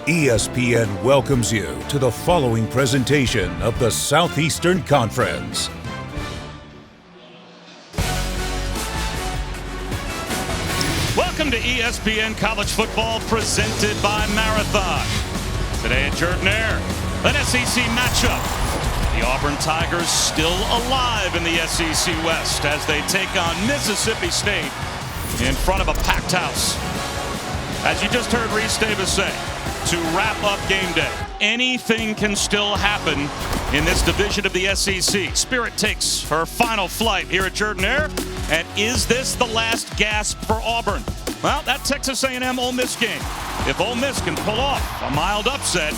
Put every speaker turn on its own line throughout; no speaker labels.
ESPN welcomes you to the following presentation of the Southeastern Conference.
Welcome to ESPN College Football presented by Marathon. Today at Jordan-Hare, an SEC matchup. The Auburn Tigers still alive in the SEC West as they take on Mississippi State in front of a packed house. As you just heard Reese Davis say, to wrap up game day, anything can still happen in this division of the SEC. Spirit takes her final flight here at Jordan-Hare, and is this the last gasp for Auburn? Well, that Texas A&M Ole Miss game. If Ole Miss can pull off a mild upset,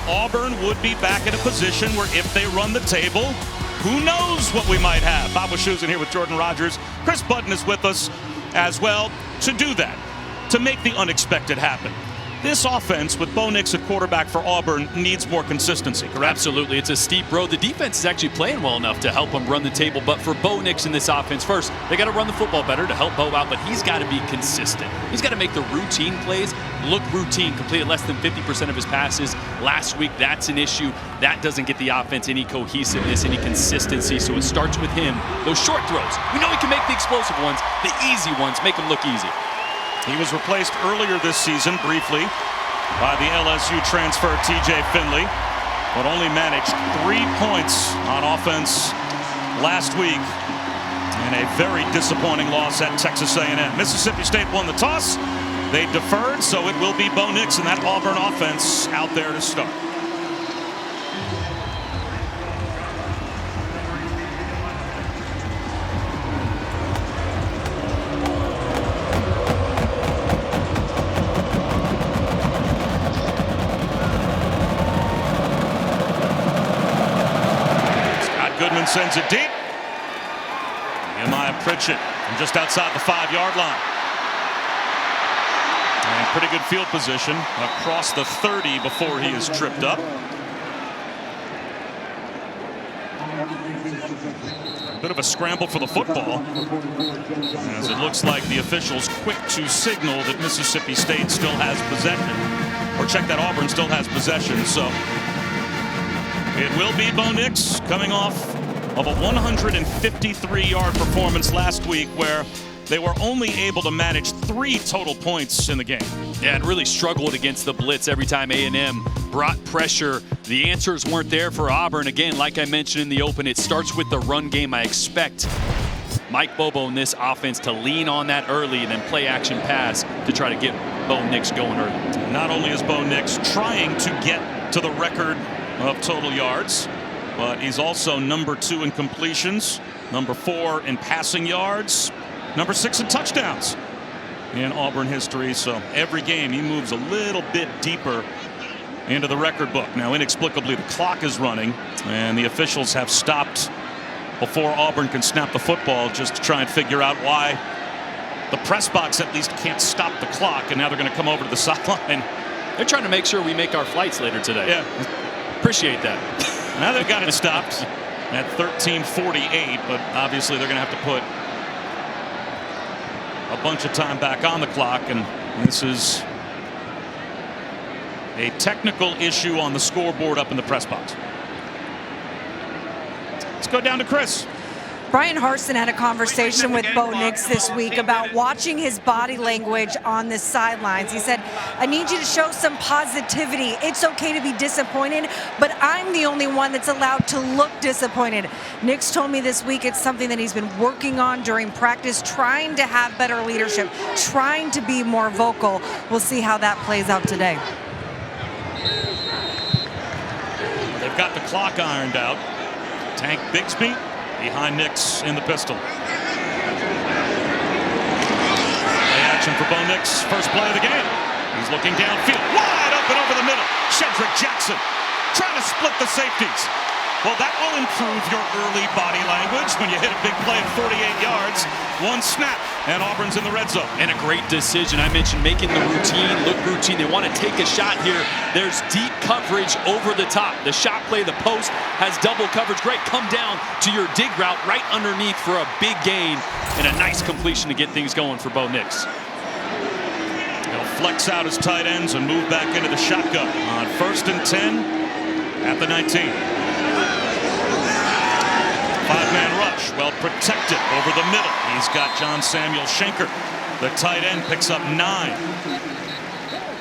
Auburn would be back in a position where if they run the table, who knows what we might have. Bob Wischusen here with Jordan Rogers. Chris Button is with us as well to do that, to make the unexpected happen. This offense with Bo Nix at quarterback for Auburn needs more consistency, correct?
Absolutely. It's a steep road. The defense is actually playing well enough to help them run the table. But for Bo Nix in this offense, first, they got to run the football better to help Bo out, but he's got to be consistent. He's got to make the routine plays look routine. Completed less than 50% of his passes last week. That's an issue. That doesn't get the offense any cohesiveness, any consistency. So it starts with him. Those short throws, we know he can make the explosive ones. The easy ones make them look easy.
He was replaced earlier this season, briefly, by the LSU transfer TJ Finley, but only managed 3 points on offense last week in a very disappointing loss at Texas A&M. Mississippi State won the toss. They deferred, so it will be Bo Nix and that Auburn offense out there to start. Sends it deep. Nehemiah Pritchett from just outside the 5-yard line. And pretty good field position across the 30 before he is tripped up. A bit of a scramble for the football, as it looks like the officials quick to signal that Mississippi State still has possession, or check that Auburn still has possession. So it will be Bo Nix coming off of a 153-yard performance last week where they were only able to manage 3 total points in the game.
Yeah, and really struggled against the blitz every time A&M brought pressure. The answers weren't there for Auburn. Again, like I mentioned in the open, it starts with the run game. I expect Mike Bobo in this offense to lean on that early and then play action pass to try to get Bo Nix going early.
Not only is Bo Nix trying to get to the record of total yards, but he's also number 2 in completions, number 4 in passing yards, number 6 in touchdowns in Auburn history. So every game he moves a little bit deeper into the record book. Now inexplicably the clock is running and the officials have stopped before Auburn can snap the football just to try and figure out why the press box at least can't stop the clock, and now they're going to come over to the sideline.
They're trying to make sure we make our flights later today.
Yeah.
Appreciate that.
Now they've got it stopped at 13:48, but obviously they're going to have to put a bunch of time back on the clock, and this is a technical issue on the scoreboard up in the press box. Let's go down to Chris.
Brian Harsin had a conversation with Bo Nix this week about watching his body language on the sidelines. He said, I need you to show some positivity. It's okay to be disappointed, but I'm the only one that's allowed to look disappointed. Nix told me this week it's something that he's been working on during practice, trying to have better leadership, trying to be more vocal. We'll see how that plays out today.
They've got the clock ironed out. Tank Bigsby behind Nix in the pistol. Play action for Bo Nix. First play of the game. He's looking downfield. Wide open over the middle. Shedrick Jackson trying to split the safeties. Well, that will improve your early body language when you hit a big play at 48 yards. One snap, and Auburn's in the red zone.
And a great decision. I mentioned making the routine look routine. They want to take a shot here. There's deep coverage over the top. The shot play, the post has double coverage. Great. Come down to your dig route right underneath for a big gain and a nice completion to get things going for Bo Nix.
They'll flex out his tight ends and move back into the shotgun on 1st and 10 at the 19. 5-man rush, well protected over the middle. He's got John Samuel Schenker. The tight end picks up 9.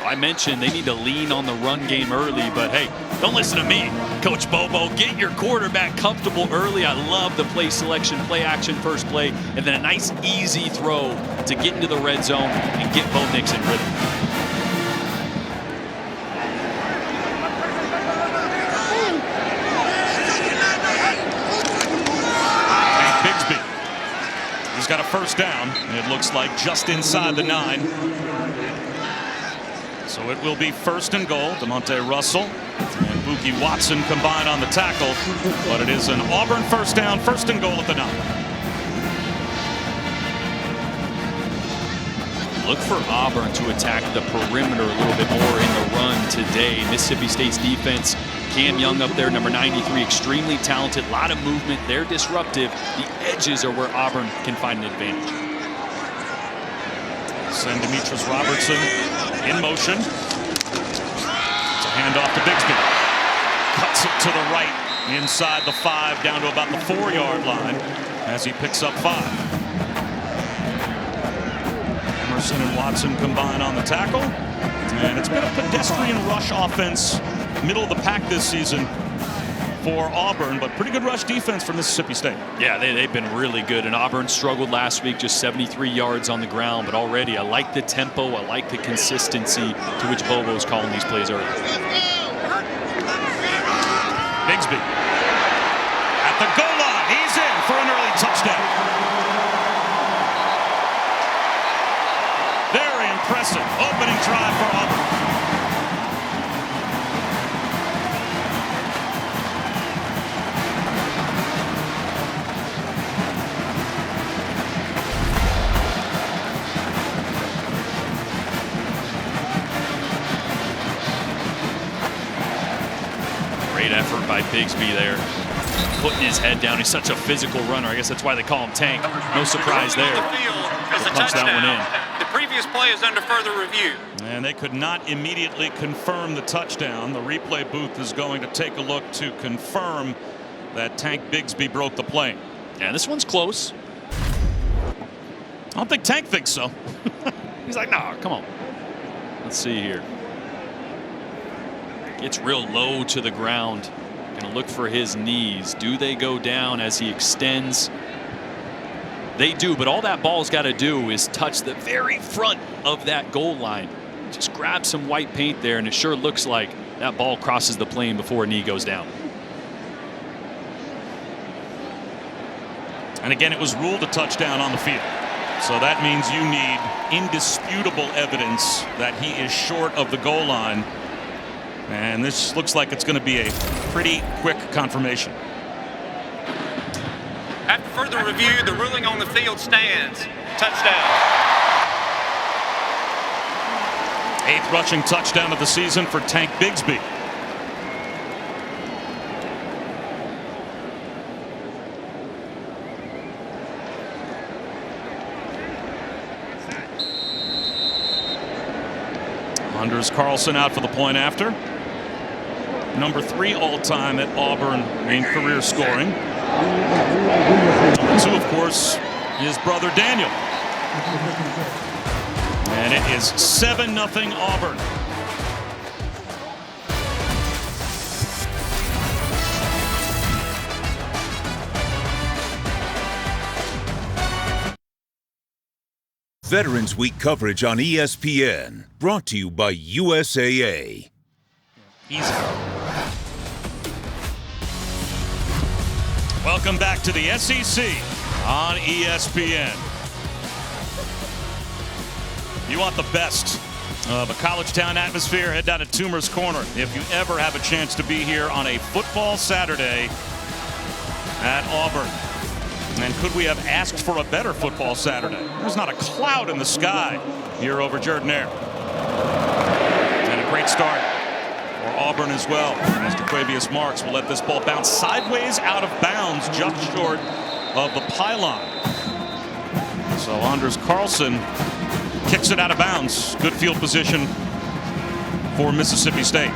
I mentioned they need to lean on the run game early, but hey, don't listen to me, Coach Bobo. Get your quarterback comfortable early. I love the play selection, play action, first play, and then a nice easy throw to get into the red zone and get Bo Nix in rhythm.
And Bigsby, he's got a first down. It looks like just inside the 9. So it will be 1st and goal. DeMonte Russell and Buki Watson combine on the tackle, but it is an Auburn first down, 1st and goal at the 9.
Look for Auburn to attack the perimeter a little bit more in the run today. Mississippi State's defense, Cam Young up there, number 93, extremely talented, a lot of movement. They're disruptive. The edges are where Auburn can find an advantage.
Send Demetrius Robertson in motion. It's a handoff to Bigsby. Cuts it to the right inside the 5 down to about the 4-yard line as he picks up 5. Emerson and Watson combine on the tackle. And it's been a pedestrian rush offense, middle of the pack this season for Auburn, but pretty good rush defense for Mississippi State.
Yeah, they've been really good, and Auburn struggled last week, just 73 yards on the ground, but already I like the tempo, I like the consistency to which Bobo's calling these plays early.
Bigsby at the goal line. He's in for an early touchdown. Very impressive opening drive for Auburn.
Great effort by Bigsby there, putting his head down. He's such a physical runner. I guess that's why they call him Tank. No surprise there. Punch that one in.
The previous play is under further review.
And they could not immediately confirm the touchdown. The replay booth is going to take a look to confirm that Tank Bigsby broke the play.
Yeah, this one's close.
I don't think Tank thinks so.
He's like, nah, come on. Let's see here. Gets real low to the ground. Gonna look for his knees. Do they go down as he extends? They do, but all that ball's got to do is touch the very front of that goal line. Just grab some white paint there, and it sure looks like that ball crosses the plane before a knee goes down.
And again, it was ruled a touchdown on the field. So that means you need indisputable evidence that he is short of the goal line. And this looks like it's going to be a pretty quick confirmation.
After further review, the ruling on the field stands. Touchdown.
8th rushing touchdown of the season for Tank Bigsby. Anders Carlson out for the point after. Number 3 all-time at Auburn in career scoring. Number 2, of course, his brother Daniel. And it is 7-0 Auburn.
Veterans Week coverage on ESPN, brought to you by USAA.
Easy. Welcome back to the SEC on ESPN. You want the best of a college town atmosphere, head down to Toomer's Corner. If you ever have a chance to be here on a football Saturday at Auburn. And could we have asked for a better football Saturday? There's not a cloud in the sky here over Jordan-Hare. And a great start for Auburn as well. As DeQuavius Marks will let this ball bounce sideways out of bounds just short of the pylon. So Anders Carlson Kicks it out of bounds. Good field position for Mississippi State.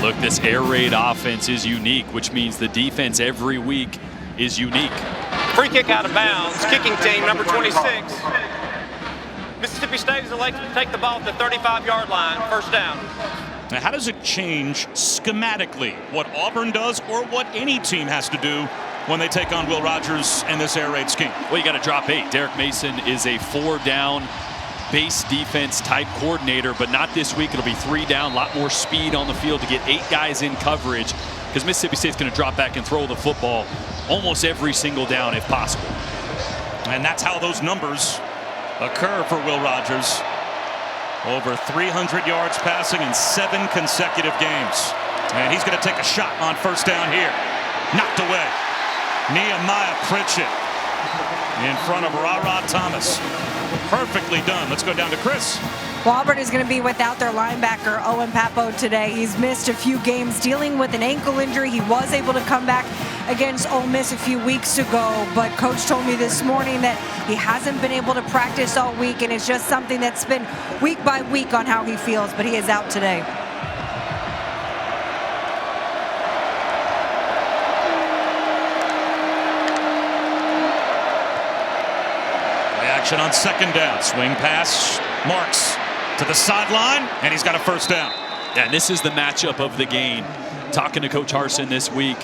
Look, this air raid offense is unique, which means the defense every week is unique.
Free kick out of bounds. Kicking team number 26. Mississippi State is elected to take the ball at the 35-yard line. First down.
Now, how does it change schematically what Auburn does or what any team has to do when they take on Will Rogers and this air raid scheme?
Well, you got to drop 8. Derek Mason is a 4-down base defense type coordinator, but not this week. It'll be 3 down, a lot more speed on the field to get 8 guys in coverage, because Mississippi State's going to drop back and throw the football almost every single down if possible.
And that's how those numbers occur for Will Rogers. Over 300 yards passing in 7 consecutive games. And he's going to take a shot on first down here. Knocked away. Nehemiah Pritchett in front of Ra Thomas. Perfectly done. Let's go down to Chris.
Well, Auburn is going to be without their linebacker, Owen Pappoe, today. He's missed a few games dealing with an ankle injury. He was able to come back against Ole Miss a few weeks ago, but Coach told me this morning that he hasn't been able to practice all week, and it's just something that's been week by week on how he feels, but he is out today.
Action on second down. Swing pass. Marks to the sideline, and he's got a first down.
Yeah, and this is the matchup of the game. Talking to Coach Harsin this week,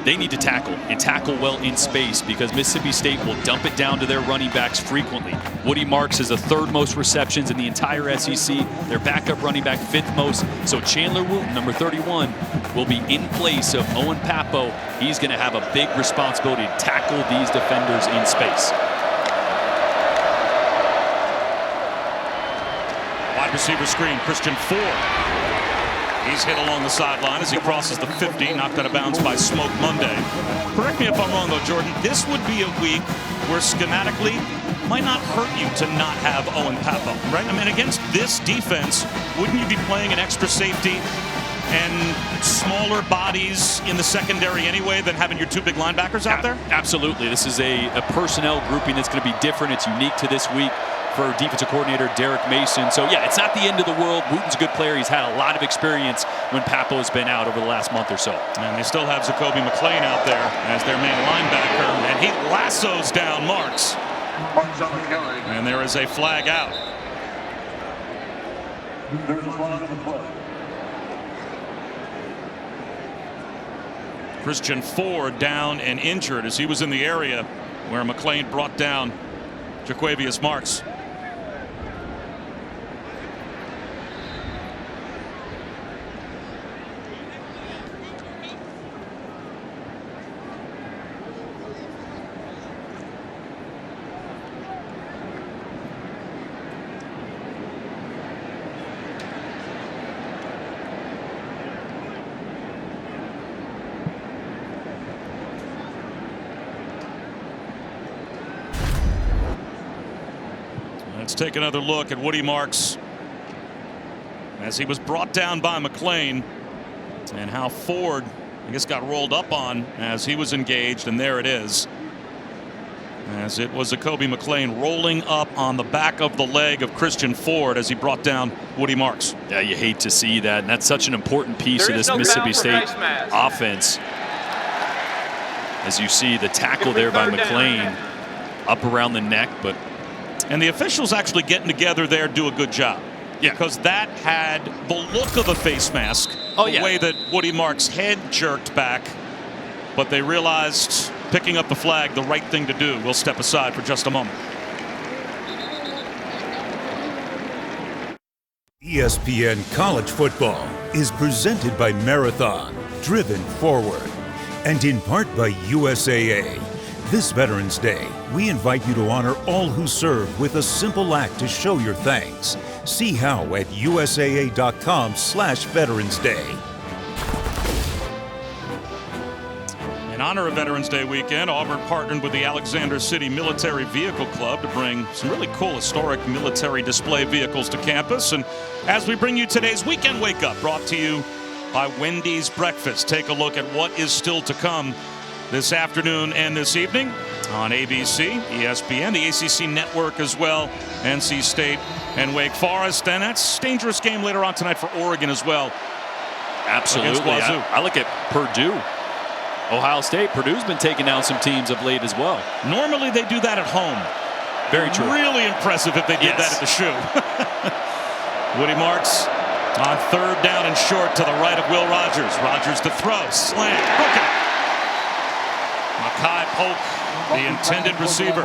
they need to tackle and tackle well in space, because Mississippi State will dump it down to their running backs frequently. Woody Marks is the 3rd most receptions in the entire SEC. Their backup running back 5th most. So Chandler Wooten, number 31, will be in place of Owen Pappoe. He's going to have a big responsibility to tackle these defenders in space.
Wide receiver screen, Christian Ford. He's hit along the sideline as he crosses the 50, knocked out of bounds by Smoke Monday. Correct me if I'm wrong, though, Jordan. This would be a week where schematically might not hurt you to not have Owen Pappoe, right? I mean, against this defense, wouldn't you be playing an extra safety and smaller bodies in the secondary anyway than having your 2 big linebackers out there?
Absolutely. This is a personnel grouping that's going to be different. It's unique to this week for defensive coordinator Derek Mason. So, yeah, it's not the end of the world. Wooten's a good player. He's had a lot of experience when Pappoe has been out over the last month or so.
And they still have Jacoby McClain out there as their main linebacker, and he lassos down Marks. And there is a flag out. Christian Ford down and injured as he was in the area where McClain brought down Jaquavius Marks. Let's take another look at Woody Marks as he was brought down by McClain, and how Ford, I guess, got rolled up on as he was engaged, and there it is. As it was Jacoby McClain rolling up on the back of the leg of Christian Ford as he brought down Woody Marks.
Yeah, you hate to see that, and that's such an important piece of this Mississippi State offense. As you see the tackle there by McClain up around the neck, but
and the officials actually getting together there do a good job. Yeah. Because that had the look of a face mask. The way that Woody Marks' head jerked back. But they realized picking up the flag, the right thing to do. We'll step aside for just a moment.
ESPN College Football is presented by Marathon, driven forward, and in part by USAA. This Veterans Day, we invite you to honor all who served with a simple act to show your thanks. See how at usaa.com/Veterans Day.
In honor of Veterans Day weekend, Auburn partnered with the Alexander City Military Vehicle Club to bring some really cool historic military display vehicles to campus. And as we bring you today's Weekend Wake Up, brought to you by Wendy's Breakfast, take a look at what is still to come this afternoon and this evening on ABC, ESPN, the ACC network as well, NC State and Wake Forest. And that's a dangerous game later on tonight for Oregon as well.
Absolutely. I look at Purdue. Ohio State. Purdue's been taking down some teams of late as well.
Normally they do that at home.
Very true.
Really impressive if they did that at the Shoe. Woody Marks on third down and short to the right of Will Rogers. Rogers to throw. Slam. Broken. Makai Polk, the intended receiver.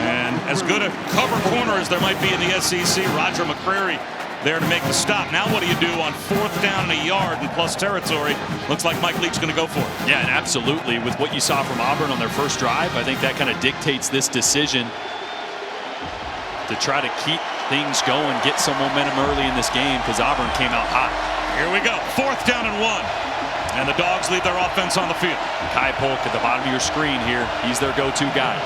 And as good a cover corner as there might be in the SEC, Roger McCreary there to make the stop. Now what do you do on fourth down and a yard and plus territory? Looks like Mike Leach's going to go for it.
Yeah, and absolutely. With what you saw from Auburn on their first drive, I think that kind of dictates this decision to try to keep things going, get some momentum early in this game because Auburn came out hot.
Here we go. Fourth down and 1. And the Dogs lead their offense on the field.
Kai Polk at the bottom of your screen here. He's their go-to guy.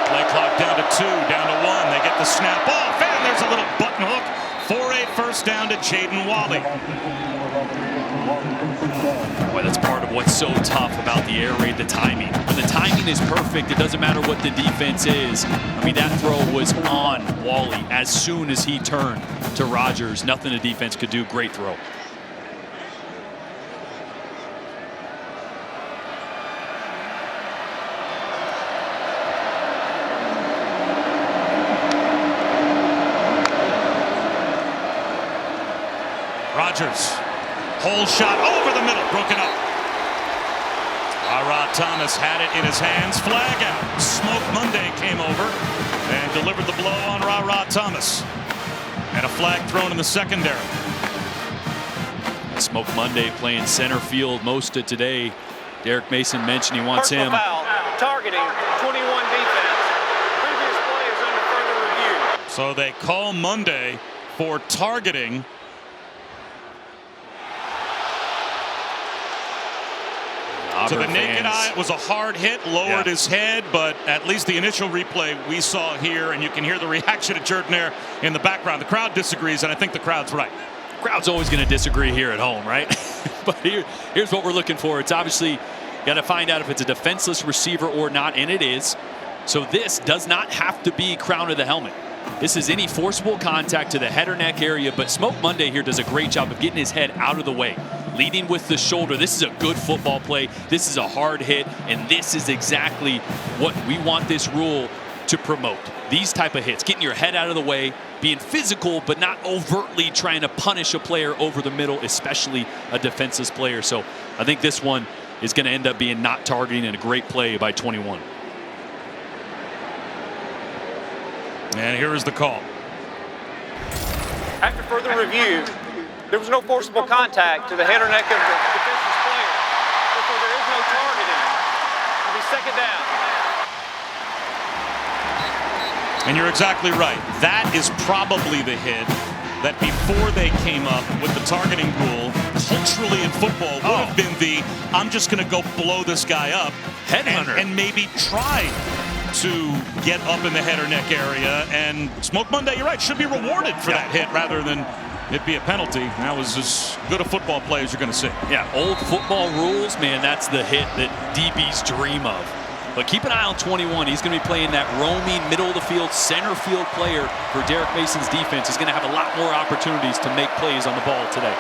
Play clock down to 2, down to 1. They get the snap off, and there's a little button hook for a first down to Jaden Walley.
Boy, that's part of what's so tough about the air raid, the timing. When the timing is perfect, it doesn't matter what the defense is. I mean, that throw was on Walley as soon as he turned to Rogers. Nothing the defense could do. Great throw.
Rogers, whole shot over the middle, broken up. Ra Thomas had it in his hands, flag out. Smoke Monday came over and delivered the blow on Ra Thomas. And a flag thrown in the secondary.
Smoke Monday playing center field most of today. Derek Mason mentioned he wants
Personal
him.
Foul, targeting, 21 defense. Previous play is under further review.
So they call Monday for targeting. To the naked eye, it was a hard hit, lowered his head, but at least the initial replay we saw here, and you can hear the reaction of Jordan in the background. The crowd disagrees, and I think the crowd's right.
Crowd's always going to disagree here at home, right? But here's what we're looking for. It's obviously got to find out if it's a defenseless receiver or not, and it is. So this does not have to be crown of the helmet. This is any forcible contact to the head or neck area, but Smoke Monday here does a great job of getting his head out of the way. Leading with the shoulder. This is a good football play. This is a hard hit, and this is exactly what we want this rule to promote. These type of hits, getting your head out of the way, being physical, but not overtly trying to punish a player over the middle, especially a defenseless player. So I think this one is going to end up being not targeting and a great play by 21.
And here is the call.
After further review, there was no forcible contact to the head or neck of the defensive player. Therefore, there is no targeting. It'll be second down.
And you're exactly right. That is probably the hit that before they came up with the targeting rule, culturally in football, would have been the, I'm just going to go blow this guy up.
Headhunter.
And maybe try to get up in the head or neck area. And Smoke Monday, you're right, should be rewarded for that hit rather than it be a penalty. That was as good a football play as you're going to see.
Yeah, old football rules, man, that's the hit that DBs dream of. But keep an eye on 21. He's going to be playing that roaming, middle of the field, center field player for Derek Mason's defense. He's going to have a lot more opportunities to make plays on the ball today.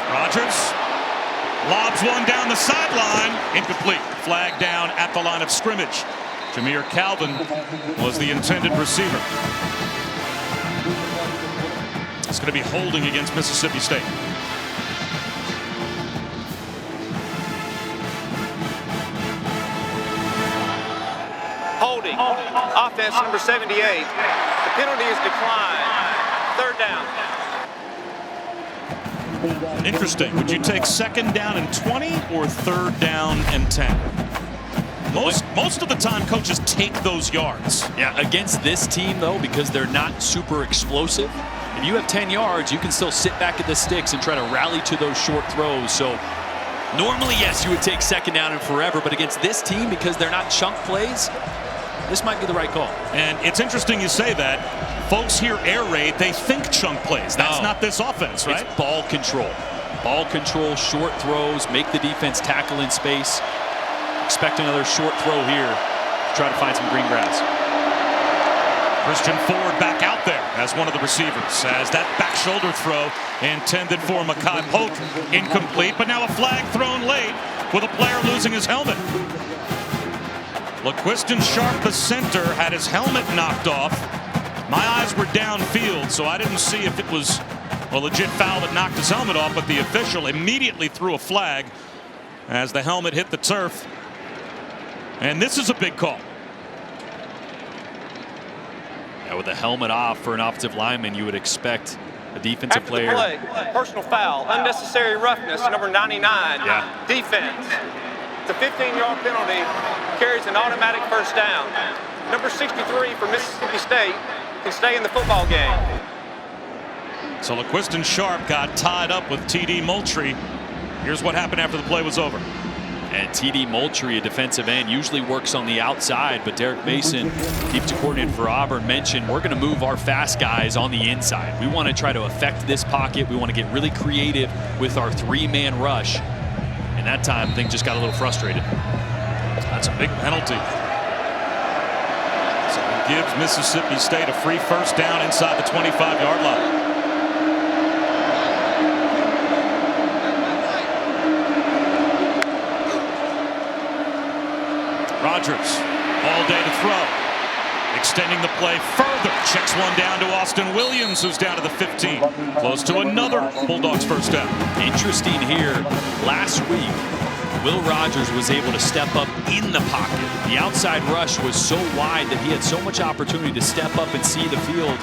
Rogers lobs one down the sideline. Incomplete. Flag down at the line of scrimmage. Jameer Calvin was the intended receiver. It's going to be holding against Mississippi State.
Holding. Offense number 78. The penalty is declined. Third down.
Interesting. Would you take second down and 20 or third down and 10? Most of the time, coaches take those yards.
Yeah, against this team, though, because they're not super explosive, if you have 10 yards, you can still sit back at the sticks and try to rally to those short throws. So normally, yes, you would take second down and forever, but against this team, because they're not chunk plays, this might be the right call.
And it's interesting you say that. Folks hear air raid, they think chunk plays. That's not this offense, right?
It's ball control. Ball control, short throws, make the defense tackle in space. Expect another short throw here. Try to find some green grass.
Christian Ford back out there as one of the receivers, as that back shoulder throw intended for Makai Polk, incomplete, but now a flag thrown late with a player losing his helmet. LaQuiston Sharp, the center, had his helmet knocked off. My eyes were downfield, so I didn't see if it was a legit foul that knocked his helmet off, but the official immediately threw a flag as the helmet hit the turf. And this is a big call.
Yeah, with the helmet off for an offensive lineman, you would expect a defensive
After
player.
the play, personal foul, unnecessary roughness, number 99, defense. It's a 15-yard penalty, carries an automatic first down. Number 63 for Mississippi State can stay in the football game.
So LaQuiston Sharp got tied up with T.D. Moultrie. Here's what happened after the play was over.
And T.D. Moultrie, a defensive end, usually works on the outside, but Derek Mason, defensive coordinator for Auburn, mentioned we're going to move our fast guys on the inside. We want to try to affect this pocket. We want to get really creative with our three-man rush. And that time, things just got a little frustrated.
That's a big penalty. So it gives Mississippi State a free first down inside the 25-yard line. Rogers all day to throw, extending the play further, checks one down to Austin Williams, who's down to the 15, close to another Bulldogs first down.
Interesting here, last week Will Rogers was able to step up in the pocket. The outside rush was so wide that he had so much opportunity to step up and see the field.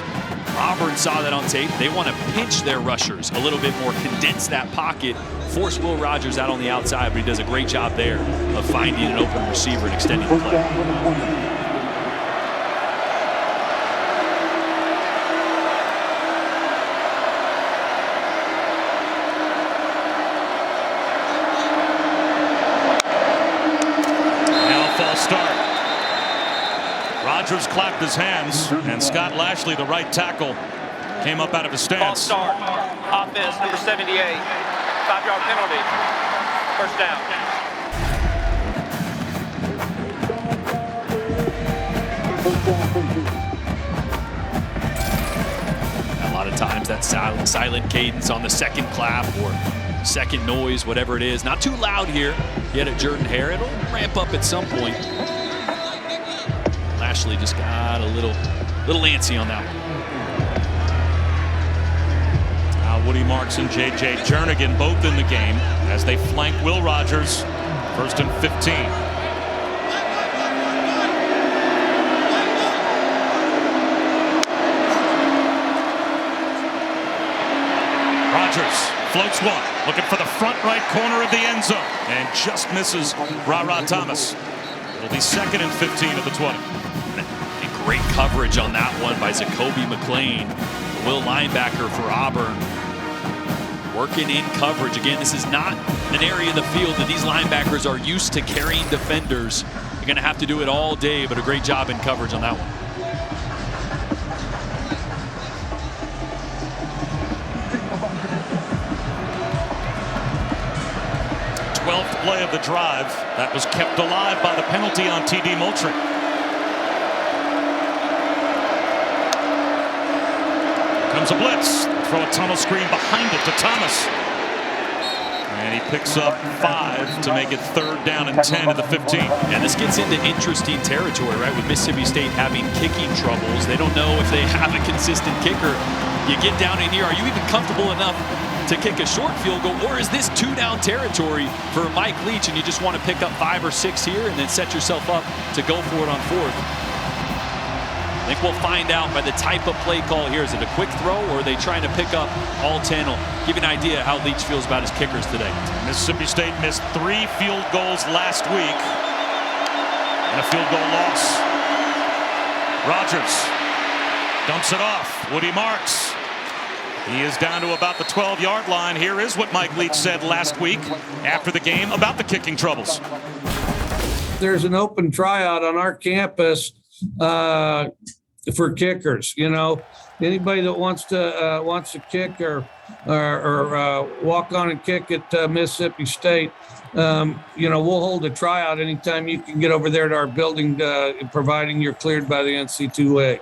Auburn saw that on tape. They want to pinch their rushers a little bit more, condense that pocket, force Will Rogers out on the outside, but he does a great job there of finding an open receiver and extending the play.
Now false start. Rogers clapped his hands, and Scott Lashley, the right tackle, came up out of his stance.
False start, offense, number 78, 5-yard penalty, first down.
A lot of times that silent cadence on the second clap or second noise, whatever it is. Not too loud here yet at Jordan-Hare. It'll ramp up at some point. Lashley just got a little antsy on that one.
Woody Marks and J.J. Jernigan both in the game as they flank Will Rogers, first and 15. Rogers floats one, looking for the front right corner of the end zone, and just misses Ra Thomas. It'll be second and 15 at the 20.
And great coverage on that one by Zacoby McClain, the Will linebacker for Auburn. Working in coverage. Again, this is not an area of the field that these linebackers are used to carrying defenders. You're going to have to do it all day, but a great job in coverage on that one.
Play of the drive that was kept alive by the penalty on T.D. Moultrie. Comes a blitz. Throw a tunnel screen behind it to Thomas. And he picks up 5 to make it third down and 10 at the 15.
And this gets into interesting territory, right? With Mississippi State having kicking troubles. They don't know if they have a consistent kicker. You get down in here, are you even comfortable enough to kick a short field goal, or is this 2-down territory for Mike Leach and you just want to pick up 5 or 6 here and then set yourself up to go for it on fourth? I think we'll find out by the type of play call here. Is it a quick throw, or are they trying to pick up all 10? Will give you an idea how Leach feels about his kickers today.
Mississippi State missed 3 field goals last week and a field goal loss. Rogers dumps it off. Woody Marks. He is down to about the 12-yard line. Here is what Mike Leach said last week after the game about the kicking troubles.
There's an open tryout on our campus for kickers. Anybody that wants to kick or walk on and kick at Mississippi State, we'll hold a tryout anytime you can get over there to our building, providing you're cleared by the NCAA.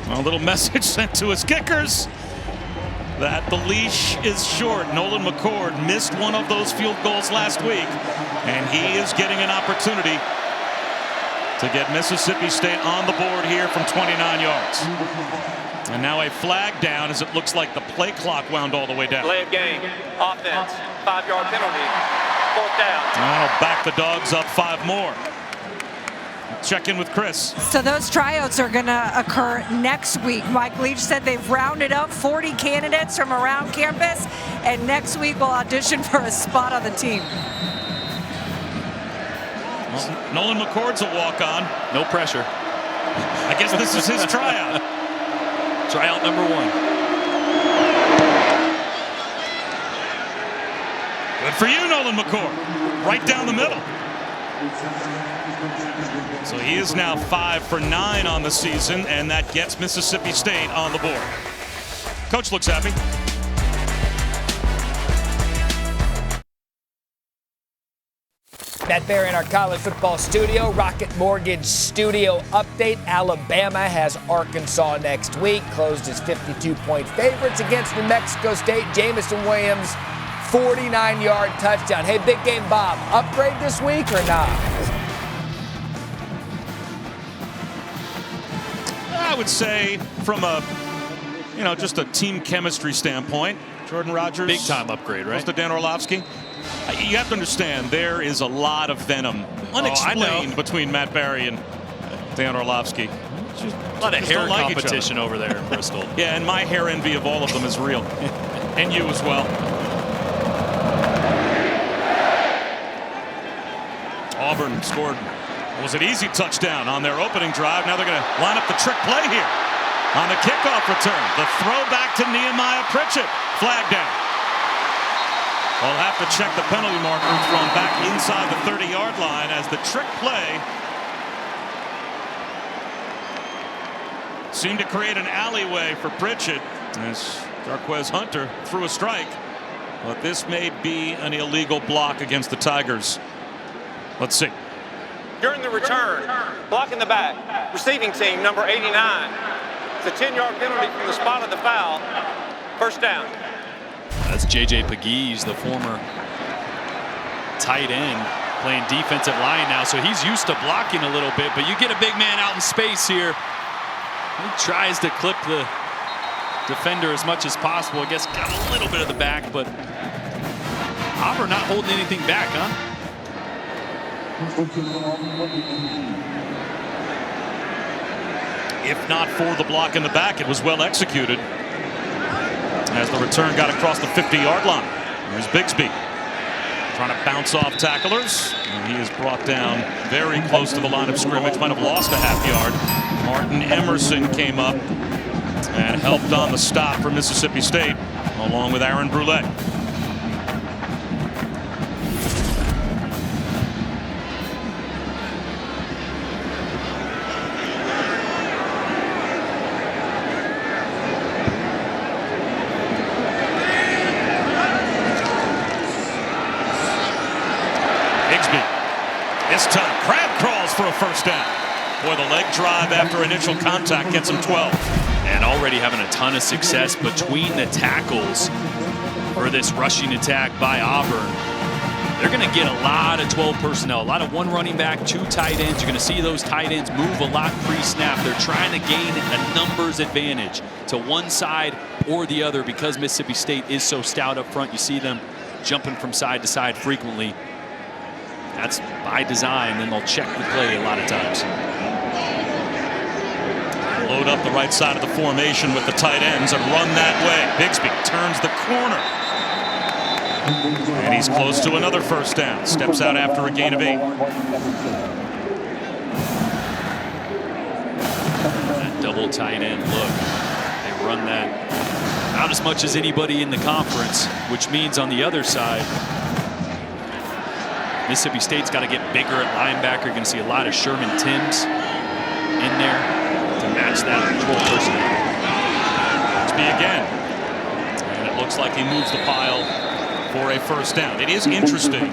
A little message sent to his kickers that the leash is short. Nolan McCord missed one of those field goals last week, and he is getting an opportunity to get Mississippi State on the board here from 29 yards. And now a flag down as it looks like the play clock wound all the way down.
Delay of game, offense, 5-yard penalty, 4th down.
That'll back the Dogs up 5 more. Check in with Chris.
So those tryouts are going to occur next week. Mike Leach said they've rounded up 40 candidates from around campus, and next week we'll audition for a spot on the team.
Well, Nolan McCord's a walk-on.
No pressure.
I guess this is his tryout.
Tryout number 1.
Good for you, Nolan McCord. Right down the middle. So he is now 5 for 9 on the season, and that gets Mississippi State on the board. Coach looks happy.
Matt Barry in our college football studio. Rocket Mortgage studio update. Alabama has Arkansas next week. Closed as 52-point favorites against New Mexico State. Jamison Williams, 49-yard touchdown. Hey, big game Bob, upgrade this week or not?
I would say from a, just a team chemistry standpoint, Jordan Rodgers.
Big time upgrade, right?
Close to Dan Orlovsky. You have to understand, there is a lot of venom unexplained between Matt Barry and Dan Orlovsky.
A lot of hair competition over there in Bristol.
Yeah, and my hair envy of all of them is real. And you as well. Auburn scored, was an easy touchdown on their opening drive. Now they're going to line up the trick play here on the kickoff return. The throw back to Nehemiah Pritchett. Flag down. We'll have to check the penalty marker thrown back inside the 30-yard line as the trick play seemed to create an alleyway for Pritchett as Jarquez Hunter threw a strike. But this may be an illegal block against the Tigers. Let's see.
During the return, block in the back, receiving team number 89. It's a 10-yard penalty from the spot of the foul. 1st down.
That's J.J. Pegues, the former tight end, playing defensive line now, so he's used to blocking a little bit, but you get a big man out in space here. He tries to clip the defender as much as possible. I guess got a little bit of the back, but Auburn not holding anything back, huh?
If not for the block in the back, it was well executed as the return got across the 50-yard line. There's Bigsby trying to bounce off tacklers, and he is brought down very close to the line of scrimmage. Might have lost a half yard. Martin Emerson came up and helped on the stop for Mississippi State, along with Aaron Brulette. This time, Crab crawls for a 1st down. Boy, the leg drive after initial contact gets him 12.
And already having a ton of success between the tackles for this rushing attack by Auburn. They're going to get a lot of 12 personnel, a lot of 1 running back, 2 tight ends. You're going to see those tight ends move a lot pre-snap. They're trying to gain a numbers advantage to one side or the other because Mississippi State is so stout up front. You see them jumping from side to side frequently. That's by design, and they'll check the play a lot of times.
Load up the right side of the formation with the tight ends and run that way. Bigsby turns the corner. And he's close to another 1st down. Steps out after a gain of 8.
That double tight end look. They run that out as much as anybody in the conference, which means on the other side, Mississippi State's got to get bigger at linebacker. You're going to see a lot of Sherman Timms in there to match that full personnel.
It's me again. And it looks like he moves the pile for a first down. It is interesting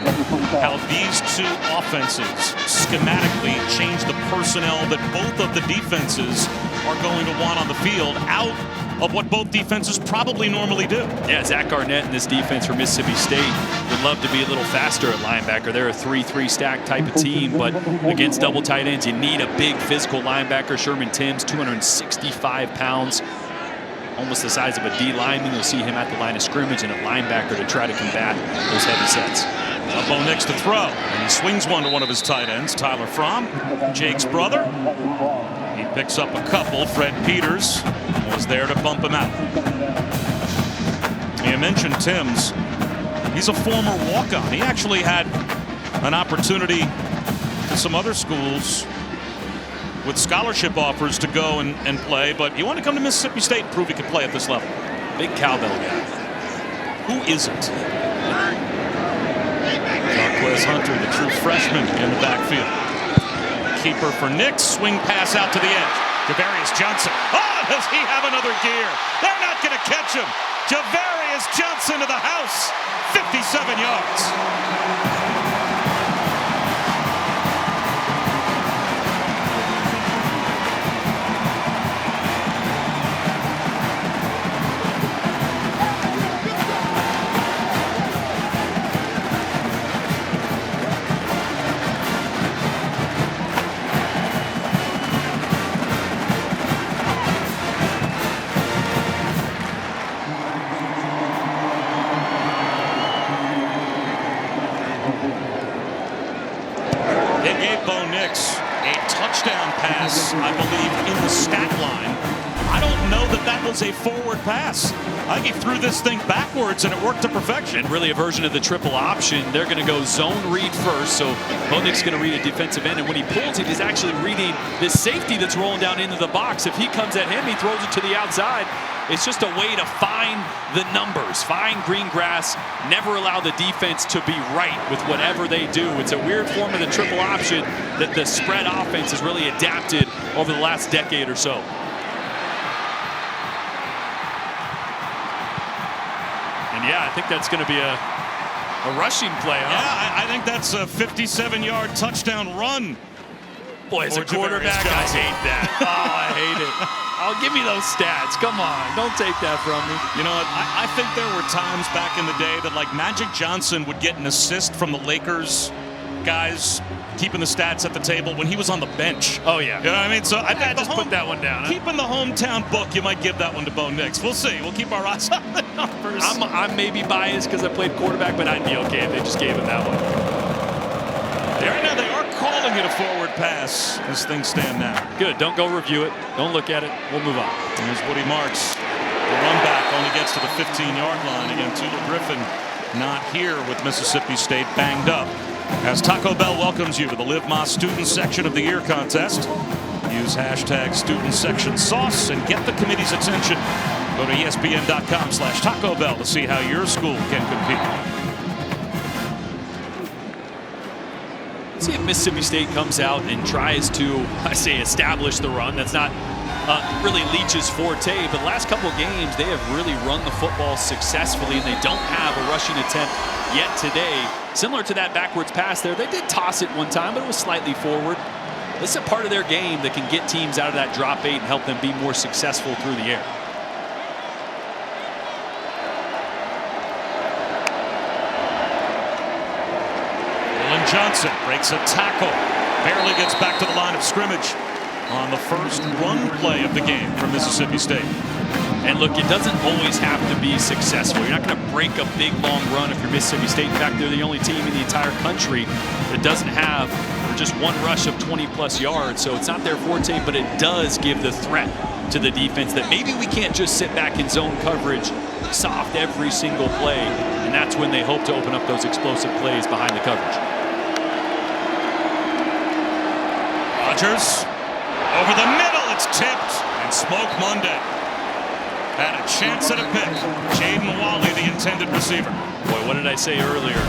how these two offenses schematically change the personnel that both of the defenses are going to want on the field out of what both defenses probably normally do.
Yeah, Zach Arnett and this defense for Mississippi State would love to be a little faster at linebacker. They're a 3-3 stack type of team, but against double tight ends, you need a big physical linebacker. Sherman Timms, 265 pounds. Almost the size of a D lineman. You'll see him at the line of scrimmage and a linebacker to try to combat those heavy sets.
Bo Nix to throw, and he swings one to one of his tight ends, Tyler Fromm, Jake's brother. He picks up a couple. Fred Peters was there to bump him out. You mentioned Timms. He's a former walk-on. He actually had an opportunity to some other schools with scholarship offers to go and play, but he wanted to come to Mississippi State and prove he could play at this level.
Big cowbell guy.
Who isn't? Jarquez Hunter, the true freshman in the backfield. Keeper for Nix, swing pass out to the edge. Javarius Johnson. Oh, does he have another gear? They're not going to catch him. Javarius Johnson to the house. 57 yards. A touchdown pass, I believe, in the stat line. I don't know that that was a forward pass. I think he threw this thing backwards and it worked to perfection.
And really a version of the triple option. They're going to go zone read first, so Bo Nix going to read a defensive end, and when he pulls it, he's actually reading this safety that's rolling down into the box. If he comes at him, he throws it to the outside. It's just a way to find the numbers, find green grass, never allow the defense to be right with whatever they do. It's a weird form of the triple option that the spread offense has really adapted over the last decade or so. And yeah, I think that's going to be a rushing play, huh?
Yeah, I think that's a 57-yard touchdown run.
Boy, as a quarterback, I hate that. Oh, I hate it. Oh, give me those stats. Come on. Don't take that from me.
You know what? I think there were times back in the day that, like, Magic Johnson would get an assist from the Lakers guys keeping the stats at the table when he was on the bench.
Oh, yeah.
You know what I mean? So I think
just put that one down.
Keeping the hometown book, you might give that one to Bo Nix. We'll see. We'll keep our eyes on the numbers.
I'm maybe biased because I played quarterback, but I'd be okay if they just gave him that one.
Right now, they are calling it a forward pass as things stand now.
Good. Don't go review it. Don't look at it. We'll move on.
Here's Woody Marks. The run back only gets to the 15-yard line. Again, Tula Griffin not here with Mississippi State banged up. As Taco Bell welcomes you to the Live Más Student Section of the Year contest. Use hashtag Student Section Sauce and get the committee's attention. Go to ESPN.com/Taco Bell to see how your school can compete.
See if Mississippi State comes out and tries to, I say, establish the run. That's not really Leach's forte, but the last couple of games, they have really run the football successfully, and they don't have a rushing attempt yet today. Similar to that backwards pass there, they did toss it one time, but it was slightly forward. This is a part of their game that can get teams out of that drop eight and help them be more successful through the air.
Johnson breaks a tackle, barely gets back to the line of scrimmage on the first run play of the game for Mississippi State.
And look, it doesn't always have to be successful. You're not going to break a big, long run if you're Mississippi State. In fact, they're the only team in the entire country that doesn't have just one rush of 20-plus yards. So it's not their forte, but it does give the threat to the defense that maybe we can't just sit back in zone coverage soft every single play. And that's when they hope to open up those explosive plays behind the coverage.
Rodgers over the middle, it's tipped, and Smoke Monday had a chance at a pick. Jaden Wally, the intended receiver.
Boy, what did I say earlier?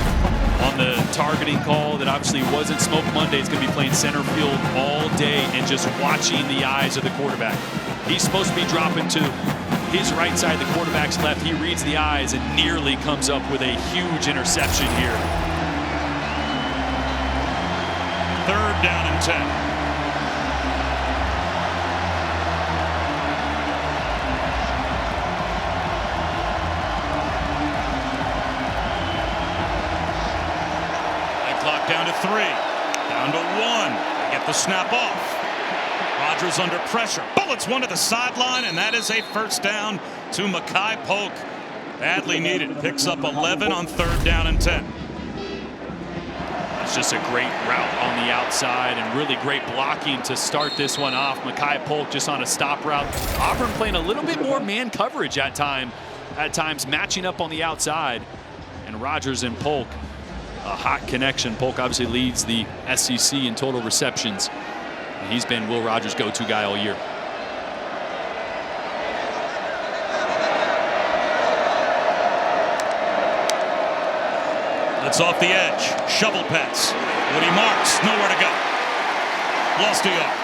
on the targeting call that obviously wasn't Smoke Monday. He's going to be playing center field all day and just watching the eyes of the quarterback. He's supposed to be dropping to his right side, the quarterback's left. He reads the eyes and nearly comes up with a huge interception here.
3rd down and 10. Down to 3, down to 1. They get the snap off. Rodgers under pressure. Bullets one to the sideline, and that is a 1st down to Mekhi Polk. Badly needed. Picks up 11 on 3rd down and 10.
It's just a great route on the outside and really great blocking to start this one off. Mekhi Polk just on a stop route. Auburn playing a little bit more man coverage at times matching up on the outside. And Rodgers and Polk, a hot connection. Polk obviously leads the SEC in total receptions. And he's been Will Rogers' go-to guy all year.
It's off the edge. Shovel pass. Woody Marks, nowhere to go. Lost a yard.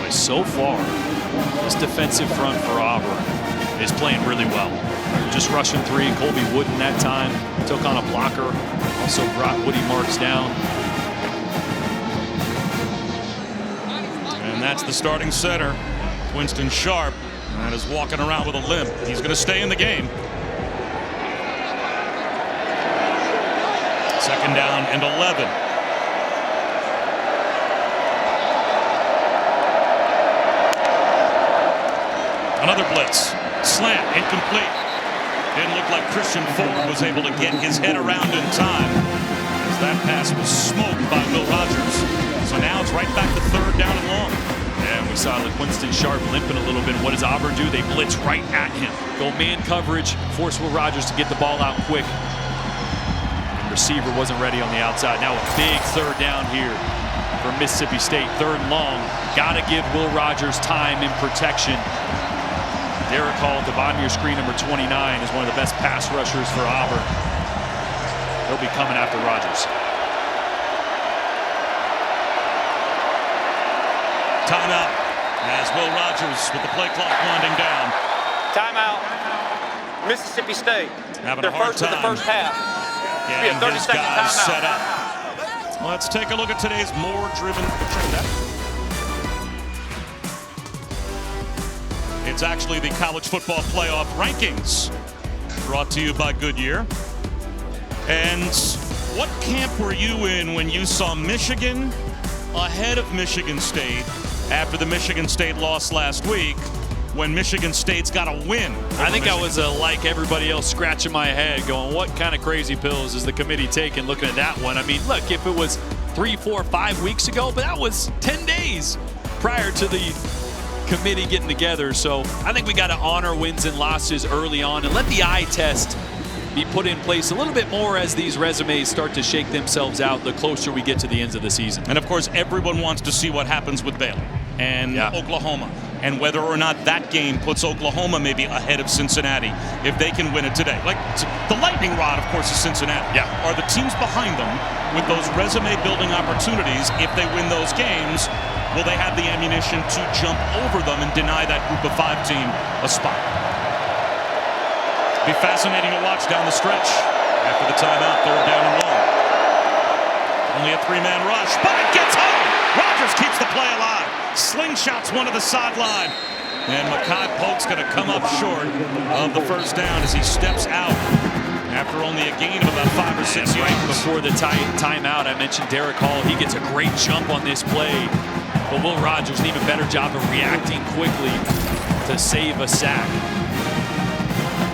But so far, this defensive front for Auburn is playing really well. Just rushing 3. Colby Wooden that time took on a blocker. Also brought Woody Marks down.
And that's the starting center, Winston Sharp. That is walking around with a limp. He's going to stay in the game. 2nd down and 11. Another blitz. Slant. Incomplete. Didn't look like Christian Ford was able to get his head around in time, as that pass was smoked by Will Rogers. So now it's right back to 3rd down and long.
And we saw Winston Sharp limping a little bit. What does Auburn do? They blitz right at him. Go man coverage, force Will Rogers to get the ball out quick. And receiver wasn't ready on the outside. Now a big 3rd down here for Mississippi State. 3rd and long. Got to give Will Rogers time in protection. Derek Hall at the bottom of your screen, number 29, is one of the best pass rushers for Auburn. He'll be coming after Rogers.
Timeout as Will Rogers with the play clock winding down.
Timeout. Mississippi State.
Having
Their
a hard
first of the
time
first half.
getting
Be a
his
30-second
guys
timeout.
set up. Let's take a look at today's more driven. It's actually the college football playoff rankings, brought to you by Goodyear. And what camp were you in when you saw Michigan ahead of Michigan State after the Michigan State loss last week, when Michigan State's got a win?
I think I was like everybody else, scratching my head going, what kind of crazy pills is the committee taking looking at that one? I mean, look, if it was 3, 4, 5 weeks ago, but that was 10 days prior to the committee getting together. So I think we got to honor wins and losses early on and let the eye test be put in place a little bit more as these resumes start to shake themselves out the closer we get to the ends of the season.
And of course, everyone wants to see what happens with Baylor and Oklahoma, and whether or not that game puts Oklahoma maybe ahead of Cincinnati if they can win it today. Like the lightning rod, of course, is Cincinnati.
Yeah.
Are the teams behind them with those resume building opportunities, if they win those games, will they have the ammunition to jump over them and deny that group of 5 team a spot? Be fascinating to watch down the stretch after the timeout, 3rd down and long. Only a 3-man rush, but it gets home. Rogers keeps the play alive. Slingshots one to the sideline. And Mekhi Polk's going to come up short of the 1st down as he steps out after only a gain of about 5 or 6 yards.
Right before the timeout, I mentioned Derek Hall. He gets a great jump on this play. But Will Rogers, an even better job of reacting quickly to save a sack.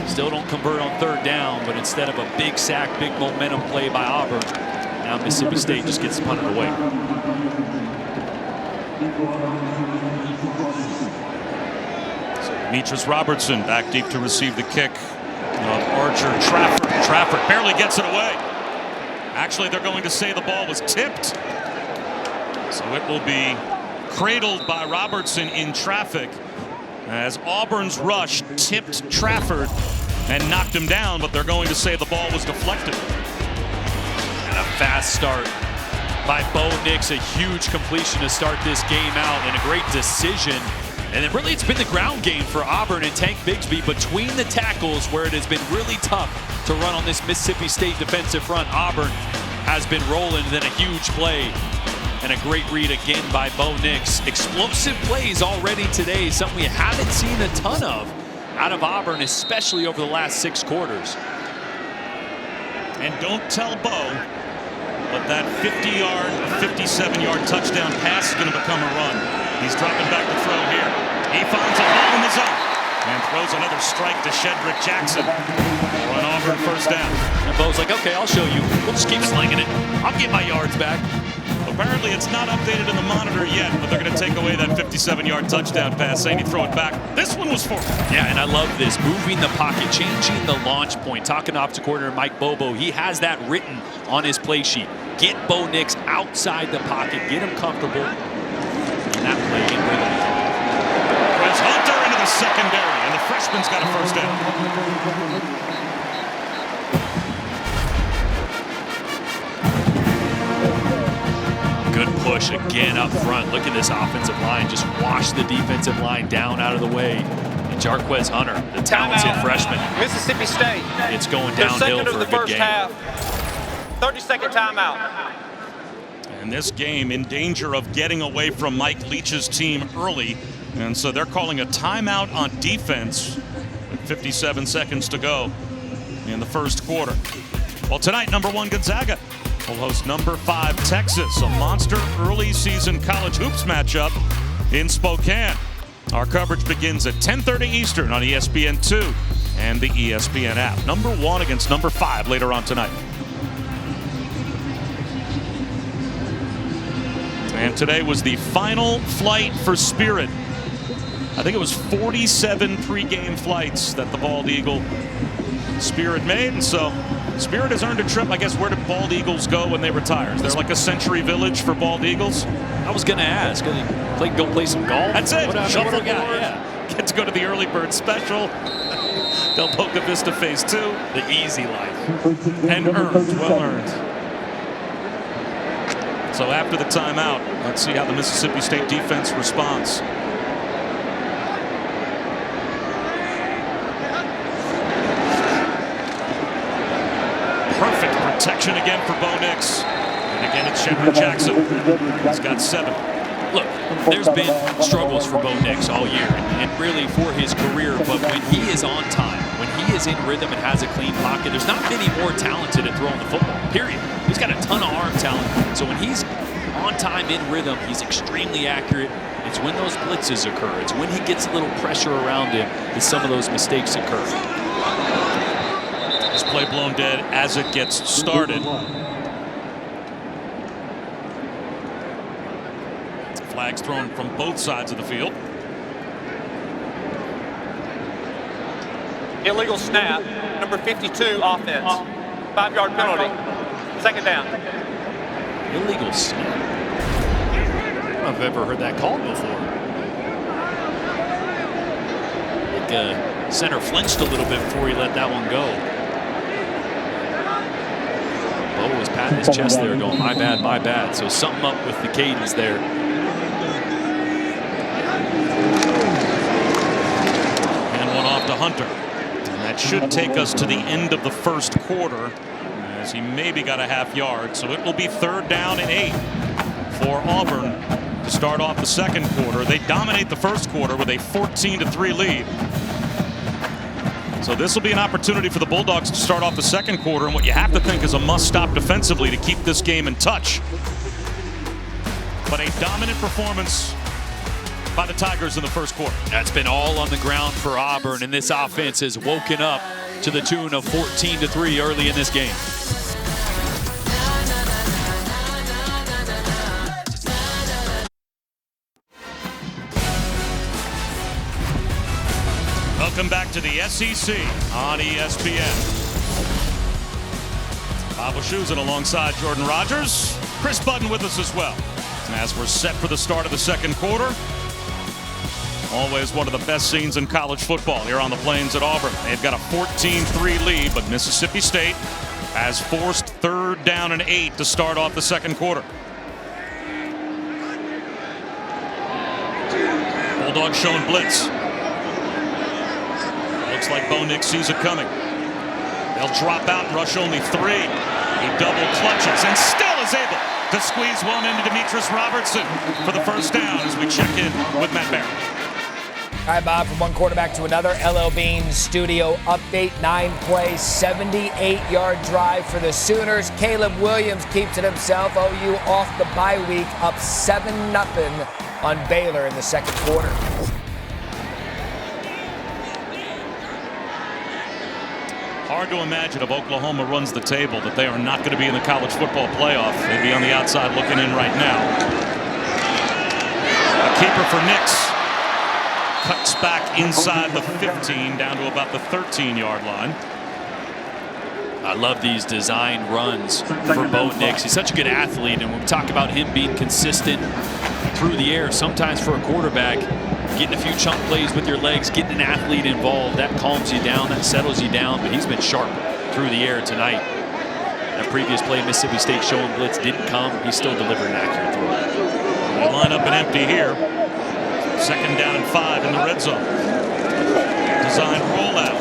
Still don't convert on 3rd down, but instead of a big sack, big momentum play by Auburn, now Mississippi State just gets punted away.
Demetrius Robertson back deep to receive the kick of Archer Trafford. Trafford barely gets it away. Actually, they're going to say the ball was tipped. So it will be cradled by Robertson in traffic. as Auburn's rush tipped Trafford and knocked him down, but they're going to say the ball was deflected.
And a fast start by Bo Nix, a huge completion to start this game out, and a great decision. And then really it's been the ground game for Auburn and Tank Bigsby between the tackles, where it has been really tough to run on this Mississippi State defensive front. Auburn has been rolling, then a huge play and a great read again by Bo Nix. Explosive plays already today, something we haven't seen a ton of out of Auburn, especially over the last 6 quarters.
And don't tell Bo, but that 50-yard, 57-yard touchdown pass is going to become a run. He's dropping back to throw here. He finds a hole in the zone and throws another strike to Shedrick Jackson for an Auburn first down.
And Bo's like, okay, I'll show you. We'll just keep slinging it. I'll get my yards back.
Apparently it's not updated in the monitor yet, but they're going to take away that 57-yard touchdown pass, saying he throw it back. This one was for him.
Yeah, and I love this. Moving the pocket, changing the launch point. Talking to offensive coordinator Mike Bobo, he has that written on his play sheet. Get Bo Nix outside the pocket, get him comfortable. And that play in rhythm.
Chris Hunter into the secondary, and the freshman's got a first down.
Good push again up front. Look at this offensive line. Just wash the defensive line down out of the way. And Jarquez Hunter, the talented freshman.
Mississippi State.
It's going
Their
downhill
second
for
of
a
the
good
first
game.
half. 30-second timeout.
And this game in danger of getting away from Mike Leach's team early. And so they're calling a timeout on defense with 57 seconds to go in the first quarter. Well, tonight, number 1 Gonzaga will host number 5 Texas, a monster early season college hoops matchup in Spokane. Our coverage begins at 10:30 Eastern on ESPN2 and the ESPN app. Number 1 against number 5 later on tonight. And today was the final flight for Spirit. I think it was 47 pregame flights that the Bald Eagle Spirit made, and so Spirit has earned a trip. I guess, where did Bald Eagles go when they retire? Is there like a Century Village for Bald Eagles?
I was going to ask. Go play some golf?
That's it. Shuffleboard.
Yeah.
Get to go to the early bird special. Del Boca Vista Phase 2.
The easy life.
And earned. Well earned. So after the timeout, let's see how the Mississippi State defense responds. Perfect protection again for Bo Nix. And again, it's Shedrick Jackson. He's got 7.
Look, there's been struggles for Bo Nix all year, and really for his career, but when he is on time, when he is in rhythm and has a clean pocket, there's not many more talented at throwing the football, period. He's got a ton of arm talent, so when he's on time, in rhythm, he's extremely accurate. It's when those blitzes occur, it's when he gets a little pressure around him that some of those mistakes occur.
This play blown dead as it gets started. Flags thrown from both sides of the field.
Illegal snap. Number 52 offense. 5-yard penalty. Second down.
Illegal snap. I don't know if I've ever heard that called before. Like center flinched a little bit before he let that one go. Bo was patting his chest there going, my bad, my bad. So something up with the cadence there.
And one off to Hunter. And that should take us to the end of the first quarter, as he maybe got a half yard. So it will be 3rd down and 8 for Auburn to start off the second quarter. They dominate the first quarter with a 14-3 lead. So this will be an opportunity for the Bulldogs to start off the second quarter, and what you have to think is a must-stop defensively to keep this game in touch. But a dominant performance by the Tigers in the first quarter.
That's been all on the ground for Auburn, and this offense has woken up to the tune of 14-3 early in this game.
Welcome back to the SEC on ESPN. Bob Wischusen alongside Jordan Rogers. Chris Budden with us as well. As we're set for the start of the second quarter. Always one of the best scenes in college football here on the Plains at Auburn. They've got a 14-3 lead, but Mississippi State has forced 3rd down and 8 to start off the second quarter. Bulldogs showing blitz. Looks like Bo Nix sees it coming. They'll drop out and rush only 3. He double clutches and still is able to squeeze one into Demetrius Robertson for the first down as we check in with Matt Barrett.
All right, Bob, from one quarterback to another, LL Bean studio update. 9-play, 78-yard drive for the Sooners. Caleb Williams keeps it himself. OU off the bye week, up 7-0 on Baylor in the second quarter.
Hard to imagine if Oklahoma runs the table that they are not going to be in the college football playoff. They'd be on the outside looking in right now. A keeper for Nix. Cuts back inside the 15 down to about the 13-yard line.
I love these design runs for Bo Nix. He's such a good athlete, and when we talk about him being consistent through the air, sometimes for a quarterback, getting a few chunk plays with your legs, getting an athlete involved, that calms you down, that settles you down, but he's been sharp through the air tonight. That previous play, Mississippi State showing blitz didn't come. He still delivered an accurate throw.
They line up an empty here. 2nd down and 5 in the red zone. Design rollout.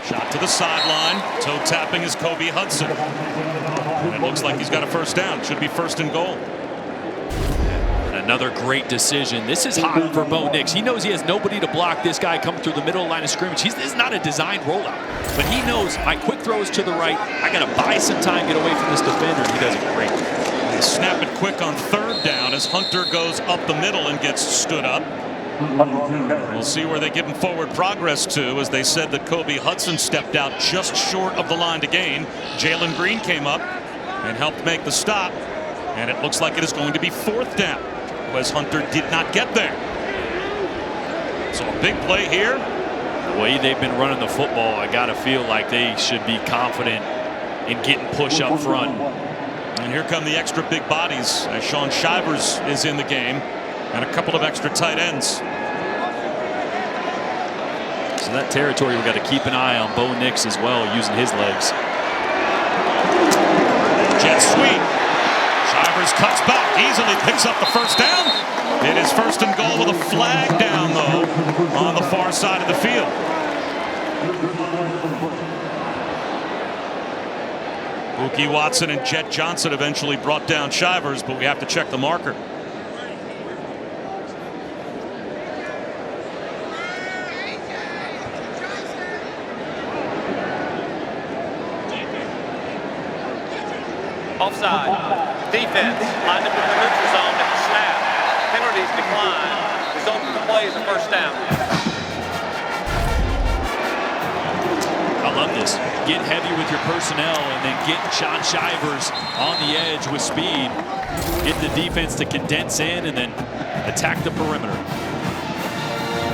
Shot to the sideline. Toe tapping is Kobe Hudson. And it looks like he's got a first down. It should be 1st and goal.
And another great decision. This is hot for Bo Nix. He knows he has nobody to block this guy coming through the middle line of scrimmage. This is not a designed rollout. But he knows my quick throw is to the right. I got to buy some time, get away from this defender. He does it great.
They snap it quick on 3rd down as Hunter goes up the middle and gets stood up. We'll see where they give him forward progress to, as they said that Kobe Hudson stepped out just short of the line to gain. Jalen Green came up and helped make the stop, and it looks like it is going to be 4th down, as Hunter did not get there. So a big play here.
The way they've been running the football, I got to feel like they should be confident in getting push up front.
And here come the extra big bodies as Sean Shivers is in the game, and a couple of extra tight ends.
So that territory, we've got to keep an eye on Bo Nix as well, using his legs.
Jet sweep. Shivers cuts back, easily picks up the first down. It is 1st and goal with a flag down, though, on the far side of the field. Mookie Watson and Jet Johnson eventually brought down Shivers, but we have to check the marker.
Offside. Defense lined up in the neutral zone at the snap. Penalties decline. Result of the play is a first down.
I love this. Get heavy with your personnel and then get Sean Shivers on the edge with speed. Get the defense to condense in and then attack the perimeter.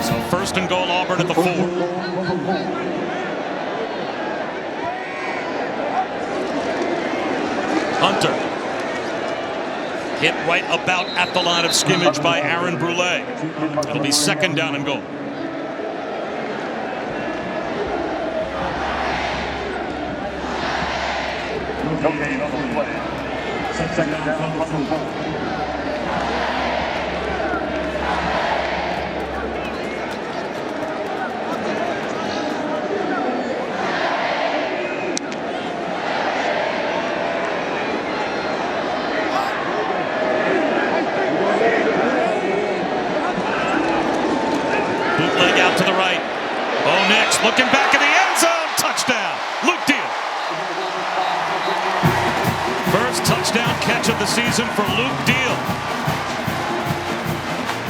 So 1st and goal, Auburn at the 4. Hunter hit right about at the line of scrimmage by Aaron Brule. It'll be 2nd down and goal. Bootleg out to the right. Bo Nix looking back in the end zone. Touchdown. Luke Deal. First touchdown catch of the season for Luke Deal.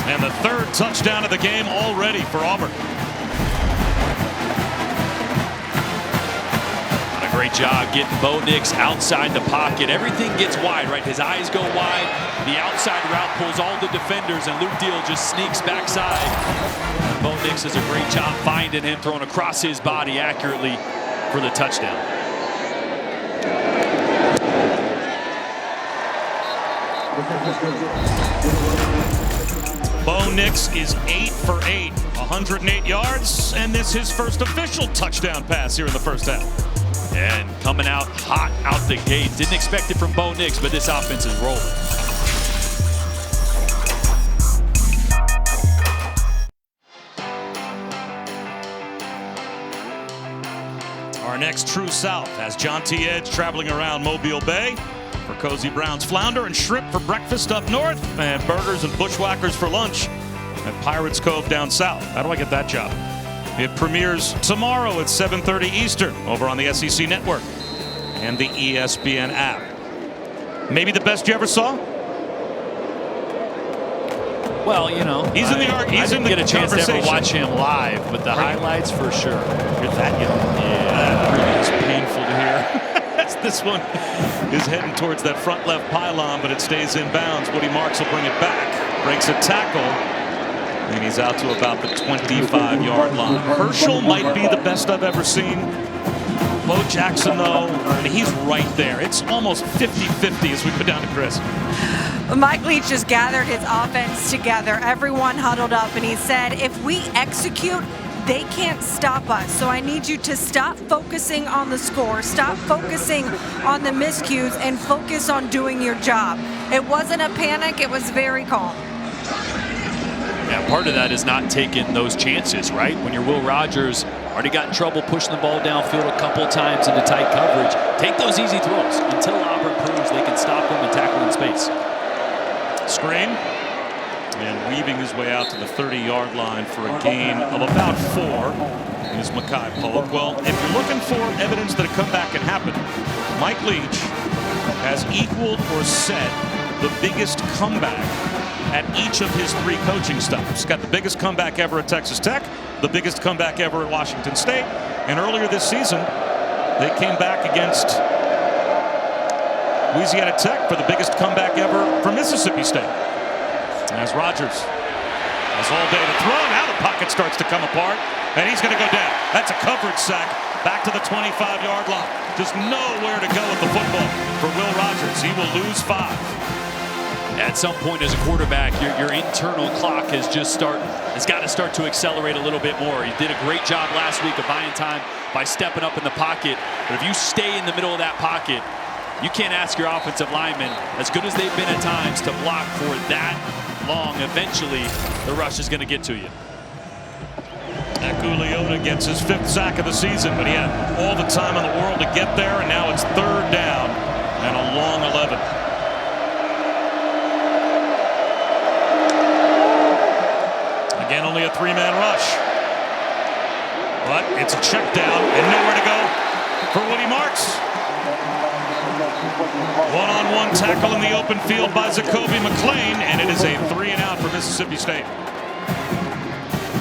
And the 3rd touchdown of the game already for Auburn.
A great job getting Bo Nix outside the pocket. Everything gets wide, right? His eyes go wide. The outside route pulls all the defenders, and Luke Deal just sneaks backside. And Bo Nix does a great job finding him, throwing across his body accurately for the touchdown.
Bo Nix is 8 for 8, 108 yards, and this his first official touchdown pass here in the first half.
And coming out hot out the gate. Didn't expect it from Bo Nix, but this offense is rolling.
Our next True South has John T. Edge traveling around Mobile Bay for Cozy Brown's flounder and shrimp for breakfast up north, and burgers and bushwhackers for lunch at Pirates Cove down south. How do I get that job? It premieres tomorrow at 7:30 Eastern over on the SEC Network and the ESPN app. Maybe the best you ever saw?
Well, you know,
he's in the
I didn't get a chance to ever watch him live, but the highlights for sure.
You're that young.
Yeah,
that really is painful to hear. This one is heading towards that front left pylon, but it stays in bounds. Woody Marks will bring it back, breaks a tackle, and he's out to about the 25-yard line. Herschel might be the best I've ever seen. Bo Jackson, though, he's right there. It's almost 50-50 as we go down to Chris.
Mike Leach just gathered his offense together. Everyone huddled up, and he said, if we execute, they can't stop us. So I need you to stop focusing on the score, stop focusing on the miscues, and focus on doing your job. It wasn't a panic. It was very calm.
Yeah, part of that is not taking those chances, right? When you're Will Rogers, already got in trouble pushing the ball downfield a couple times into tight coverage. Take those easy throws until Auburn proves they can stop them and tackle in space.
Screen, and weaving his way out to the 30-yard line for a gain of about 4 is Mekhi Polk. Well, if you're looking for evidence that a comeback can happen, Mike Leach has equaled or set the biggest comeback at each of his 3 coaching stops. Got the biggest comeback ever at Texas Tech, the biggest comeback ever at Washington State, and earlier this season they came back against Louisiana Tech for the biggest comeback ever for Mississippi State. As Rogers has all day to throw, now the pocket starts to come apart, and he's going to go down. That's a coverage sack back to the 25-yard line. Just nowhere to go with the football for Will Rogers. He will lose 5.
At some point as a quarterback, your internal clock has got to start to accelerate a little bit more. He did a great job last week of buying time by stepping up in the pocket. But if you stay in the middle of that pocket, you can't ask your offensive linemen, as good as they've been at times, to block for that long. Eventually, the rush is going to get to you.
Aguliota gets his 5th sack of the season, but he had all the time in the world to get there, and now it's 3rd down and a long 11. Again, only a 3-man rush. But it's a check down and nowhere to go for Woody Marks. One-on-one tackle in the open field by Zacoby McClain, and it is a 3-and-out for Mississippi State.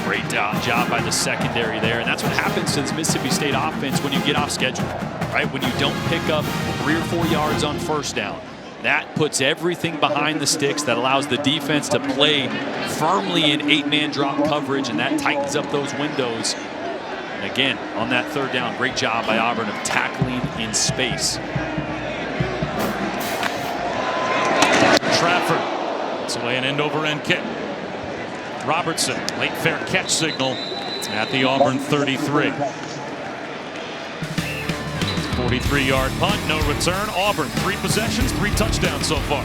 Great job by the secondary there, and that's what happens to this Mississippi State offense when you get off schedule, right? When you don't pick up 3 or 4 yards on first down. That puts everything behind the sticks. That allows the defense to play firmly in 8-man drop coverage, and that tightens up those windows. And again, on that 3rd down, great job by Auburn of tackling in space.
Trafford, it's away an end-over-end kick. Robertson, late fair catch signal at the Auburn 33. 43-yard punt, no return. Auburn, 3 possessions, 3 touchdowns so far.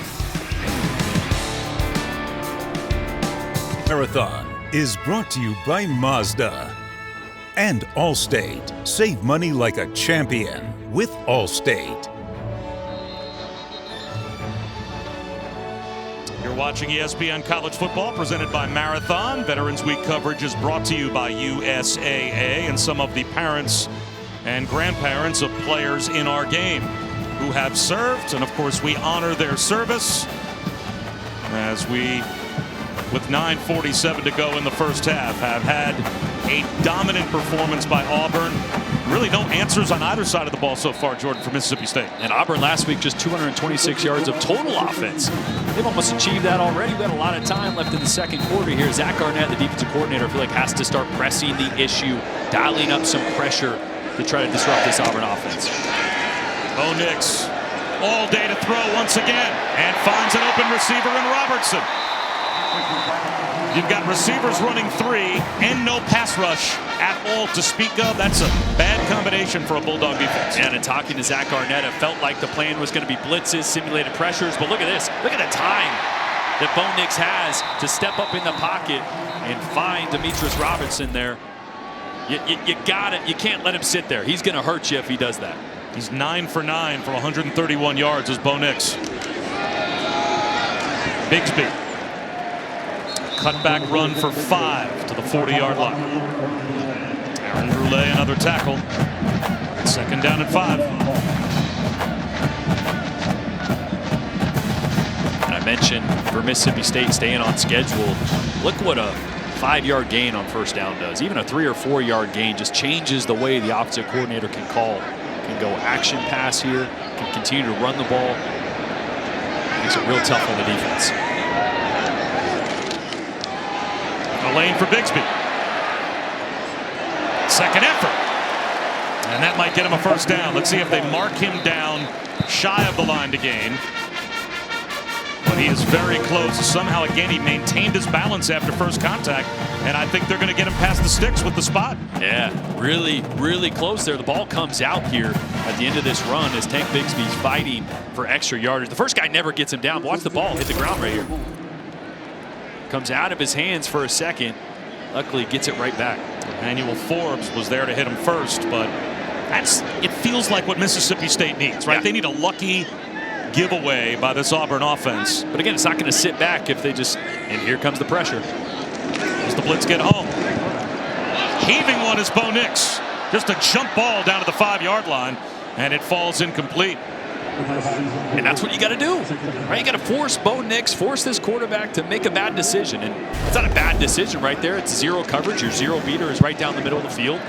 Marathon is brought to you by Mazda and Allstate. Save money like a champion with Allstate.
You're watching ESPN College Football presented by Marathon. Veterans Week coverage is brought to you by USAA and some of the parents and grandparents of players in our game who have served, and of course we honor their service as we, with 9:47 to go in the first half, have had a dominant performance by Auburn. Really no answers on either side of the ball so far, Jordan, for Mississippi State.
And Auburn last week just 226 yards of total offense. They've almost achieved that already. We got a lot of time left in the second quarter here. Zach Arnett, the defensive coordinator, I feel like has to start pressing the issue, dialing up some pressure to try to disrupt this Auburn offense.
Bo Nix, all day to throw once again, and finds an open receiver in Robertson. You've got receivers running 3 and no pass rush at all to speak of. That's a bad combination for a Bulldog defense.
And in talking to Zach Arnett, it felt like the plan was going to be blitzes, simulated pressures. But look at this. Look at the time that Bo Nix has to step up in the pocket and find Demetrius Robinson there. You got it. You can't let him sit there. He's going to hurt you if he does that.
He's 9 for 9 for 131 yards as Bo Nix. Bigsby. Cutback run for 5 to the 40-yard line. Aaron Brule, another tackle. 2nd down and 5.
And I mentioned for Mississippi State staying on schedule. Look what a 5-yard gain on 1st down does. Even a 3 or 4-yard gain just changes the way the offensive coordinator can call. Can go action pass here, can continue to run the ball. Makes it real tough on the defense.
A lane for Bigsby. 2nd effort. And that might get him a 1st down. Let's see if they mark him down shy of the line to gain. But he is very close. Somehow, again, he maintained his balance after first contact. And I think they're going to get him past the sticks with the spot.
Yeah, really, really close there. The ball comes out here at the end of this run as Tank Bigsby's fighting for extra yardage. The first guy never gets him down. Watch the ball hit the ground right here. Comes out of his hands for a second. Luckily, gets it right back.
Emmanuel Forbes was there to hit him first, but it feels like what Mississippi State needs, right?
Yeah.
They need a lucky giveaway by this Auburn offense.
But again, it's not going to sit back if they just, and here comes the pressure.
As the blitz get home. Heaving one is Bo Nix. Just a jump ball down to the 5-yard line, and it falls incomplete.
And that's what you got to do, right? You got to force Bo Nix, force this quarterback to make a bad decision. And it's not a bad decision right there. It's 0 coverage. Your 0 beater is right down the middle of the field.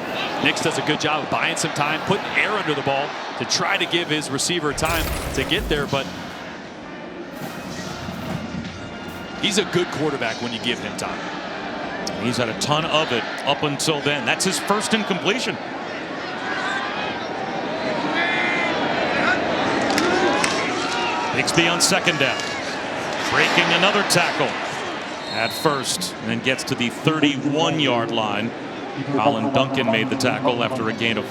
Nix does a good job of buying some time, putting air under the ball to try to give his receiver time to get there. But he's a good quarterback when you give him time.
He's had a ton of it up until then. That's his first incompletion. Bigsby on 2nd down. Breaking another tackle at first, and then gets to the 31-yard line. Colin Duncan made the tackle after a gain of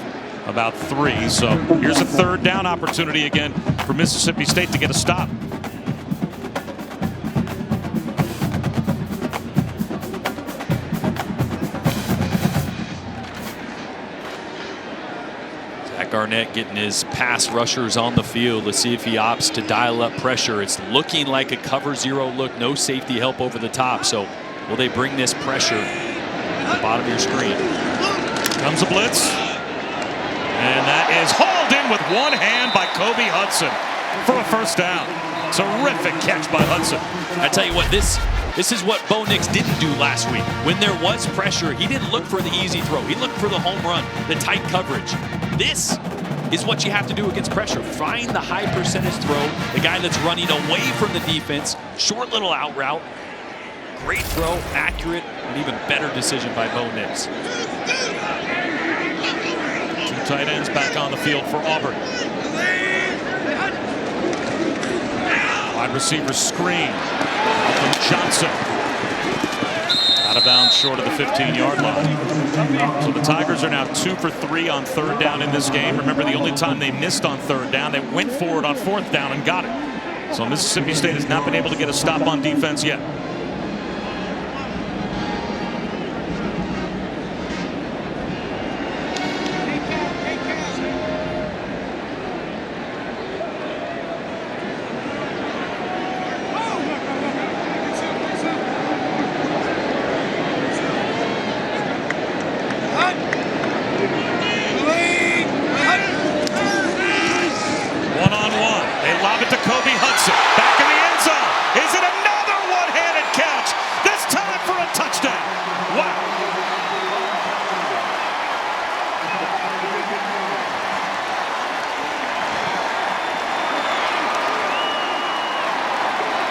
about 3. So here's a 3rd down opportunity again for Mississippi State to get a stop.
Garnett getting his pass rushers on the field. Let's see if he opts to dial up pressure. It's looking like a cover 0 look, no safety help over the top. So will they bring this pressure at the bottom of your screen?
Comes a blitz. And that is hauled in with one hand by Kobe Hudson for a 1st down. Terrific catch by Hudson.
I tell you what, this is what Bo Nix didn't do last week. When there was pressure, he didn't look for the easy throw. He looked for the home run, the tight coverage. This is what you have to do against pressure. Find the high percentage throw, the guy that's running away from the defense, short little out route. Great throw, accurate, and even better decision by Bo Nix.
2 tight ends back on the field for Auburn. Wide receiver screen from Johnson. Out of bounds short of the 15-yard line. So the Tigers are now 2 for 3 on 3rd down in this game. Remember, the only time they missed on 3rd down, they went for it on 4th down and got it. So Mississippi State has not been able to get a stop on defense yet.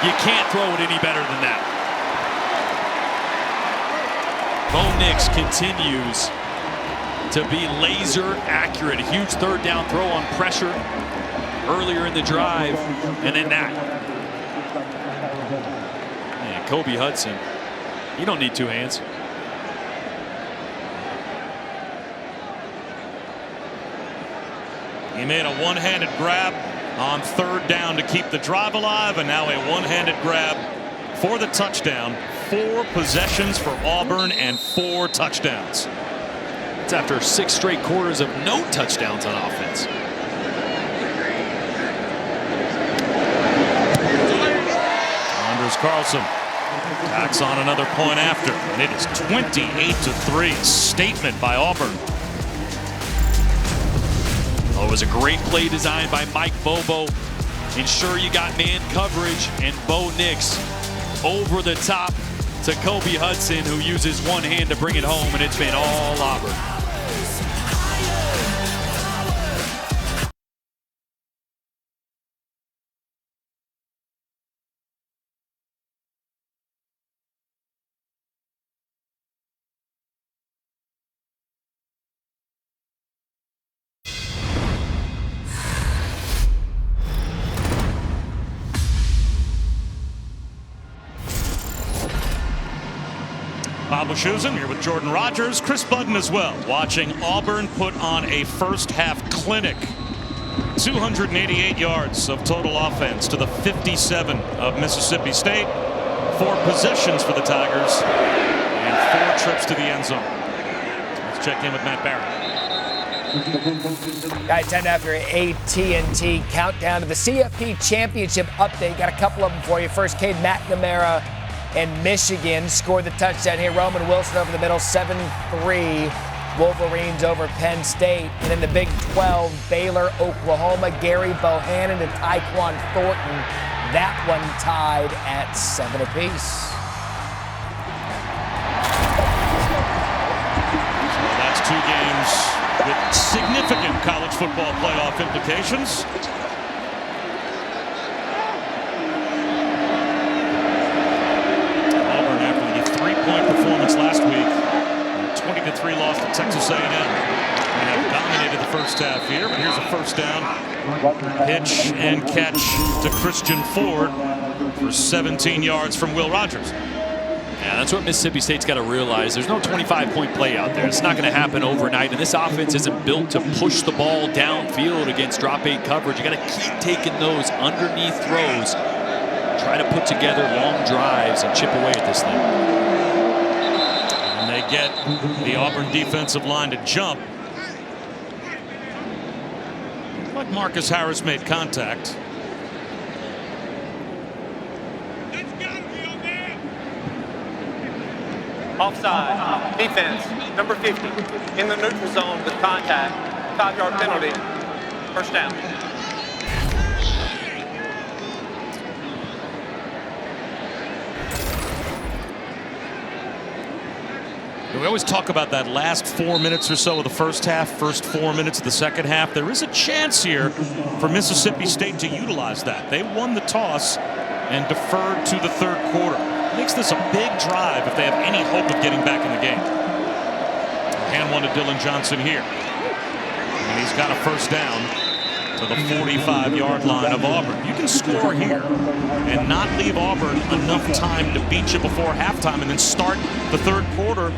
You can't throw it any better than that. Bo Nix continues to be laser accurate. A huge 3rd down throw on pressure earlier in the drive, and then that. And Kobe Hudson You don't need two hands.
He made a one-handed grab on third down to keep the drive alive, and now a one-handed grab for the touchdown. 4 possessions for Auburn and 4 touchdowns.
It's after 6 straight quarters of no touchdowns on offense.
Anders Carlson tacks on another point after, and it is 28-3. Statement by Auburn.
Oh, it was a great play designed by Mike Bobo. Ensure you got man coverage, and Bo Nix over the top to Kobe Hudson, who uses one hand to bring it home, and it's been all Auburn.
Bob Wischusen here with Jordan Rogers, Chris Budden as well, watching Auburn put on a first-half clinic. 288 yards of total offense to the 57 of Mississippi State. 4 possessions for the Tigers and 4 trips to the end zone. Let's check in with Matt Barrett.
Guys, 10 after AT&T countdown to the CFP Championship update. Got a couple of them for you. First, Cade McNamara and Michigan scored the touchdown here. Roman Wilson over the middle, 7-3. Wolverines over Penn State. And in the Big 12, Baylor, Oklahoma, Gary Bohannon to Tyquan Thornton. That one tied at 7 apiece.
So that's 2 games with significant college football playoff implications. Performance last week, 20-3 loss to Texas A&M. They have dominated the first half here, but here's a first down. Pitch and catch to Christian Ford for 17 yards from Will Rogers.
Yeah, that's what Mississippi State's got to realize. There's no 25-point play out there. It's not going to happen overnight, and this offense isn't built to push the ball downfield against drop 8 coverage. You got to keep taking those underneath throws, try to put together long drives and chip away at this thing.
Get the Auburn defensive line to jump. But Marcus Harris made contact.
Offside. Defense. Number 50. In the neutral zone with contact. 5-yard penalty. First down.
We always talk about that last 4 minutes or so of the first half, first 4 minutes of the second half. There is a chance here for Mississippi State to utilize that. They won the toss and deferred to the third quarter. Makes this a big drive if they have any hope of getting back in the game. Hand one to Dylan Johnson here. And he's got a first down to the 45-yard line of Auburn. You can score here and not leave Auburn enough time to beat you before halftime and then start the third quarter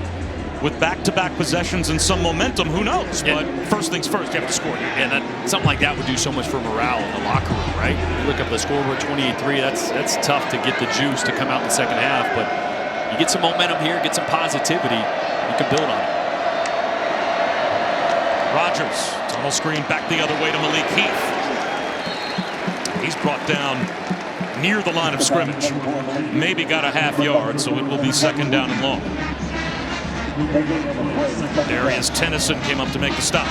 with back-to-back possessions and some momentum. Who knows? But first things first, you have to score.
And something like that would do so much for morale in the locker room, right? You look up the scoreboard, 28-3. That's tough to get the juice to come out in the second half. But you get some momentum here, get some positivity, you can build on it.
Rogers, tunnel screen back the other way to Malik Heath. He's brought down near the line of scrimmage. Maybe got a half yard, so it will be second down and long. Darius Tennyson came up to make the stop.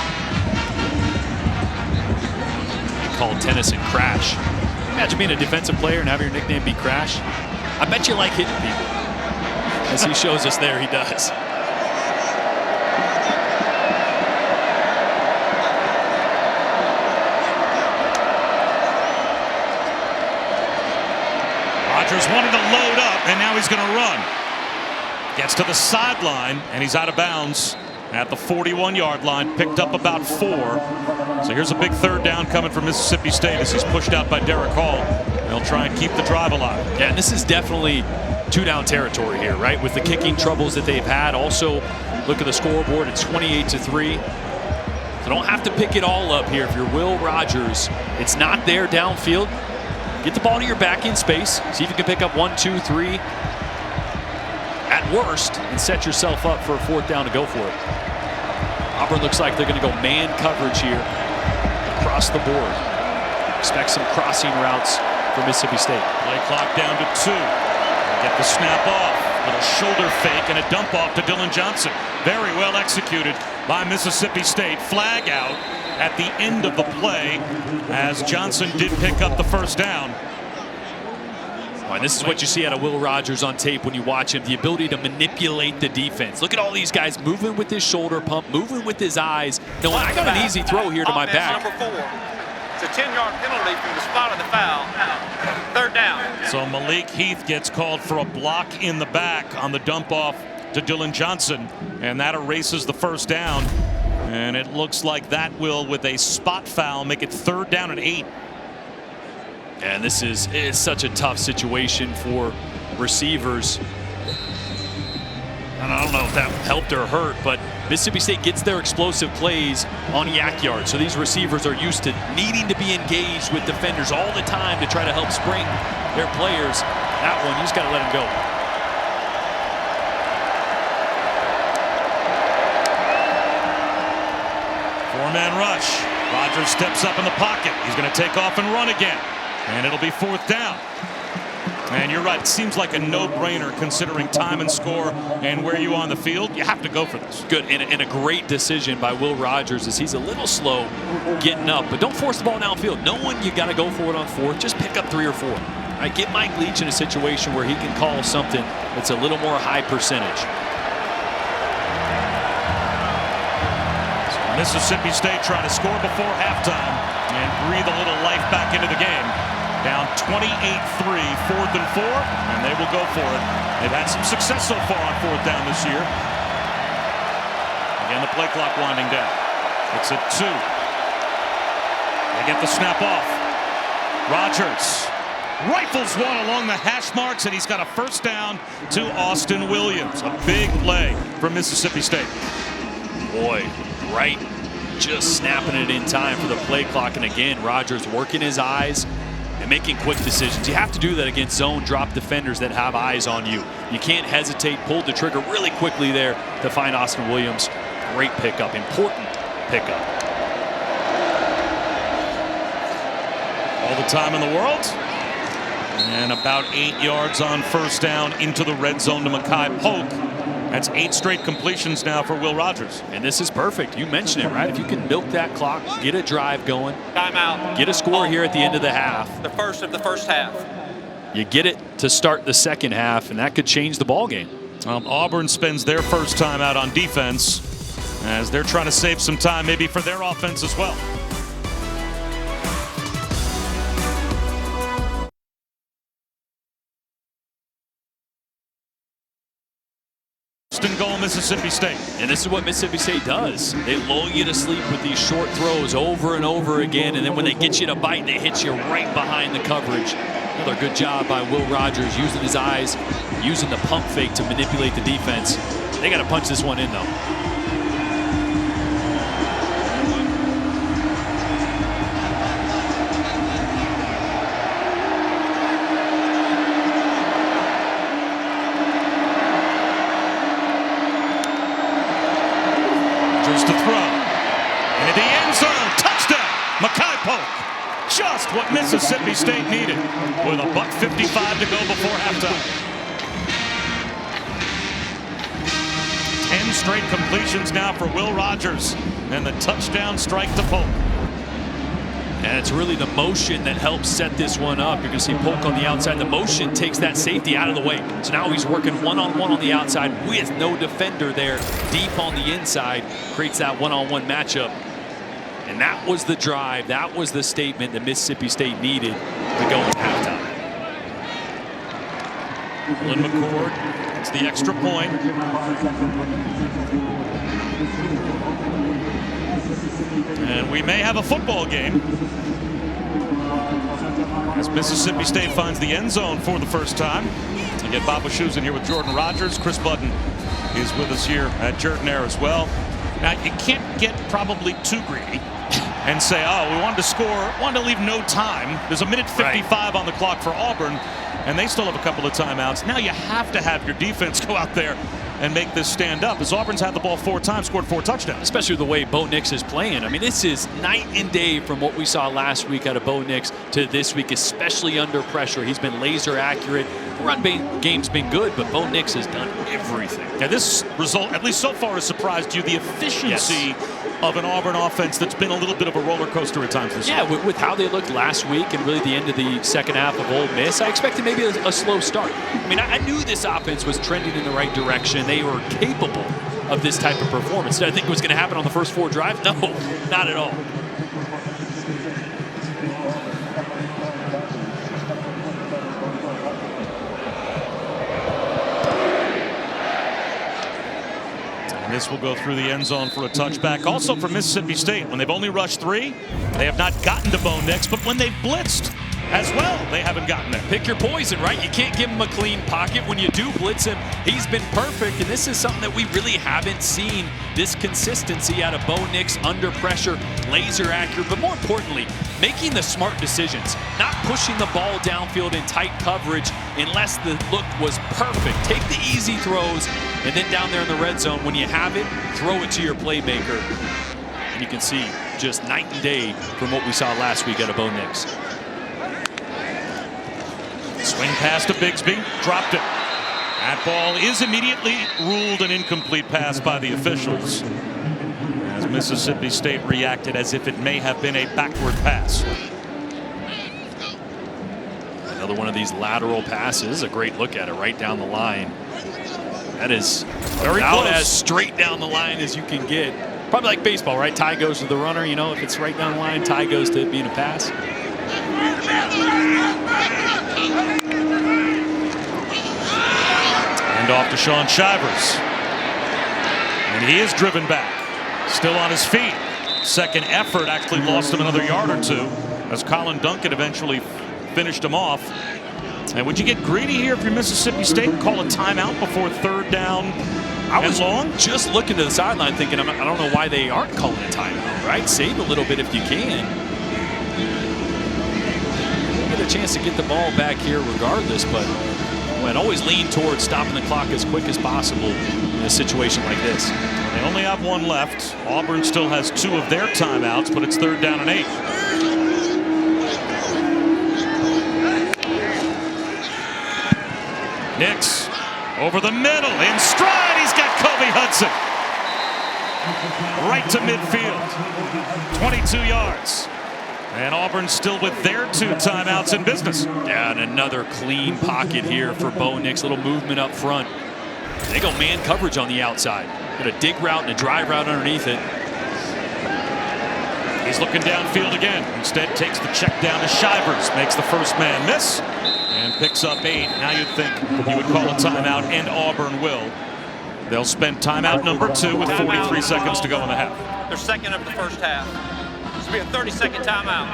They called Tennyson Crash. Imagine being a defensive player and having your nickname be Crash. I bet you like hitting people. As he shows us there, he does.
Rogers wanted to load up, and now he's going to run. Gets to the sideline, and he's out of bounds at the 41-yard line, picked up about 4. So here's a big third down coming from Mississippi State as he's pushed out by Derek Hall. They'll try and keep the drive alive.
Yeah, and this is definitely two-down territory here, right? With the kicking troubles that they've had. Also, look at the scoreboard. It's 28-3. So don't have to pick it all up here. If you're Will Rogers, it's not there downfield. Get the ball to your back in space. See if you can pick up 1, 2, 3 at worst and set yourself up for a 4th down to go for it. Auburn looks like they're going to go man coverage here across the board. Expect some crossing routes for Mississippi State.
Play clock down to 2. Get the snap off. Little shoulder fake and a dump off to Dylan Johnson. Very well executed by Mississippi State. Flag out at the end of the play as Johnson did pick up the 1st down.
And this is what you see out of Will Rogers on tape when you watch him, the ability to manipulate the defense. Look at all these guys moving with his shoulder pump, moving with his eyes. No, I got an easy throw here to my back.
Number 4. It's a 10-yard penalty from the spot of the foul. 3rd down.
So Malik Heath gets called for a block in the back on the dump off to Dylan Johnson, and that erases the 1st down. And it looks like that will, with a spot foul, make it 3rd down and 8.
And this is such a tough situation for receivers. And I don't know if that helped or hurt, but Mississippi State gets their explosive plays on yak yards. So these receivers are used to needing to be engaged with defenders all the time to try to help spring their players. That one, you just got to let them go.
Four-man rush. Rogers steps up in the pocket. He's going to take off and run again. And it'll be 4th down. And you're right, it seems like a no-brainer considering time and score and where you are on the field. You have to go for this.
Good, and a great decision by Will Rogers as he's a little slow getting up. But don't force the ball downfield. Knowing you got to go for it on 4th, just pick up 3 or 4. All right, get Mike Leach in a situation where he can call something that's a little more high percentage.
So Mississippi State trying to score before halftime and breathe a little life back into the game. Down 28-3, 4th and 4, and they will go for it. They've had some success so far on 4th down this year. Again, the play clock winding down. It's at 2. They get the snap off. Rogers rifles one along the hash marks, and he's got a 1st down to Austin Williams. A big play for Mississippi State.
Boy, right, just snapping it in time for the play clock. And again, Rogers working his eyes and making quick decisions. You have to do that against zone drop defenders that have eyes on you. You can't hesitate. Pulled the trigger really quickly there to find Austin Williams. Great pickup, important pickup.
All the time in the world. And about 8 yards on 1st down into the red zone to Makai Polk. That's 8 straight completions now for Will Rogers.
And this is perfect. You mentioned it, right? If you can milk that clock, get a drive going.
Timeout.
Get a score here at the end of the half.
The first of the first half.
You get it to start the second half, and that could change the ball game.
Auburn spends their first time out on defense as they're trying to save some time maybe for their offense as well. Goal Mississippi State.
And this is what Mississippi State does. They lull you to sleep with these short throws over and over again, and then when they get you to bite, they hit you right behind the coverage. Another good job by Will Rogers using his eyes, using the pump fake to manipulate the defense. They got to punch this one in, though.
To throw. And at the end zone, touchdown, Makai Polk. Just what Mississippi State needed with a $1:55 to go before halftime. 10 straight completions now for Will Rogers and the touchdown strike to Polk.
And it's really the motion that helps set this one up. You're going to see Polk on the outside. The motion takes that safety out of the way. So now he's working one-on-one on the outside with no defender there deep on the inside. Creates that one-on-one matchup. And that was the drive. That was the statement that Mississippi State needed to go into halftime.
Lynn McCord, it's the extra point. And we may have a football game as Mississippi State finds the end zone for the first time. get Bob Shoes in here with Jordan Rogers. Chris Budden is with us here at Jordan Air as well. Now, you can't get probably too greedy and say, oh, we wanted to score, wanted to leave no time. There's a minute 55 on the clock for Auburn, and they still have a couple of timeouts. Now you have to have your defense go out there and make this stand up, as Auburn's had the ball 4 times, scored 4 touchdowns.
Especially the way Bo Nix is playing. I mean, this is night and day from what we saw last week out of Bo Nix to this week, especially under pressure. He's been laser accurate. The run game's been good, but Bo Nix has done everything.
Yeah, this result, at least so far, has surprised you. The efficiency of an Auburn offense that's been a little bit of a roller coaster at times this year.
Yeah, with how they looked last week and really the end of the second half of Ole Miss, I expected maybe a slow start. I mean, I knew this offense was trending in the right direction. They were capable of this type of performance. Did I think it was going to happen on the first 4 drives? No, not at all.
This will go through the end zone for a touchback. Also for Mississippi State, when they've only rushed 3, they have not gotten to Bo Nix, but when they've blitzed as well, they haven't gotten there.
Pick your poison, right? You can't give him a clean pocket. When you do blitz him, he's been perfect, and this is something that we really haven't seen, this consistency out of Bo Nix under pressure, laser accurate, but more importantly, making the smart decisions, not pushing the ball downfield in tight coverage unless the look was perfect. Take the easy throws, and then down there in the red zone, when you have it, throw it to your playmaker. And you can see just night and day from what we saw last week out of Bo Nix.
Swing pass to Bigsby, dropped it. That ball is immediately ruled an incomplete pass by the officials, as Mississippi State reacted as if it may have been a backward pass.
Another one of these lateral passes, a great look at it right down the line. That is
very
about
close.
As straight down the line as you can get. Probably like baseball, right? Tie goes to the runner. You know, if it's right down the line, tie goes to it being a pass.
And off to Sean Shivers. And he is driven back. Still on his feet. Second effort actually lost him another yard or 2 as Colin Duncan eventually finished him off. And would you get greedy here if you're Mississippi State and call a timeout before 3rd down
I was
long?
just looking to the sideline thinking, I don't know why they aren't calling a timeout, right? Save a little bit if you can. You get a chance to get the ball back here regardless, but I'd always lean towards stopping the clock as quick as possible in a situation like this.
They only have 1 left. Auburn still has 2 of their timeouts, but it's 3rd down and 8. Nix over the middle, in stride, he's got Kobe Hudson. Right to midfield, 22 yards. And Auburn still with their 2 timeouts in business.
Yeah, and another clean pocket here for Bo Nix, little movement up front. They go man coverage on the outside. Got a dig route and a drive route underneath it.
He's looking downfield again. Instead takes the check down to Shivers, makes the first man miss, and picks up 8. Now you'd think he would call a timeout, and Auburn will. They'll spend timeout number 2 with 43 seconds to go in the half.
Their second of the first half. This will be a 30-second timeout.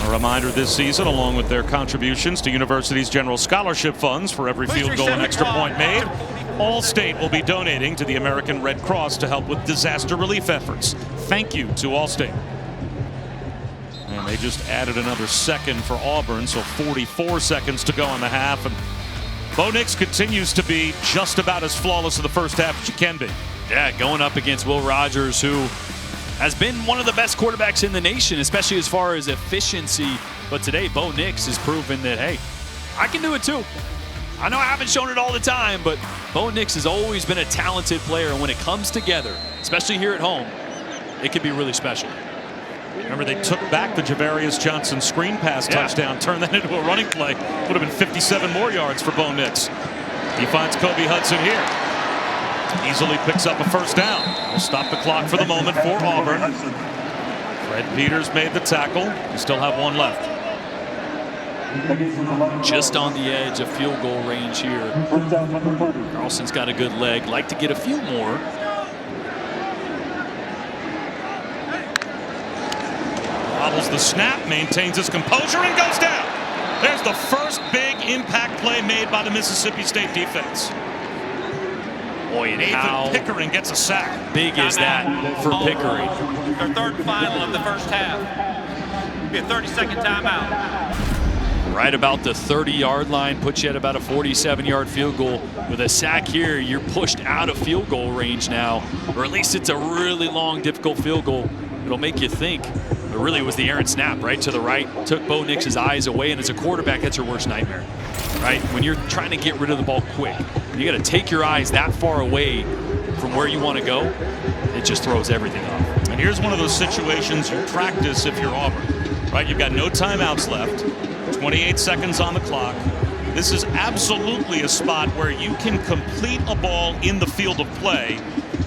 A reminder this season, along with their contributions to universities' general scholarship funds for every field goal and extra point made, Allstate will be donating to the American Red Cross to help with disaster relief efforts. Thank you to Allstate. And they just added another second for Auburn, so 44 seconds to go in the half. And Bo Nix continues to be just about as flawless in the first half as you can be.
Yeah, going up against Will Rogers, who has been one of the best quarterbacks in the nation, especially as far as efficiency. But today, Bo Nix has proven that, hey, I can do it too. I know I haven't shown it all the time, but Bo Nix has always been a talented player. And when it comes together, especially here at home, it can be really special.
Remember, they took back the Javarius Johnson screen pass touchdown, turned that into a running play. Would have been 57 more yards for Bo Nix. He finds Kobe Hudson here. Easily picks up a first down. We'll stop the clock for the moment for Auburn. Fred Peters made the tackle. We still have 1 left.
Just on the edge of field goal range here. Carlson's got a good leg. Like to get a few more.
Bobbles the snap, maintains his composure, and goes down. There's the first first big impact play made by the Mississippi State defense.
Boy, and
Nathan
how
Pickering gets a sack.
big is that for Pickering?
Their third and final of the first half. Be a 30-second timeout.
Right about the 30-yard line, puts you at about a 47-yard field goal. With a sack here, you're pushed out of field goal range now, or at least it's a really long, difficult field goal. It'll make you think. It really was the errant snap right to the right, took Bo Nix's eyes away, and as a quarterback, that's your worst nightmare, right? When you're trying to get rid of the ball quick, you got to take your eyes that far away from where you want to go. It just throws everything off.
And here's one of those situations you practice if you're Auburn, right? You've got no timeouts left, 28 seconds on the clock. This is absolutely a spot where you can complete a ball in the field of play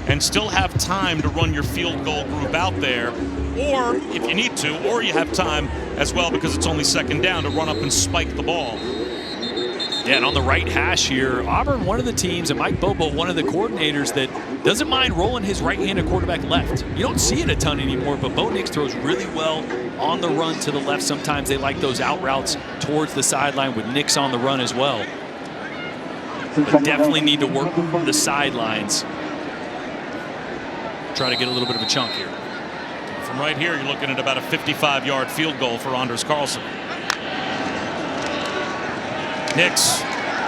and still have time to run your field goal group out there, or if you need to, or you have time as well because it's only second down to run up and spike the ball.
Yeah, and on the right hash here, Auburn, one of the teams, and Mike Bobo, one of the coordinators that doesn't mind rolling his right-handed quarterback left. You don't see it a ton anymore, but Bo Nix throws really well on the run to the left. Sometimes they like those out routes towards the sideline with Nix on the run as well. But definitely need to work the sidelines. Try to get a little bit of a chunk here.
From right here, you're looking at about a 55-yard field goal for Anders Carlson. Nix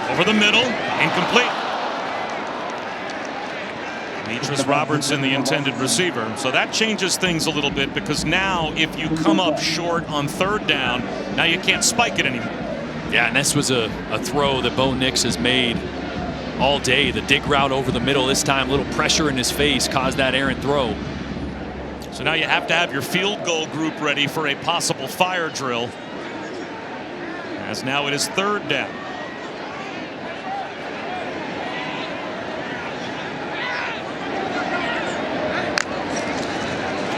over the middle, incomplete. Demetrius Robertson, the intended receiver. So that changes things a little bit because now if you come up short on third down, now you can't spike it anymore.
Yeah, and this was a throw that Bo Nix has made all day. The dig route over the middle this time, a little pressure in his face caused that errant throw.
So now you have to have your field goal group ready for a possible fire drill, as now it is third down.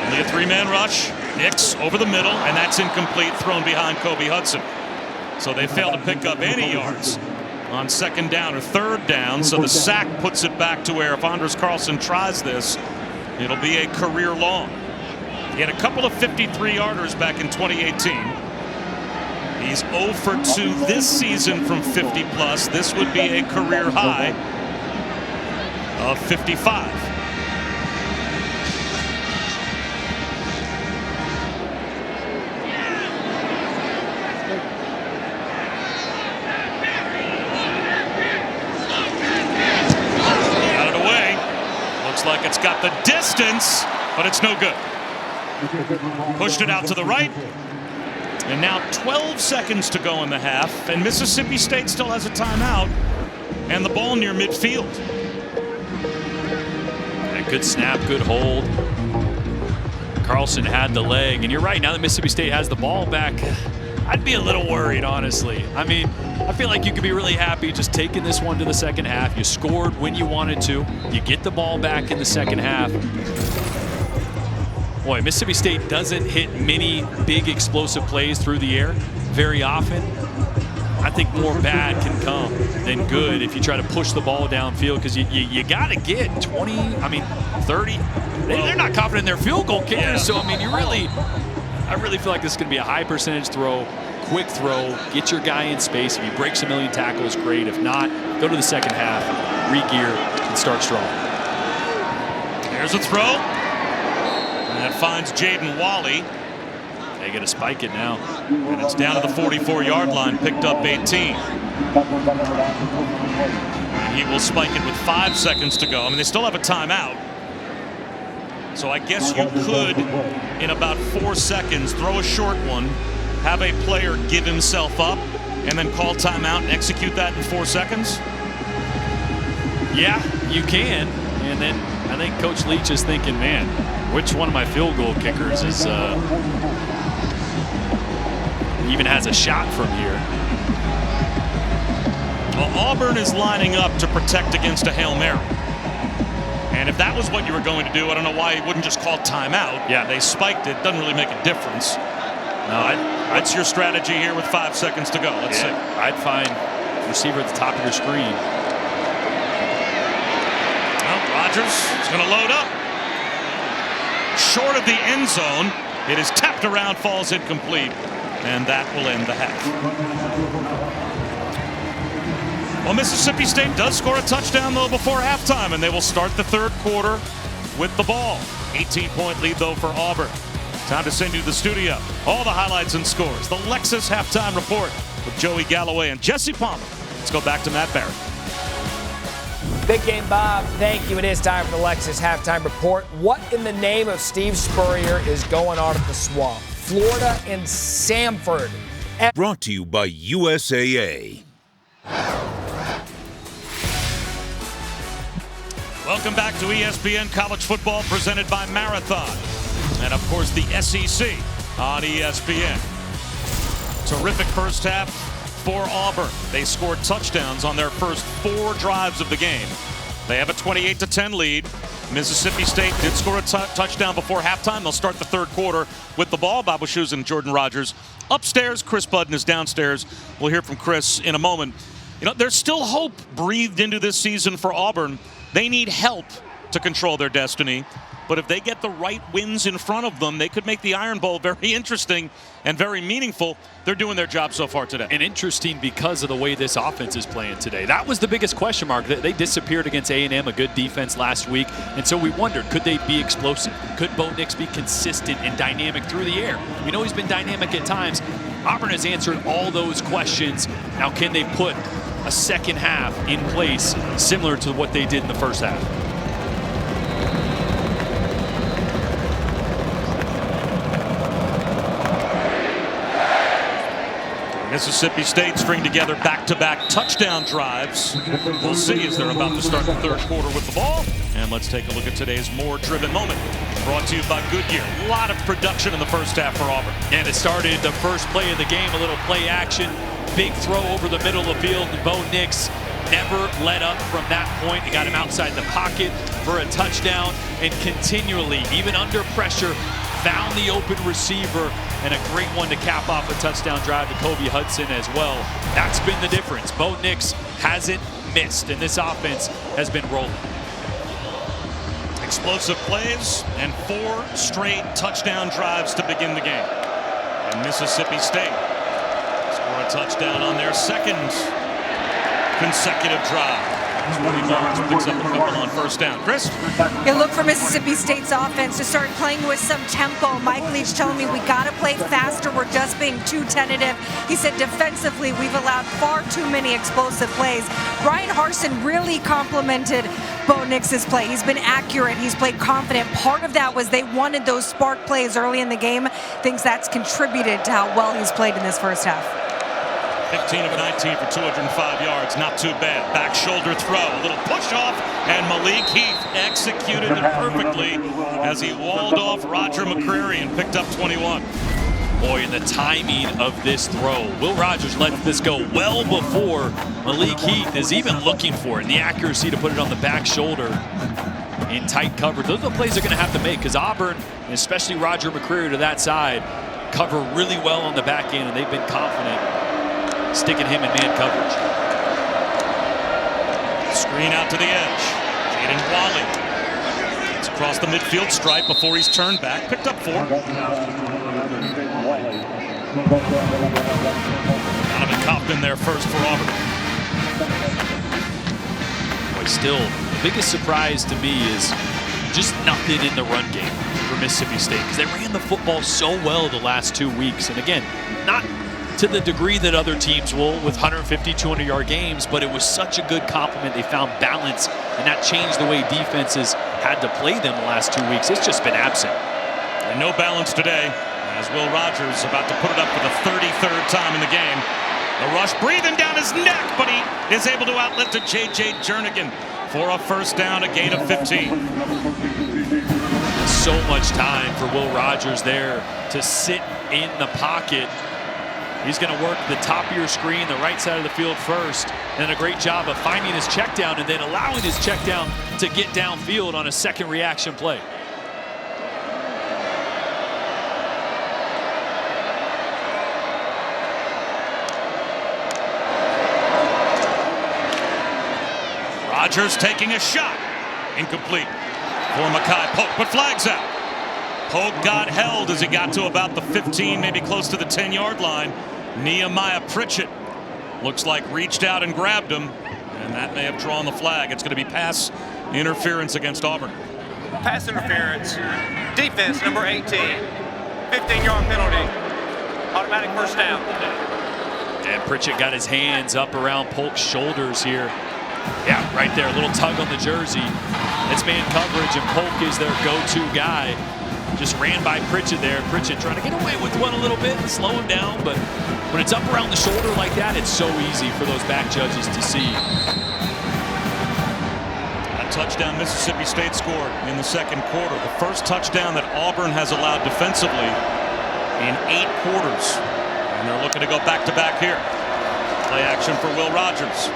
Only a three-man rush. Nix over the middle, and that's incomplete, thrown behind Kobe Hudson. So they failed to pick up any yards on second down or third down. So the sack puts it back to where if Anders Carlson tries this, it'll be a career long. He had a couple of 53-yarders back in 2018. He's 0 for 2 this season from 50+. This would be a career high of 55. Got it away. Looks like it's got the distance, but it's no good. Pushed it out to the right. And now 12 seconds to go in the half, and Mississippi State still has a timeout and the ball near midfield.
A good snap, good hold. Carlson had the leg, and you're right, now that Mississippi State has the ball back, I'd be a little worried, honestly. I mean, I feel like you could be really happy just taking this one to the second half. You scored when you wanted to. You get the ball back in the second half. Boy, Mississippi State doesn't hit many big explosive plays through the air very often. I think more bad can come than good if you try to push the ball downfield, because you got to get 20, 30. They're not confident in their field goal kickers, yeah. So, I mean, I really feel like this is going to be a high percentage throw, quick throw, get your guy in space. If he breaks a million tackles, great. If not, go to the second half, re-gear, and start strong.
There's a throw. And that finds Jaden Wally.
They got to spike it now.
And it's down to the 44-yard line, picked up 18. And he will spike it with 5 seconds to go. I mean, they still have a timeout. So I guess you could, in about 4 seconds, throw a short one, have a player give himself up, and then call timeout and execute that in 4 seconds?
Yeah, you can. And then I think Coach Leach is thinking, man, which one of my field goal kickers is even has a shot from here?
Well, Auburn is lining up to protect against a Hail Mary. And if that was what you were going to do, I don't know why you wouldn't just call timeout.
Yeah.
They spiked it. Doesn't really make a difference.
No,
What's your strategy here with 5 seconds to go? Let's see.
I'd find receiver at the top of your screen.
Well, Rodgers is going to load up. Short of the end zone. It is tapped around, falls incomplete. And that will end the half. Well, Mississippi State does score a touchdown, though, before halftime, and they will start the third quarter with the ball. 18-point lead, though, for Auburn. Time to send you to the studio. All the highlights and scores. The Lexus Halftime Report with Joey Galloway and Jesse Palmer. Let's go back to Matt Barrett.
Big game, Bob. Thank you. It is time for the Lexus Halftime Report. What in the name of Steve Spurrier is going on at the Swamp? Florida and Samford.
Brought to you by USAA.
Welcome back to ESPN College Football presented by Marathon. And, of course, the SEC on ESPN. Terrific first half for Auburn. They scored touchdowns on their first 4 drives of the game. They have a 28-10 lead. Mississippi State did score a touchdown before halftime. They'll start the third quarter with the ball. Bob Wischusen and Jordan Rogers upstairs. Chris Budden is downstairs. We'll hear from Chris in a moment. You know, there's still hope breathed into this season for Auburn. They need help to control their destiny. But if they get the right wins in front of them, they could make the Iron Bowl very interesting and very meaningful. They're doing their job so far today.
And interesting because of the way this offense is playing today. That was the biggest question mark. They disappeared against A&M, a good defense last week. And so we wondered, could they be explosive? Could Bo Nix be consistent and dynamic through the air? We know he's been dynamic at times. Auburn has answered all those questions. Now, can they put a second half in place similar to what they did in the first half?
Mississippi State string together back-to-back touchdown drives. We'll see as they're about to start the third quarter with the ball. And let's take a look at today's more driven moment. Brought to you by Goodyear. A lot of production in the first half for Auburn.
And it started the first play of the game, a little play action. Big throw over the middle of the field. And Bo Nix never let up from that point. He got him outside the pocket for a touchdown. And continually, even under pressure, found the open receiver, and a great one to cap off a touchdown drive to Kobe Hudson as well. That's been the difference. Bo Nix hasn't missed, and this offense has been rolling.
Explosive plays and 4 straight touchdown drives to begin the game. And Mississippi State score a touchdown on their second consecutive drive. Cody Barnes picks up a couple on first down. Chris?
You look for Mississippi State's offense to start playing with some tempo. Mike Leach telling me we got to play faster. We're just being too tentative. He said defensively we've allowed far too many explosive plays. Brian Harsin really complimented Bo Nix's play. He's been accurate. He's played confident. Part of that was they wanted those spark plays early in the game. Thinks that's contributed to how well he's played in this first half.
15 of 19 for 205 yards. Not too bad. Back shoulder throw. A little push off. And Malik Heath executed it perfectly as he walled off Roger McCreary and picked up 21.
Boy, and the timing of this throw. Will Rogers let this go well before Malik Heath is even looking for it. And the accuracy to put it on the back shoulder in tight cover. Those are the plays they're going to have to make because Auburn, and especially Roger McCreary to that side, cover really well on the back end, and they've been confident sticking him in man coverage.
Screen out to the edge. Jaden Wally. It's across the midfield stripe before he's turned back. Picked up 4. Donovan Compton there first for Auburn.
Boy, still, the biggest surprise to me is just nothing in the run game for Mississippi State because they ran the football so well the last 2 weeks. And again, not to the degree that other teams will with 150, 200-yard games, but it was such a good compliment. They found balance, and that changed the way defenses had to play them the last 2 weeks. It's just been absent.
And no balance today as Will Rogers about to put it up for the 33rd time in the game. The rush breathing down his neck, but he is able to outlet to J.J. Jernigan for a first down, a gain of 15.
So much time for Will Rogers there to sit in the pocket. He's going to work the top of your screen, the right side of the field first, and a great job of finding his check down and then allowing his check down to get downfield on a second reaction play.
Rogers taking a shot. Incomplete for Makai Polk, but flags out. Polk got held as he got to about the 15, maybe close to the 10-yard line. Nehemiah Pritchett looks like reached out and grabbed him, and that may have drawn the flag. It's going to be pass interference against Auburn.
Pass interference. Defense number 18. 15-yard penalty. Automatic first down.
And Pritchett got his hands up around Polk's shoulders here. Yeah, right there, a little tug on the jersey. It's man coverage, and Polk is their go-to guy. Just ran by Pritchett there. Pritchett trying to get away with one a little bit and slow him down, but when it's up around the shoulder like that, it's so easy for those back judges to see.
A touchdown Mississippi State scored in the second quarter. The first touchdown that Auburn has allowed defensively in 8 quarters. And they're looking to go back-to-back here. Play action for Will Rogers.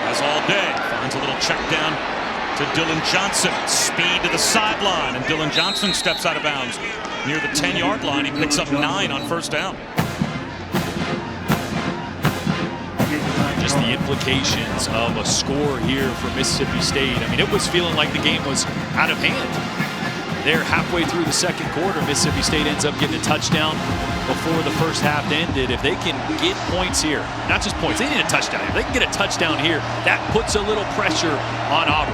As all day, finds a little check down to Dylan Johnson. Speed to the sideline, and Dylan Johnson steps out of bounds near the 10-yard line. He picks up 9 on first down.
Just the implications of a score here for Mississippi State. I mean, it was feeling like the game was out of hand. There, halfway through the second quarter, Mississippi State ends up getting a touchdown before the first half ended. If they can get points here, not just points, they need a touchdown. If they can get a touchdown here, that puts a little pressure on Auburn.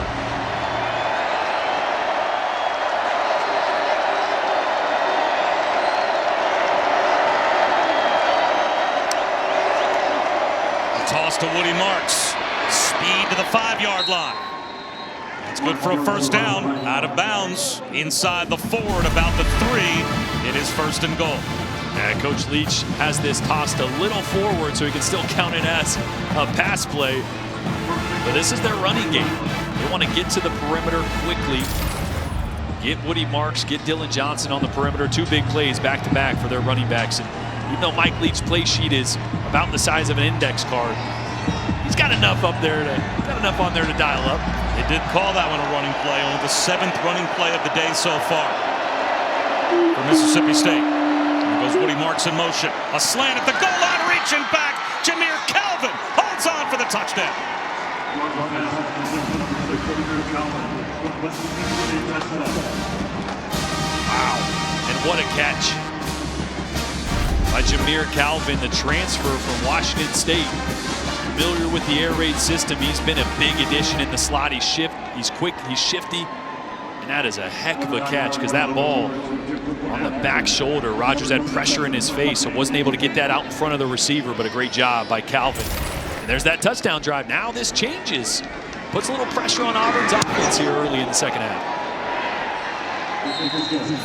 Toss to Woody Marks. Speed to the 5-yard line. It's good for a first down. Out of bounds. Inside the 4 at about the 3. It is first and goal.
And Coach Leach has this tossed a little forward so he can still count it as a pass play. But this is their running game. They want to get to the perimeter quickly. Get Woody Marks, get Dylan Johnson on the perimeter. 2 big plays back-to-back for their running backs. And even though Mike Leach's play sheet is about the size of an index card, he's got enough up there on there to dial up.
They did call that one a running play, only the 7th running play of the day so far for Mississippi State. There goes Woody Marks in motion. A slant at the goal line, reaching back. Jameer Calvin holds on for the touchdown.
Wow, and what a catch by Jameer Calvin, the transfer from Washington State. Familiar with the air raid system. He's been a big addition in the slot. He's quick, he's shifty, and that is a heck of a catch because that ball on the back shoulder, Rogers had pressure in his face, so wasn't able to get that out in front of the receiver, but a great job by Calvin. And there's that touchdown drive. Now this changes. Puts a little pressure on Auburn's offense here early in the second half.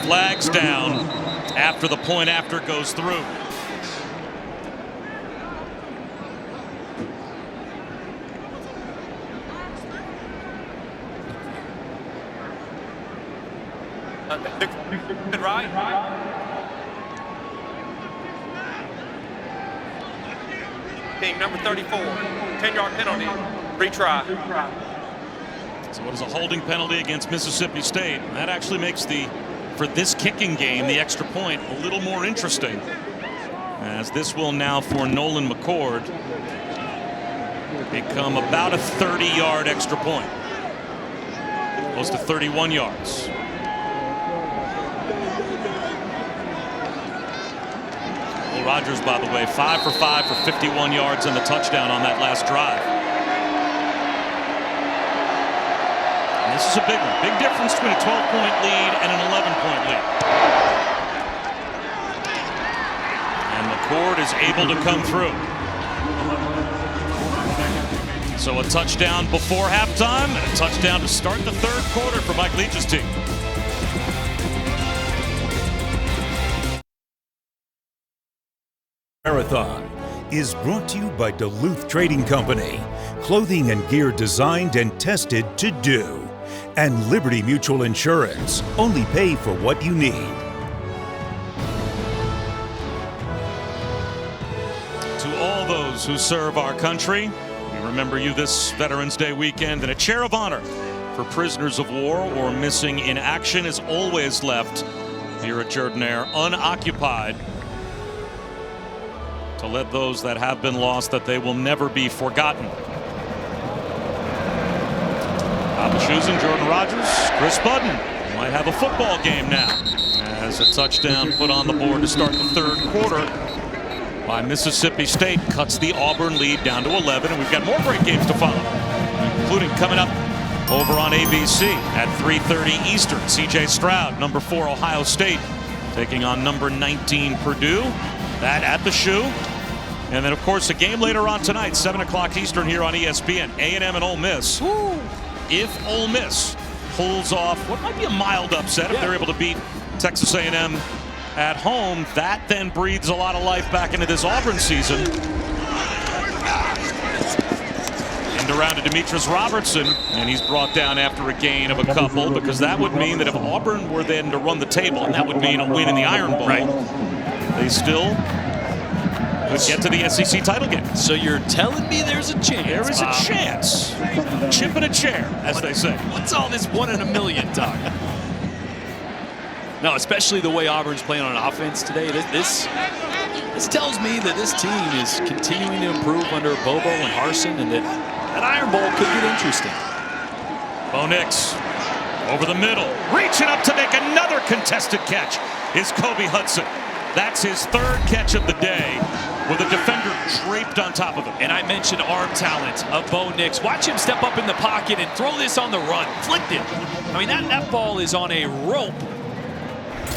Flags down after the point after goes through.
Right. Team number 34, 10-yard penalty, retry.
So it is a holding penalty against Mississippi State. That actually makes for this kicking game, the extra point a little more interesting, as this will now, for Nolan McCord, become about a 30-yard extra point. Close to 31 yards. Rogers, by the way, 5 for 5 for 51 yards and the touchdown on that last drive. And this is a big one. Big difference between a 12-point lead and an 11-point lead. And McCord is able to come through. So a touchdown before halftime and a touchdown to start the third quarter for Mike Leach's team.
Marathon is brought to you by Duluth Trading Company, clothing and gear designed and tested to do, and Liberty Mutual Insurance, only pay for what you need.
To all those who serve our country, we remember you this Veterans Day weekend, and a chair of honor for prisoners of war or missing in action is always left here at Jordan-Hare unoccupied, to let those that have been lost, that they will never be forgotten. Papa Shoes and Jordan Rogers, Chris Budden might have a football game now, as As a touchdown put on the board to start the third quarter by Mississippi State cuts the Auburn lead down to 11, and we've got more great games to follow, including coming up over on ABC at 3:30 Eastern. C.J. Stroud, number 4 Ohio State, taking on number 19 Purdue. That at the Shoe. And then, of course, a game later on tonight, 7 o'clock Eastern here on ESPN, A&M and Ole Miss. Woo. If Ole Miss pulls off what might be a mild upset, if they're able to beat Texas A&M at home, that then breathes a lot of life back into this Auburn season. End around to Demetrius Robertson, and he's brought down after a gain of a couple, because that would mean that if Auburn were then to run the table, and that would mean a win in the Iron Bowl, they still could get to the SEC title game.
So you're telling me there's a chance?
There is a chance. Chip in a chair, as they say.
What's all this 1 in a million talk? No, especially the way Auburn's playing on offense today. This tells me that this team is continuing to improve under Bobo and Harsin, and that Iron Bowl could get interesting.
Bo Nix over the middle, reaching up to make another contested catch is Kobe Hudson. That's his third catch of the day, with a defender draped on top of him.
And I mentioned arm talent of Bo Nix. Watch him step up in the pocket and throw this on the run. Flicked it. I mean, that ball is on a rope,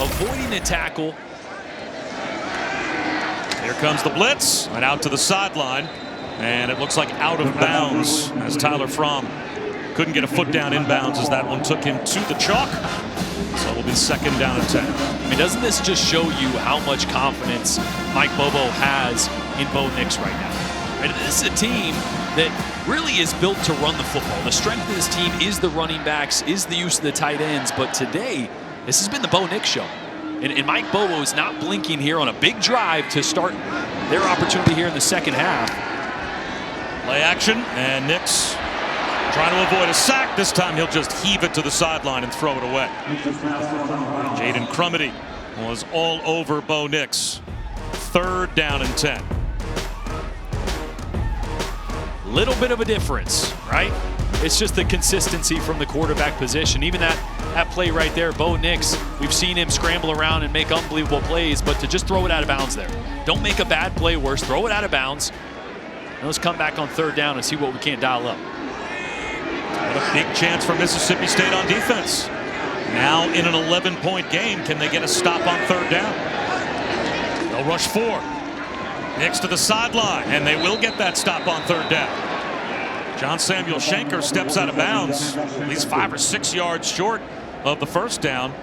avoiding a tackle.
Here comes the blitz, and out to the sideline. And it looks like out of bounds as Tyler Fromm couldn't get a foot down inbounds as that one took him to the chalk. So it'll be 2nd down and 10.
I mean, doesn't this just show you how much confidence Mike Bobo has in Bo Nix right now? Right? This is a team that really is built to run the football. The strength of this team is the running backs, is the use of the tight ends. But today, this has been the Bo Nix show. And Mike Bobo is not blinking here on a big drive to start their opportunity here in the second half.
Play action, and Nix trying to avoid a sack. This time he'll just heave it to the sideline and throw it away. Jaden Crumity was all over Bo Nix. 3rd down and 10.
Little bit of a difference, right? It's just the consistency from the quarterback position. Even that play right there, Bo Nix, we've seen him scramble around and make unbelievable plays, but to just throw it out of bounds there. Don't make a bad play worse. Throw it out of bounds. Now let's come back on 3rd down and see what we can't dial up.
What a big chance for Mississippi State on defense. Now in an 11-point game, can they get a stop on 3rd down? They'll rush 4. Nix to the sideline, and they will get that stop on 3rd down. John Samuel Schenker steps out of bounds, at least 5 or 6 yards short of the 1st down.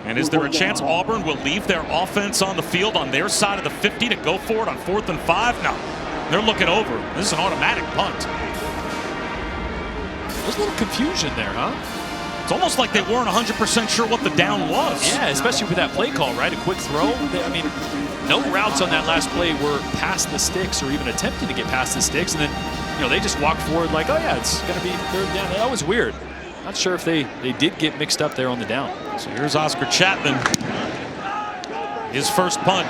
And is there a chance Auburn will leave their offense on the field on their side of the 50 to go for it on 4th and 5? No, they're looking over. This is an automatic punt.
There's a little confusion there, huh?
It's almost like they weren't 100% sure what the down was.
Yeah, especially with that play call, right? A quick throw. I mean, no routes on that last play were past the sticks or even attempting to get past the sticks. And then, they just walked forward like, oh, yeah, it's going to be 3rd down. That was weird. Not sure if they did get mixed up there on the down.
So here's Oscar Chapman. His first punt.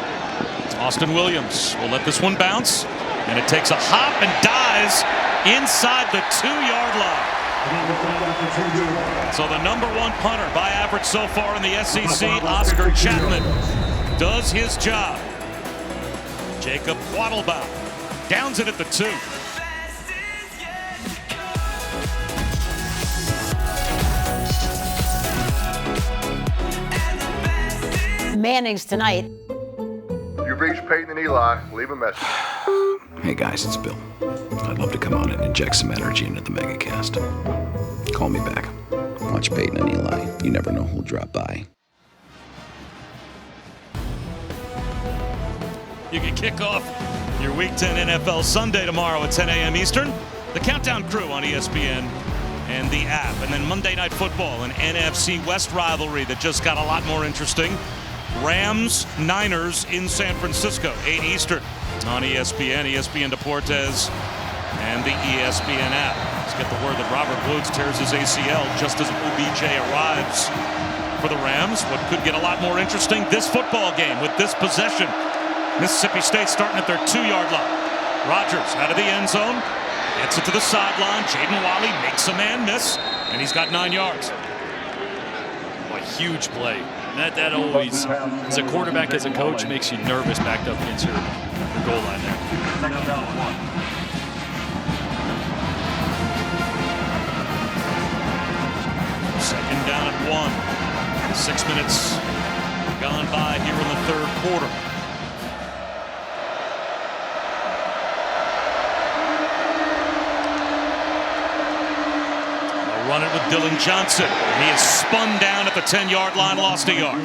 Austin Williams will let this one bounce. And it takes a hop and dives inside the 2-yard line. So the number 1 punter by average so far in the SEC, Oscar Chapman, does his job. Jacob Quattlebaum downs it at the 2.
Manning's tonight.
You've reached Peyton and Eli. Leave a message.
Hey guys, it's Bill. I'd love to come on and inject some energy into the megacast. Call me back. Watch Peyton and Eli. You never know who'll drop by.
You can kick off your Week 10 NFL Sunday tomorrow at 10 a.m. Eastern. The Countdown Crew on ESPN and the app. And then Monday Night Football, an NFC West rivalry that just got a lot more interesting. Rams, Niners in San Francisco, 8 Eastern on ESPN, ESPN Deportes, and the ESPN app. Let's get the word that Robert Woods tears his ACL just as OBJ arrives for the Rams. What could get a lot more interesting, this football game with this possession. Mississippi State starting at their 2-yard line. Rodgers out of the end zone, gets it to the sideline. Jaden Walley makes a man miss, and he's got 9 yards. Boy,
huge play. And that always, as a quarterback, as a coach, makes you nervous backed up against your goal line there.
Second down and 1. 6 minutes gone by here in the third quarter. Run it with Dylan Johnson. He is spun down at the 10-yard line, lost a yard.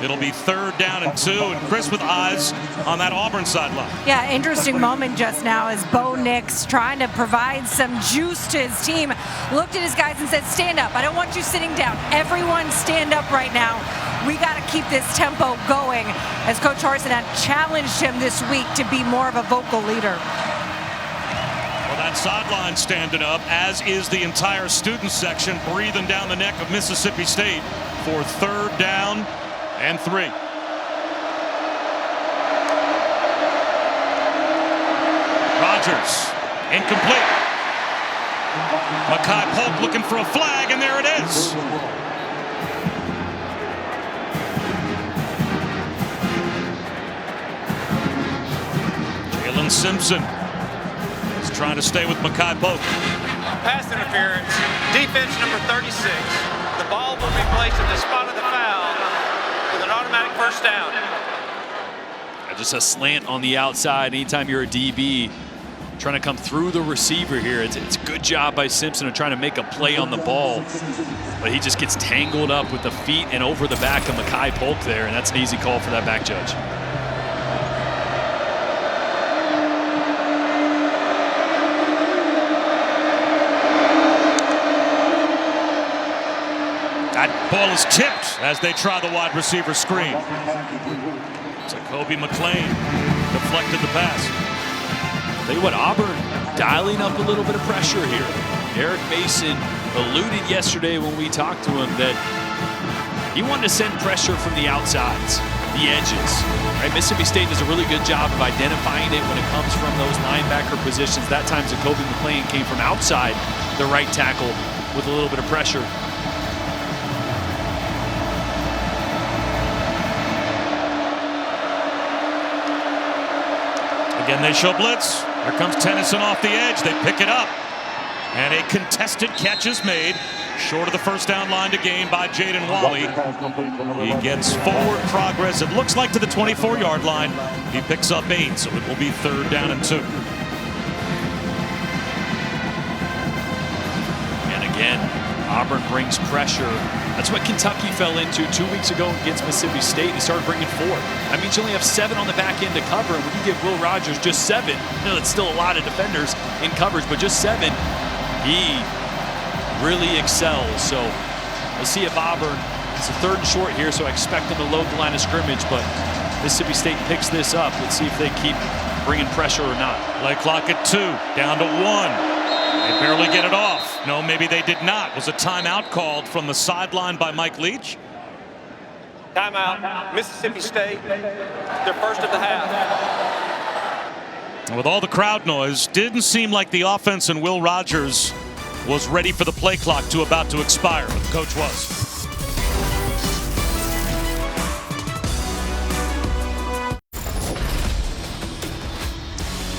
It'll be third down and 2, and Chris with eyes on that Auburn sideline.
Yeah, interesting moment just now as Bo Nix, trying to provide some juice to his team, looked at his guys and said, stand up. I don't want you sitting down. Everyone stand up right now. We got to keep this tempo going, as Coach Harsin had challenged him this week to be more of a vocal leader.
That sideline standing up, as is the entire student section, breathing down the neck of Mississippi State for third down and 3. Rogers, incomplete. Makai Polk looking for a flag, and there it is. Jalen Simpson trying to stay with Makai Polk.
Pass interference, defense number 36. The ball will be placed at the spot of the foul with an automatic first down.
Just a slant on the outside. Anytime you're a DB trying to come through the receiver here, it's a good job by Simpson of trying to make a play on the ball. But he just gets tangled up with the feet and over the back of Makai Polk there, and that's an easy call for that back judge.
That ball is tipped as they try the wide receiver screen. Kobe McLean deflected the pass.
Tell you what, Auburn dialing up a little bit of pressure here. Eric Mason alluded yesterday when we talked to him that he wanted to send pressure from the outsides, the edges. Right? Mississippi State does a really good job of identifying it when it comes from those linebacker positions. That time, Kobe McLean came from outside the right tackle with a little bit of pressure.
Again, they show blitz. Here comes Tennyson off the edge. They pick it up. And a contested catch is made short of the first down line to gain by Jaden Wally. He gets forward progress. It looks like to the 24-yard line. He picks up 8, so it will be third down and 2.
And again, Auburn brings pressure. That's what Kentucky fell into 2 weeks ago against Mississippi State. They started bringing 4. That means you only have 7 on the back end to cover. And when you give Will Rogers just 7, that's still a lot of defenders in coverage, but just 7, he really excels. So we'll see if Auburn, it's a third and short here, so I expect them to load the line of scrimmage, but Mississippi State picks this up. Let's see if they keep bringing pressure or not.
Play clock at 2, down to 1. They barely get it off. No, maybe they did not. Was a timeout called from the sideline by Mike Leach?
Timeout, Mississippi State, their first of the half.
With all the crowd noise, didn't seem like the offense and Will Rogers was ready for the play clock about to expire, but the coach was.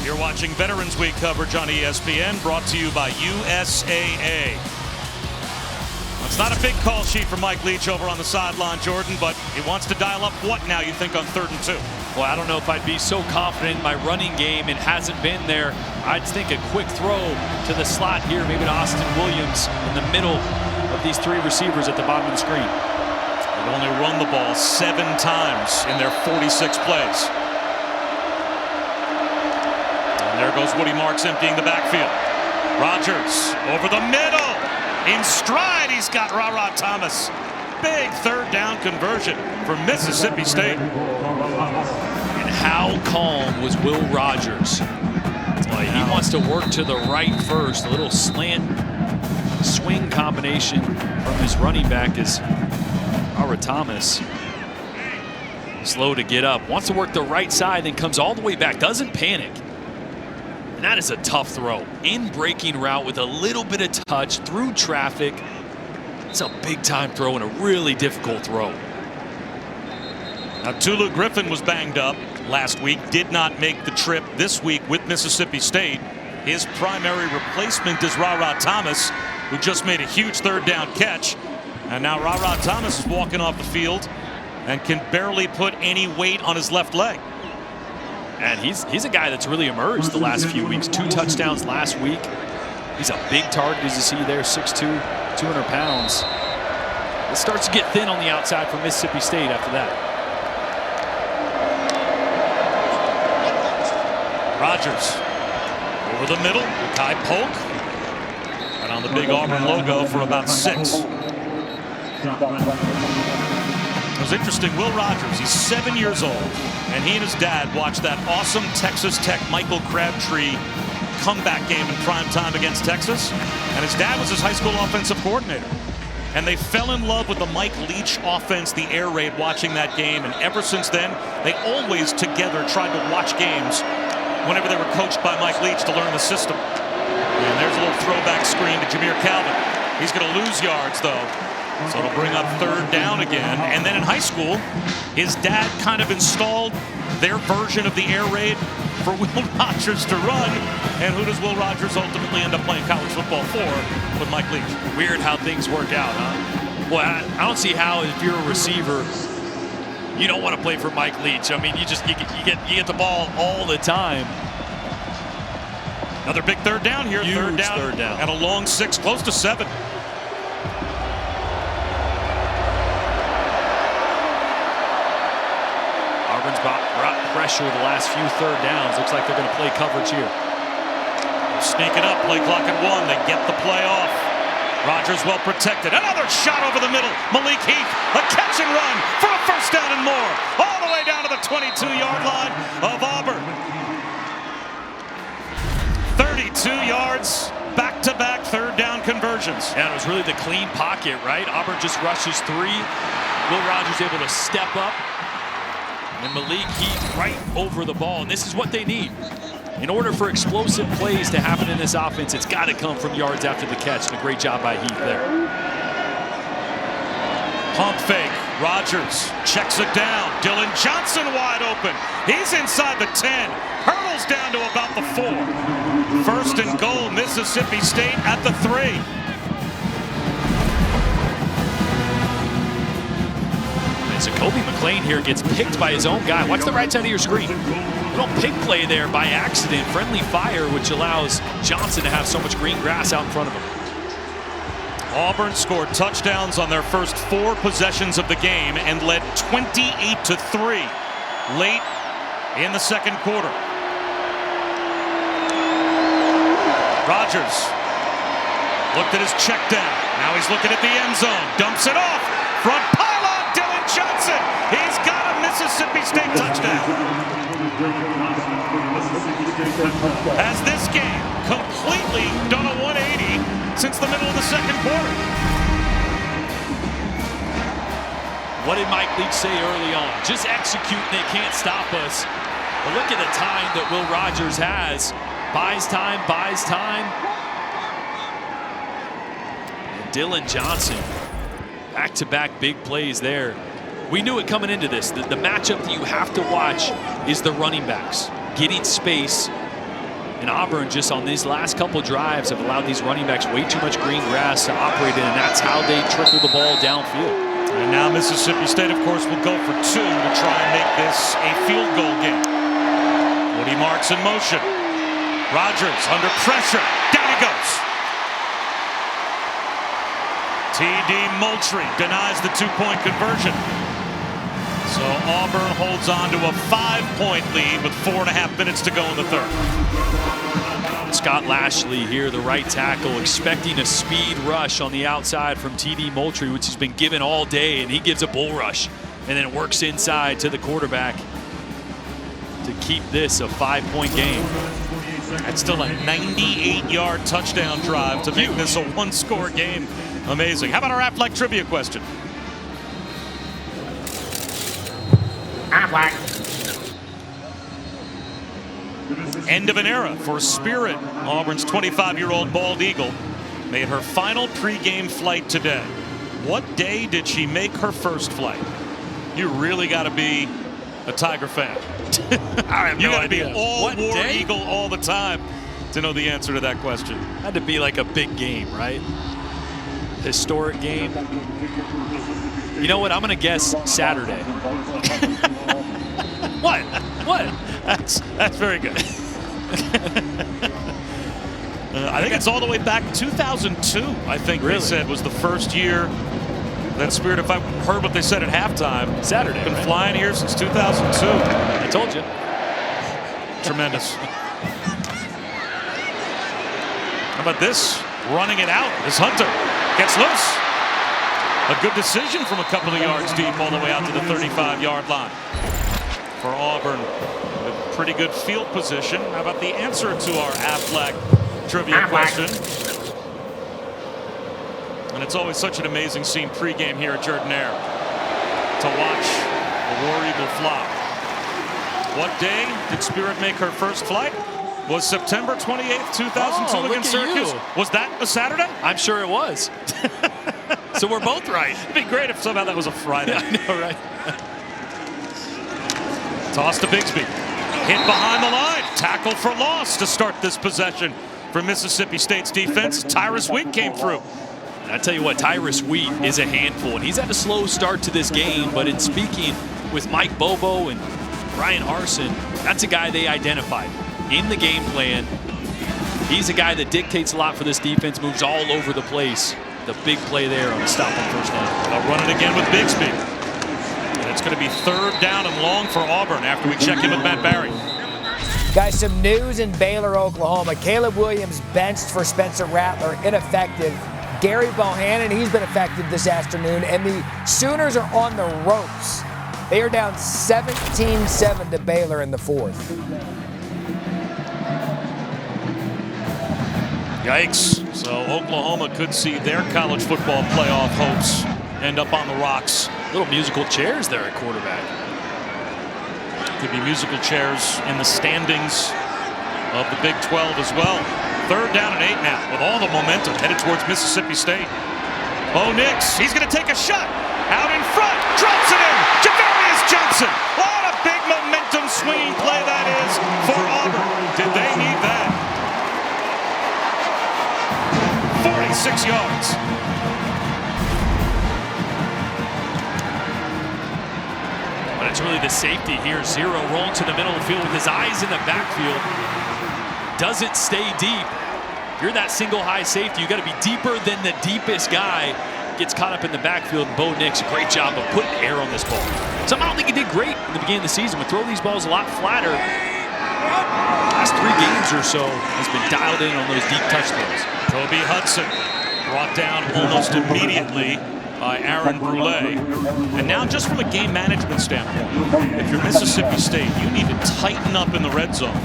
You're watching Veterans Week coverage on ESPN, brought to you by USAA. It's not a big call sheet for Mike Leach over on the sideline, Jordan, but he wants to dial up what now, you think, on 3rd and 2?
Well, I don't know if I'd be so confident in my running game. It hasn't been there. I'd think a quick throw to the slot here, maybe to Austin Williams in the middle of these 3 receivers at the bottom of the screen.
They've only run the ball 7 times in their 46 plays. There goes Woody Marks emptying the backfield. Rogers over the middle. In stride, he's got Ra Thomas. Big third down conversion for Mississippi State.
And how calm was Will Rogers? He wants to work to the right first. A little slant swing combination from his running back is Ra Thomas. Slow to get up. Wants to work the right side, then comes all the way back. Doesn't panic. And that is a tough throw. In breaking route with a little bit of touch through traffic. It's a big-time throw and a really difficult throw.
Now, Tulu Griffin was banged up last week, did not make the trip this week with Mississippi State. His primary replacement is Ra Thomas, who just made a huge third down catch. And now Ra Thomas is walking off the field and can barely put any weight on his left leg.
And he's a guy that's really emerged the last few weeks. 2 touchdowns last week. He's a big target, as you see there, 6'2", 200 pounds. It starts to get thin on the outside for Mississippi State after that.
Rogers over the middle, Kai Polk, and on the big Auburn logo for about 6. It was interesting, Will Rogers, he's 7 years old, and he and his dad watched that awesome Texas Tech Michael Crabtree comeback game in prime time against Texas, and his dad was his high school offensive coordinator. And they fell in love with the Mike Leach offense, the air raid, watching that game, and ever since then, they always together tried to watch games whenever they were coached by Mike Leach to learn the system. And there's a little throwback screen to Jameer Calvin. He's going to lose yards, though. So it'll bring up 3rd down again. And then in high school, his dad kind of installed their version of the air raid for Will Rogers to run. And who does Will Rogers ultimately end up playing college football for with Mike Leach?
Weird how things work out, huh? Well, I don't see how, if you're a receiver, you don't want to play for Mike Leach. I mean, you get the ball all the time.
Another big 3rd down here.
Huge
third down. And a long 6, close to 7.
Auburn's brought pressure the last few 3rd downs. Looks like they're going to play coverage here.
They're sneaking up, play clock at 1. They get the play off. Rogers well protected. Another shot over the middle. Malik Heath, a catch and run for a 1st down and more. All the way down to the 22-yard line of Auburn. 32 yards, back-to-back 3rd down conversions.
Yeah, it was really the clean pocket, right? Auburn just rushes 3. Will Rogers able to step up. And Malik Heath right over the ball. And this is what they need. In order for explosive plays to happen in this offense, it's got to come from yards after the catch. And a great job by Heath there.
Pump fake. Rogers checks it down. Dylan Johnson wide open. He's inside the 10. Hurdles down to about the 4. 1st and goal, Mississippi State at the 3.
And so Kobe McLean here gets picked by his own guy. Watch the right side of your screen. A little pick play there by accident. Friendly fire, which allows Johnson to have so much green grass out in front of him.
Auburn scored touchdowns on their first 4 possessions of the game and led 28-3 late in the 2nd quarter. Rogers looked at his check down. Now he's looking at the end zone. Dumps it off. Front pylon, Dylan Johnson. He's got a Mississippi State touchdown. Has this game completely done a 180 since the middle of the 2nd quarter.
What did Mike Leach say early on? Just execute and they can't stop us. But look at the time that Will Rogers has. Buys time, buys time. And Dylan Johnson, back-to-back big plays there. We knew it coming into this. The matchup that you have to watch is the running backs. Getting space. And Auburn, just on these last couple drives, have allowed these running backs way too much green grass to operate in, and that's how they trickle the ball downfield.
And now Mississippi State, of course, will go for 2 to try and make this a field goal game. Woody Marks in motion. Rogers under pressure. Down he goes. T.D. Moultrie denies the 2-point conversion. So Auburn holds on to a 5-point lead with 4.5 minutes to go in the 3rd.
Scott Lashley here, the right tackle, expecting a speed rush on the outside from T.D. Moultrie, which he's been given all day, and he gives a bull rush and then works inside to the quarterback to keep this a 5-point game.
That's still a 98-yard touchdown drive to make this a 1-score game. Amazing. How about our Aflac trivia question?
Aflac.
End of an era for Spirit. Auburn's 25-year-old bald eagle made her final pregame flight today. What day did she make her first flight? You really got to be a Tiger fan.
I have
You
no
got to be
idea.
all
What
War
day?
Eagle all the time to know the answer to that question.
Had to be like a big game, right? Historic game. You know what? I'm going to guess Saturday. What? What?
That's very good. I think it's all the way back 2002. I think
Really?
they said was the first year that Spirit. If I heard what they said at halftime,
Saturday.
been
Right?
flying here since 2002.
I told you.
Tremendous. How about this? Running it out. This Hunter gets loose. A good decision from a couple of yards deep all the way out to the 35-yard line. For Auburn, with pretty good field position. How about the answer to our Aflac trivia question? And it's always such an amazing scene pregame here at Jordan-Hare to watch the War Eagle fly. What day did Spirit make her first flight? Was September 28th, 2002
look
against
at you.
Syracuse? Was that a Saturday?
I'm sure it was. So we're both right.
It'd be great if somehow that was a Friday.
I know, right?
Toss to Bigsby. Hit behind the line. Tackle for loss to start this possession for Mississippi State's defense. Tyrus Wheat came through.
And I tell you what, Tyrus Wheat is a handful, and he's had a slow start to this game, but in speaking with Mike Bobo and Brian Harsin, that's a guy they identified in the game plan. He's a guy that dictates a lot for this defense, moves all over the place. The big play there on the stop on first down.
They'll run it again with Bigsby. And it's going to be 3rd down and long for Auburn after we check in with Matt Barry.
Guys, some news in Baylor, Oklahoma. Caleb Williams benched for Spencer Rattler, ineffective. Gary Bohannon, he's been effective this afternoon. And the Sooners are on the ropes. They are down 17-7 to Baylor in the 4th.
Yikes. So Oklahoma could see their college football playoff hopes end up on the rocks.
Little musical chairs there at quarterback.
Could be musical chairs in the standings of the Big 12 as well. 3rd down and 8 now with all the momentum headed towards Mississippi State. Bo Nix, he's going to take a shot. Out in front, drops it in. Javarius Johnson. What a big momentum swinging play that is for Auburn. Did they need that? 46 yards.
But it's really the safety here. Zero rolling to the middle of the field with his eyes in the backfield. Doesn't stay deep. You're that single high safety. You got to be deeper than the deepest guy. Gets caught up in the backfield. And Bo Nix, a great job of putting air on this ball. Somehow I don't think he did great in the beginning of the season. Would throw these balls a lot flatter. Last 3 games or so has been dialed in on those deep touch throws.
Kobe Hudson brought down almost immediately by Aaron Brule. And now just from a game management standpoint, if you're Mississippi State, you need to tighten up in the red zone.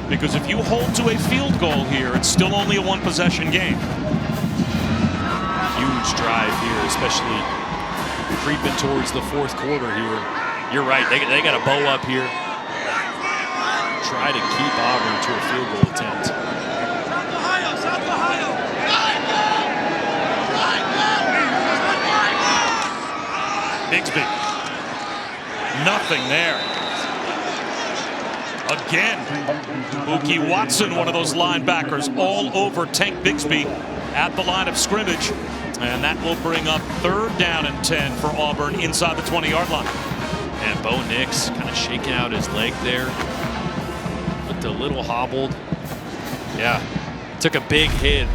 Because if you hold to a field goal here, it's still only a 1-possession game.
Huge drive here, especially creeping towards the 4th quarter here. You're right, they got to bow up here. Try to keep Auburn to a field goal attempt.
South Ohio.
Bigsby. Nothing there. Again, Mookie Watson, one of those linebackers, all over Tank Bigsby at the line of scrimmage. And that will bring up 3rd down and 10 for Auburn inside the 20-yard line.
And Bo Nix kind of shaking out his leg there. Looked a little hobbled. Yeah, took a big hit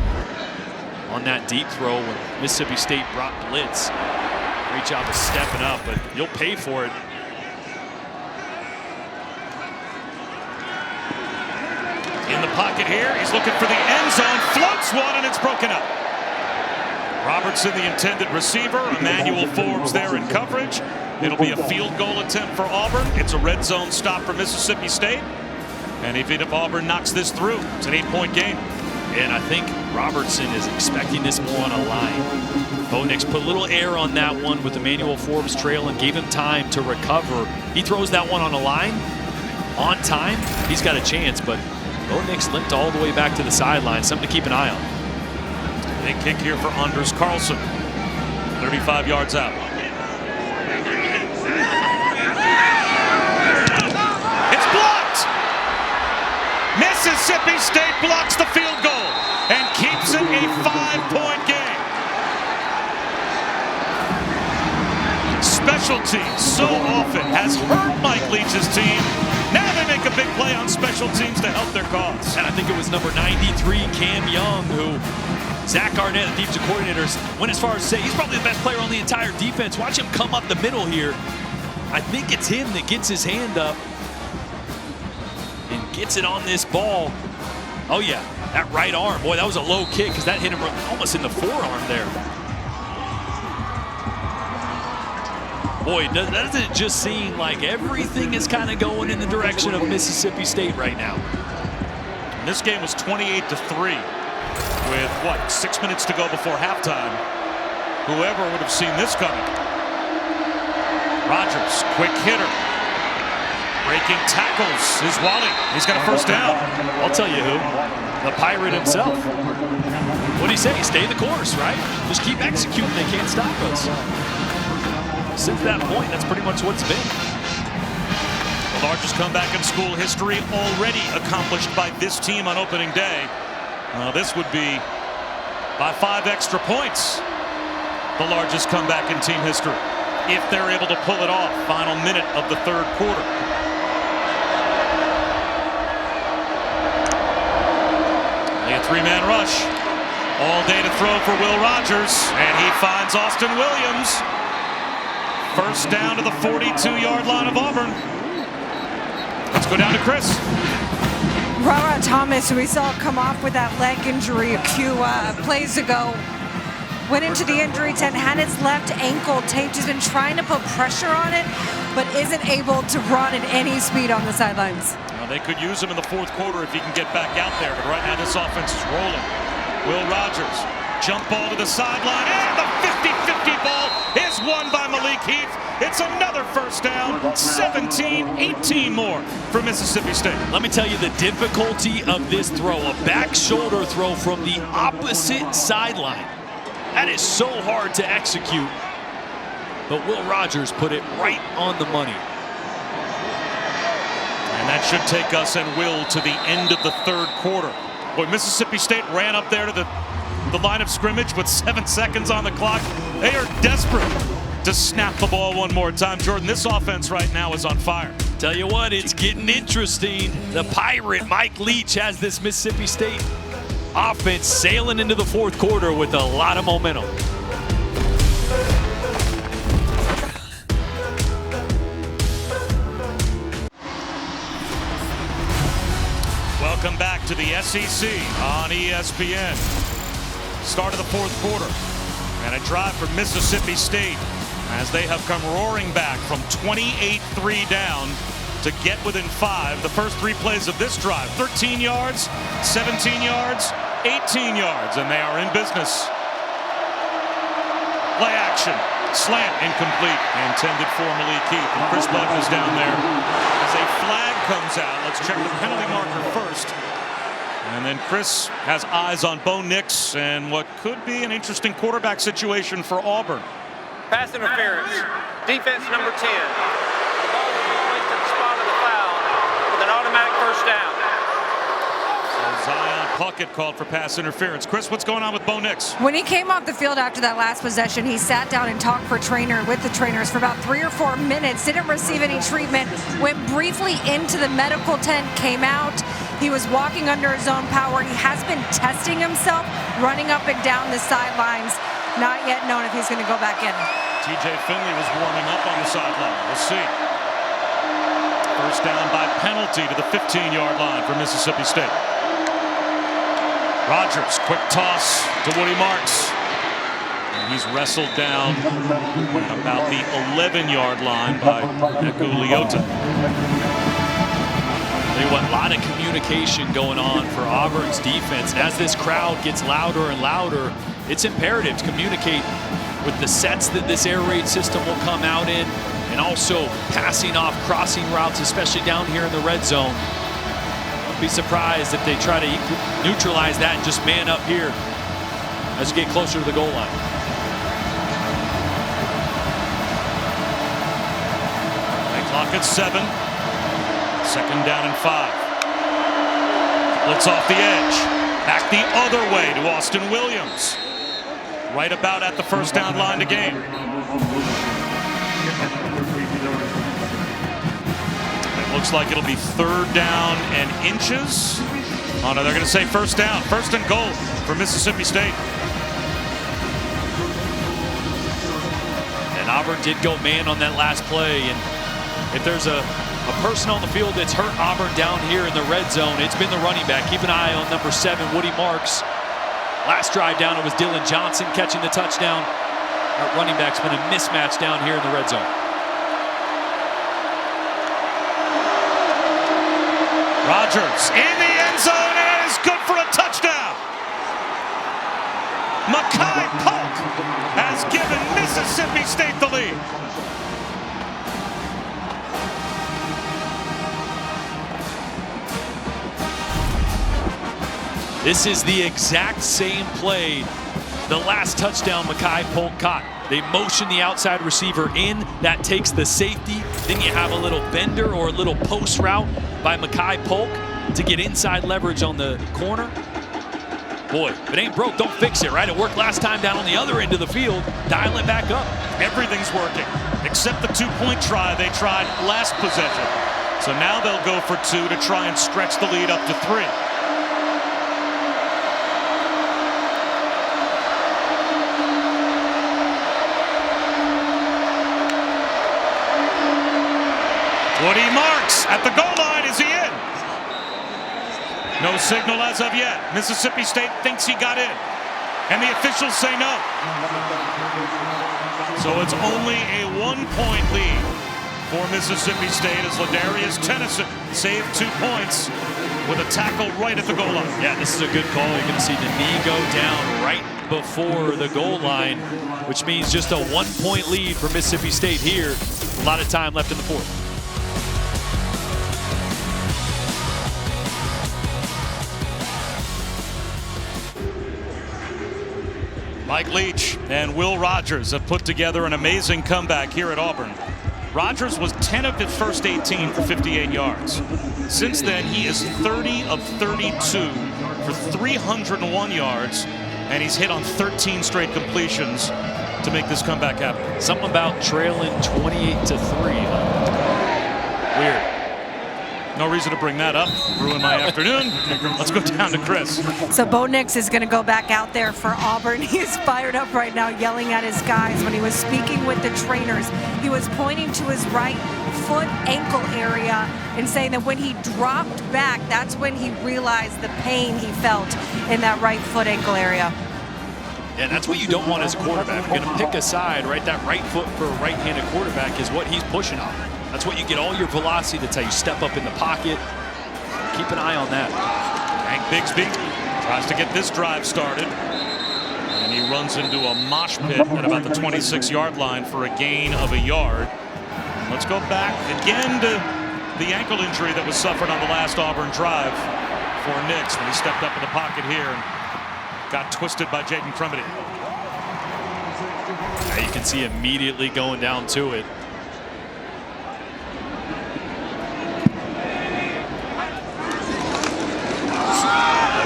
on that deep throw when Mississippi State brought blitz. Great job of stepping up, but you'll pay for it.
In the pocket here, he's looking for the end zone, floats one, and it's broken up. Robertson, the intended receiver. Emmanuel Forbes there in coverage. It'll be a field goal attempt for Auburn. It's a red zone stop for Mississippi State. And even if Auburn knocks this through, it's an 8-point game.
And I think Robertson is expecting this more on a line. Bo Nix put a little air on that one with Emmanuel Forbes trail and gave him time to recover. He throws that one on a line on time. He's got a chance, but Bo Nix limped all the way back to the sideline. Something to keep an eye on.
Big kick here for Anders Carlson. 35 yards out. It's blocked! Mississippi State blocks the field goal and keeps it a 5-point game. Special teams so often has hurt Mike Leach's team. Now they make a big play on special teams to help their cause.
And I think it was number 93, Cam Young, who Zach Arnett, the defensive coordinators, went as far as to say he's probably the best player on the entire defense. Watch him come up the middle here. I think it's him that gets his hand up and gets it on this ball. Oh yeah, that right arm. Boy, that was a low kick because that hit him almost in the forearm there. Boy, doesn't it just seem like everything is kind of going in the direction of Mississippi State right now?
And this game was 28-3 with, what, 6 minutes to go before halftime. Whoever would have seen this coming. Rogers, quick hitter. Breaking tackles is Wally. He's got a first down.
I'll tell you who. The Pirate himself. What do you say? Stay the course, right? Just keep executing. They can't stop us. Since that point, that's pretty much what it's been.
The largest comeback in school history already accomplished by this team on opening day. This would be, by 5 extra points, the largest comeback in team history, if they're able to pull it off. Final minute of the third quarter. A 3-man rush. All day to throw for Will Rogers, and he finds Austin Williams. First down to the 42-yard line of Auburn. Let's go down to Chris.
Rara Thomas, who we saw come off with that leg injury a few plays ago, went into the injury tent, had his left ankle taped. He's been trying to put pressure on it, but isn't able to run at any speed on the sidelines.
They could use him in the fourth quarter if he can get back out there, but right now this offense is rolling. Will Rogers, jump ball to the sideline, and the 50-50 ball is won by Malik Heath. It's another first down, 17-18 more for Mississippi State.
Let me tell you the difficulty of this throw, a back shoulder throw from the opposite sideline. That is so hard to execute, but Will Rogers put it right on the money.
And that should take us and Will to the end of the third quarter. Boy, Mississippi State ran up there to the line of scrimmage with 7 seconds on the clock. They are desperate to snap the ball one more time. Jordan, this offense right now is on fire.
Tell you what, it's getting interesting. The Pirate, Mike Leach, has this Mississippi State offense sailing into the fourth quarter with a lot of momentum.
Welcome back to the SEC on ESPN. Start of the fourth quarter and a drive for Mississippi State as they have come roaring back from 28-3 down to get within 5. The first 3 plays of this drive, 13 yards, 17 yards, 18 yards, and they are in business. Play action, slant incomplete, intended for Malik Heath, and Chris Button is down there as a flag comes out. Let's check the penalty marker first. And then Chris has eyes on Bo Nix and what could be an interesting quarterback situation for Auburn.
Pass interference, defense number 10. The ball was released at the spot of the foul with an automatic first down.
So Zion Puckett called for pass interference. Chris, what's going on with Bo Nix?
When he came off the field after that last possession, he sat down and talked with the trainers for about 3 or 4 minutes, didn't receive any treatment, went briefly into the medical tent, came out. He was walking under his own power. He has been testing himself, running up and down the sidelines. Not yet known if he's going to go back in.
TJ Finley was warming up on the sideline. We'll see. First down by penalty to the 15-yard line for Mississippi State. Rogers, quick toss to Woody Marks. And he's wrestled down about the 11-yard line by Eku Leota.
Tell you what, a lot of communication going on for Auburn's defense. And as this crowd gets louder and louder, it's imperative to communicate with the sets that this air raid system will come out in, and also passing off crossing routes, especially down here in the red zone. Don't be surprised if they try to neutralize that and just man up here as you get closer to the goal line.
at 7. 2nd down and 5. Blitz off the edge. Back the other way to Austin Williams. Right about at the 1st down line to gain. It looks like it'll be 3rd down and inches. Oh no, they're going to say 1st down. 1st and goal for Mississippi State.
And Auburn did go man on that last play. And if there's a person on the field that's hurt Auburn down here in the red zone, it's been the running back. Keep an eye on number 7, Woody Marks. Last drive down, it was Dylan Johnson catching the touchdown. Our running back's been a mismatch down here in the red zone.
Rogers in the end zone and is good for a touchdown. Makai Polk has given Mississippi State the lead.
This is the exact same play the last touchdown Makai Polk caught. They motion the outside receiver in. That takes the safety. Then you have a little bender or a little post route by Makai Polk to get inside leverage on the corner. Boy, if it ain't broke, don't fix it, right? It worked last time down on the other end of the field. Dial it back up.
Everything's working, except the 2-point try they tried last possession. So now they'll go for 2 to try and stretch the lead up to 3. Woody Marks at the goal line. Is he in? No signal as of yet. Mississippi State thinks he got in, and the officials say no. So it's only a 1-point lead for Mississippi State as Ladarius Tennyson saved 2 points with a tackle right at the goal line.
Yeah, this is a good call. You're going to see the knee go down right before the goal line, which means just a 1-point lead for Mississippi State here. A lot of time left in the 4th.
Mike Leach and Will Rogers have put together an amazing comeback here at Auburn. Rogers was 10 of his first 18 for 58 yards. Since then, he is 30 of 32 for 301 yards, and he's hit on 13 straight completions to make this comeback happen.
Something about trailing 28-3.
Weird. No reason to bring that up. Ruin my afternoon. Let's go down to Chris.
So Bo Nix is going to go back out there for Auburn. He is fired up right now, yelling at his guys. When he was speaking with the trainers, he was pointing to his right foot ankle area and saying that when he dropped back, that's when he realized the pain he felt in that right foot ankle area.
And that's what you don't want as a quarterback. You're going to pick a side, right? That right foot for a right-handed quarterback is what he's pushing on. That's what you get all your velocity. That's how you step up in the pocket. Keep an eye on that.
Hank Bigsby tries to get this drive started. And he runs into a mosh pit at about the 26-yard line for a gain of a yard. Let's go back again to the ankle injury that was suffered on the last Auburn drive for Nix when he stepped up in the pocket here and got twisted by Jaden Crumedy.
Now you can see immediately going down to it.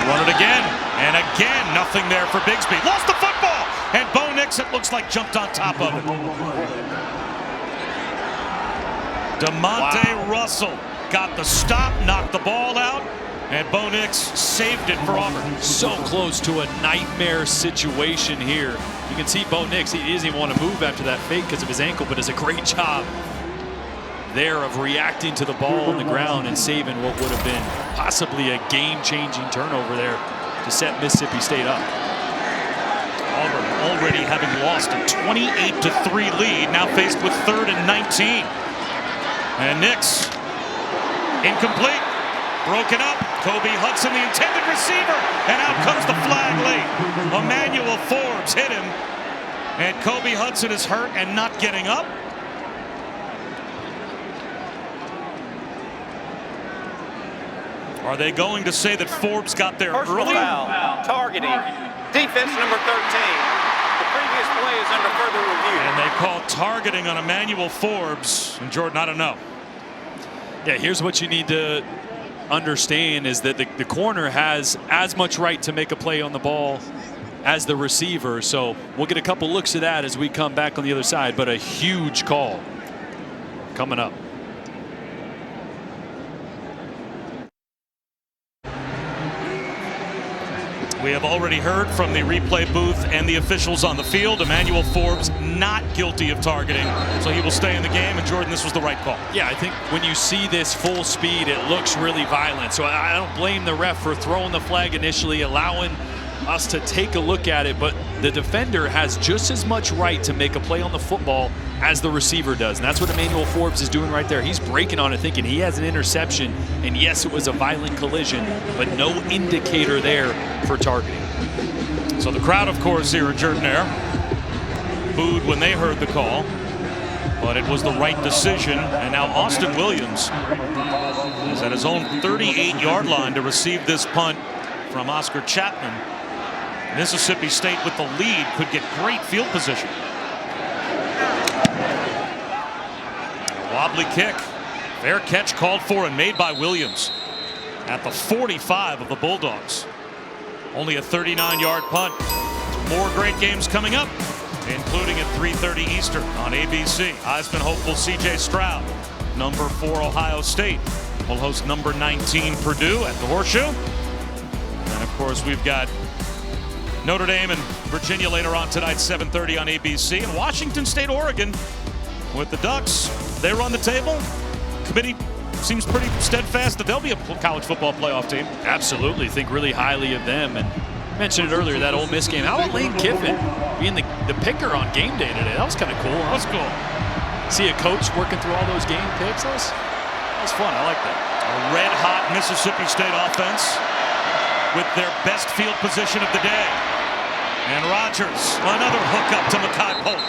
Run it again, and again, nothing there for Bigsby. Lost the football, and Bo Nix, it looks like, jumped on top of it. DeMonte Russell got the stop, knocked the ball out, and Bo Nix saved it for Auburn.
So close to a nightmare situation here. You can see Bo Nix, he doesn't even want to move after that fake because of his ankle, but does a great job there of reacting to the ball on the ground and saving what would have been possibly a game-changing turnover there to set Mississippi State up.
Auburn already having lost a 28-3 lead, now faced with 3rd and 19. And Nix, incomplete, broken up. Kobe Hudson, the intended receiver, and out comes the flag late. Emmanuel Forbes hit him, and Kobe Hudson is hurt and not getting up. Are they going to say that Forbes got there early?
Foul, targeting, defense number 13. The previous play is under further review.
And they call targeting on Emmanuel Forbes. And Jordan, I don't know.
Yeah, here's what you need to understand is that the corner has as much right to make a play on the ball as the receiver. So we'll get a couple looks at that as we come back on the other side. But a huge call coming up.
We have already heard from the replay booth and the officials on the field. Emmanuel Forbes not guilty of targeting, so he will stay in the game. And Jordan, this was the right call.
Yeah, I think when you see this full speed, it looks really violent. So I don't blame the ref for throwing the flag initially, allowing us to take a look at it. But the defender has just as much right to make a play on the football as the receiver does. And that's what Emmanuel Forbes is doing right there. He's breaking on it, thinking he has an interception. And yes, it was a violent collision, but no indicator there for targeting.
So the crowd, of course, here at Jordan Air booed when they heard the call, but it was the right decision. And now Austin Williams is at his own 38-yard line to receive this punt from Oscar Chapman. Mississippi State with the lead could get great field position. Wobbly kick. Fair catch called for and made by Williams at the 45 of the Bulldogs. Only a 39-yard punt. More great games coming up, including at 3:30 Eastern on ABC. Heisman hopeful C.J. Stroud, number 4 Ohio State, will host number 19 Purdue at the Horseshoe. And of course, we've got Notre Dame and Virginia later on tonight, 7:30 on ABC. And Washington State, Oregon, with the Ducks. They run the table. Committee seems pretty steadfast that they'll be a college football playoff team.
Absolutely, think really highly of them. And I mentioned it earlier, that Ole Miss game. How about Lane Kiffin being the picker on game day today? That was kind of cool. Huh?
That's cool.
See a coach working through all those game picks. That was fun. I like that.
A red-hot Mississippi State offense with their best field position of the day. And Rogers, another hookup to Mekhi Polk.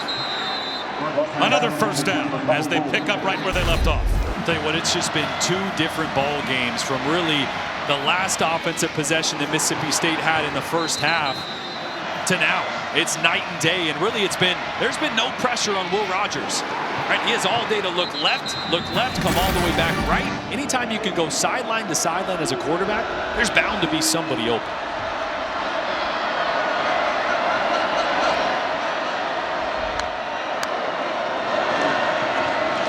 Another first down as they pick up right where they left off.
I'll tell you what, it's just been two different ball games from really the last offensive possession that Mississippi State had in the first half to now. It's night and day, and really there's been no pressure on Will Rogers. Right? He has all day to look left, come all the way back right. Anytime you can go sideline to sideline as a quarterback, there's bound to be somebody open.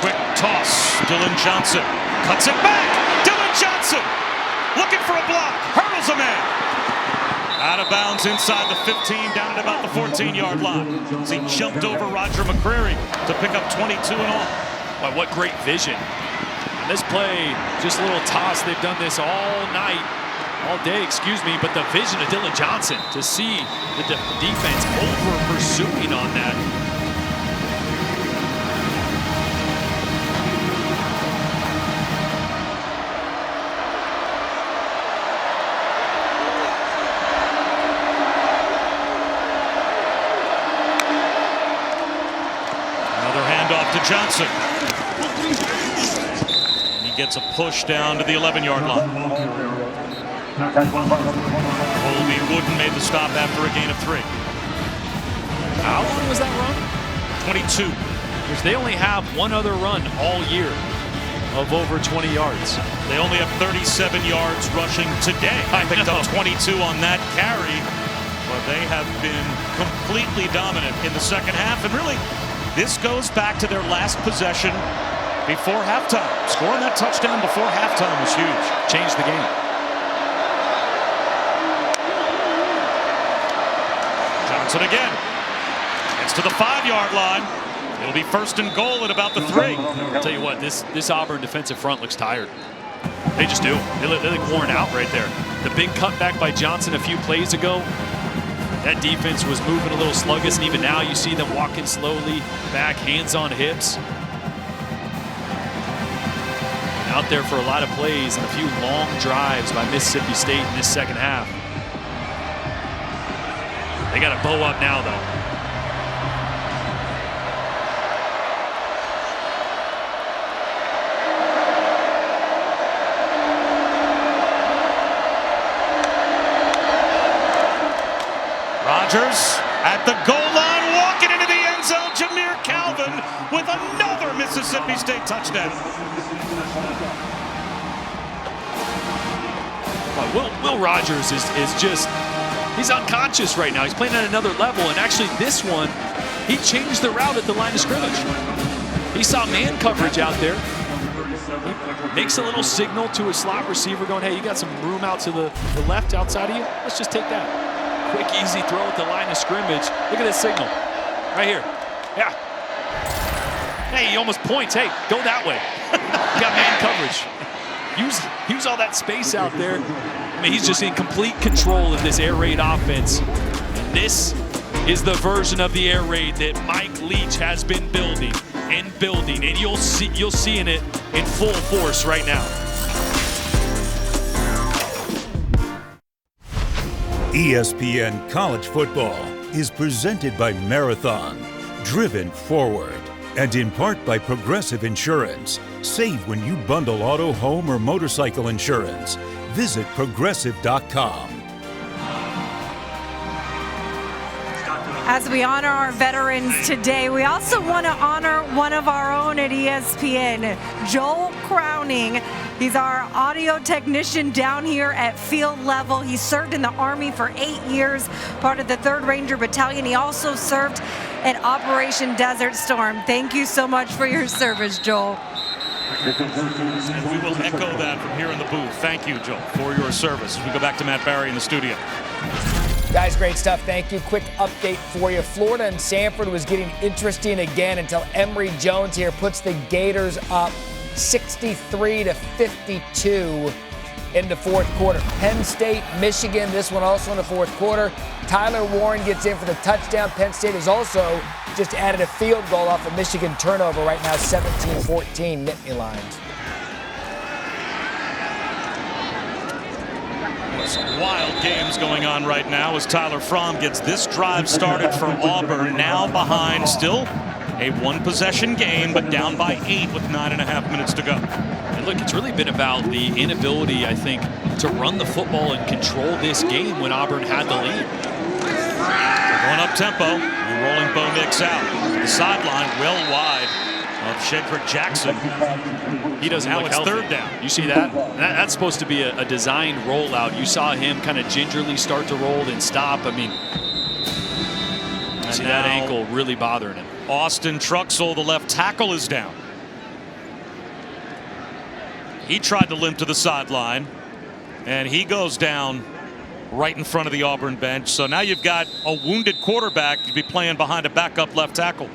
Quick toss, Dylan Johnson cuts it back. Dylan Johnson looking for a block, hurdles a man. Out of bounds inside the 15, down at about the 14-yard line. As he jumped over Roger McCreary to pick up 22 and all.
Wow, what great vision. And this play, just a little toss. They've done this all night, all day, excuse me, but the vision of Dylan Johnson to see the defense over pursuing on that.
To Johnson. And he gets a push down to the 11-yard line. Colby Wooden made the stop after a gain of 3.
How long was that run?
22.
Because they only have one other run all year of over 20 yards.
They only have 37 yards rushing today. I picked up 22 on that carry, but they have been completely dominant in the second half. And really, this goes back to their last possession before halftime. Scoring that touchdown before halftime was huge.
Changed the game.
Johnson again. Gets to the 5-yard line. It'll be first and goal at about the 3.
I'll tell you what, this Auburn defensive front looks tired. They just do. They look worn out right there. The big cutback by Johnson a few plays ago. That defense was moving a little sluggish, and even now you see them walking slowly back, hands on hips. Out there for a lot of plays and a few long drives by Mississippi State in this second half. They got to bow up now, though.
Rogers at the goal line, walking into the end zone. Jameer Calvin with another Mississippi State touchdown.
Will Rogers is just, he's unconscious right now. He's playing at another level, and actually this one, he changed the route at the line of scrimmage. He saw man coverage out there. He makes a little signal to his slot receiver going, hey, you got some room out to the left outside of you? Let's just take that. Quick, easy throw at the line of scrimmage. Look at this signal right here. Yeah. Hey, he almost points. Hey, go that way. You got man coverage. Use all that space out there. I mean, he's just in complete control of this air raid offense. And this is the version of the air raid that Mike Leach has been building, and you'll see in it in full force right now.
ESPN College Football is presented by Marathon, driven forward, and in part by Progressive Insurance. Save when you bundle auto, home, or motorcycle insurance. Visit progressive.com.
As we honor our veterans today, we also want to honor one of our own at ESPN, Joel Crowning. He's our audio technician down here at field level. He served in the Army for 8 years, part of the 3rd Ranger Battalion. He also served at Operation Desert Storm. Thank you so much for your service, Joel.
And we will echo that from here in the booth. Thank you, Joel, for your service. As we go back to Matt Barry in the studio.
Guys, great stuff. Thank you. Quick update for you. Florida and Samford was getting interesting again until Emory Jones here puts the Gators up 63-52 in the 4th quarter. Penn State, Michigan, this one also in the 4th quarter. Tyler Warren gets in for the touchdown. Penn State has also just added a field goal off a Michigan turnover right now, 17-14 Nittany Lions.
Some wild games going on right now as Tyler Fromm gets this drive started for Auburn, now behind, still a 1-possession game, but down by 8 with 9.5 minutes to go.
And look, it's really been about the inability, I think, to run the football and control this game when Auburn had the lead.
They're going up tempo and rolling Bo Nix out. The sideline well wide of Shedrick Jackson.
He doesn't
now
look
it's
healthy.
3rd down.
You see that? That's supposed to be a designed rollout. You saw him kind of gingerly start to roll and stop. I mean, you see that ankle really bothering him.
Austin Truxell, the left tackle, is down. He tried to limp to the sideline, and he goes down right in front of the Auburn bench. So now you've got a wounded quarterback to be playing behind a backup left tackle.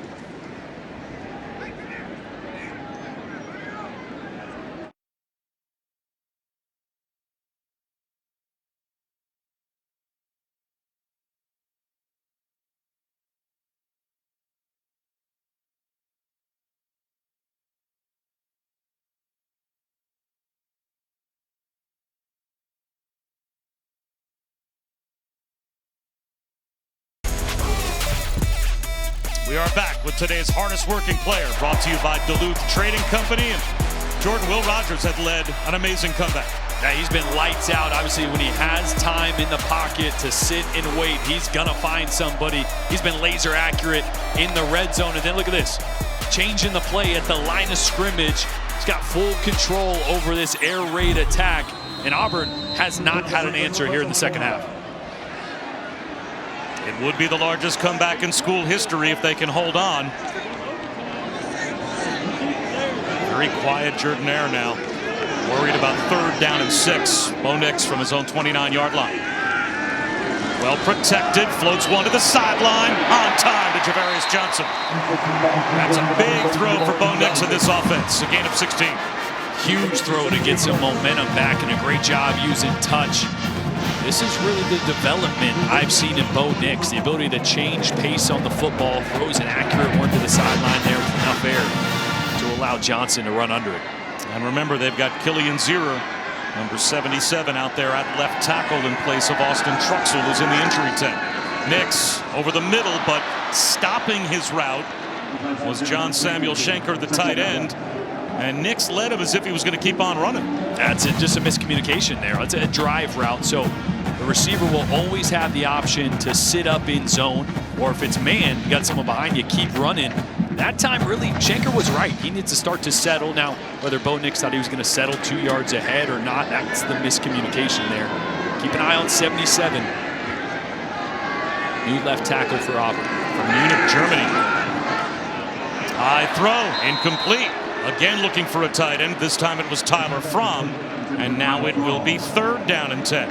We are back with today's hardest working player, brought to you by Duluth Trading Company. And Jordan, Will Rogers had led an amazing comeback.
Yeah, he's been lights out. Obviously, when he has time in the pocket to sit and wait, he's going to find somebody. He's been laser accurate in the red zone. And then look at this, changing the play at the line of scrimmage. He's got full control over this air raid attack. And Auburn has not had an answer here in the 2nd half.
It would be the largest comeback in school history if they can hold on. Very quiet Jordan-Hare now. Worried about 3rd down and 6. Bo Nix from his own 29-yard line. Well protected, floats one to the sideline. On time to Javarius Johnson. That's a big throw for Bo Nix in this offense. A gain of 16.
Huge throw to get some momentum back, and a great job using touch. This is really the development I've seen in Bo Nix, the ability to change pace on the football, throws an accurate one to the sideline there with enough air to allow Johnson to run under it.
And remember, they've got Killian Zira, number 77, out there at left tackle in place of Austin Truxell, who's in the injury tent. Nix over the middle, but stopping his route was John Samuel Schenker, the tight end. And Nix led him as if he was going to keep on running.
That's just a miscommunication there. It's a drive route, so the receiver will always have the option to sit up in zone, or if it's man, you got someone behind you, keep running. That time, really, Schenker was right. He needs to start to settle. Now, whether Bo Nix thought he was going to settle 2 yards ahead or not, that's the miscommunication there. Keep an eye on 77. New left tackle for Auburn.
From Munich, Germany. High throw, incomplete. Again looking for a tight end. This time it was Tyler Fromm. And now it will be 3rd down and 10.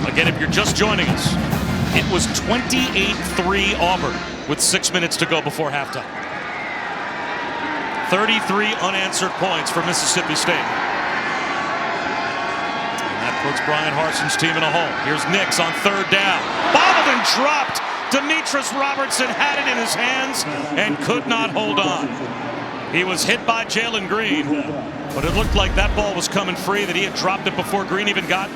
Again, if you're just joining us, it was 28-3 Auburn with 6 minutes to go before halftime. 33 unanswered points for Mississippi State. And that puts Brian Harson's team in a hole. Here's Nix on 3rd down. Bobbled and dropped. Demetris Robertson had it in his hands and could not hold on. He was hit by Jalen Green, but it looked like that ball was coming free, that he had dropped it before Green even got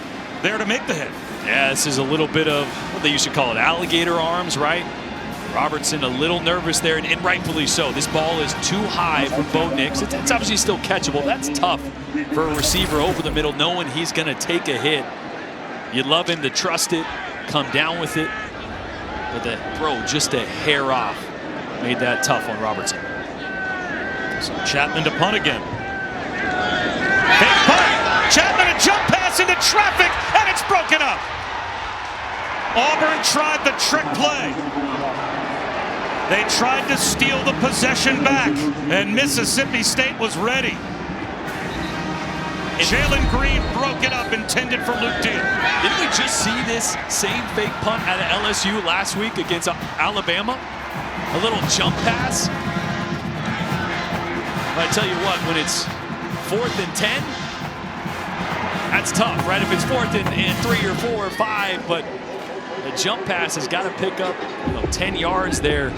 there to make the hit.
Yeah, this is a little bit of what they used to call it, alligator arms, right? Robertson a little nervous there, and rightfully so. This ball is too high for Bo Nix. It's obviously still catchable. That's tough for a receiver over the middle, knowing he's going to take a hit. You'd love him to trust it, come down with it, but the throw just a hair off made that tough on Robertson.
So Chapman to punt again. Big punt. Chapman a jump pass into traffic, and it's broken up. Auburn tried the trick play. They tried to steal the possession back, and Mississippi State was ready. Jalen Green broke it up, intended for Luke Deal.
Didn't we just see this same fake punt out of LSU last week against Alabama? A little jump pass. But I tell you what, when it's 4th and 10, that's tough, right? If it's 4th and 3 or 4 or 5, but the jump pass has got to pick up 10 yards there.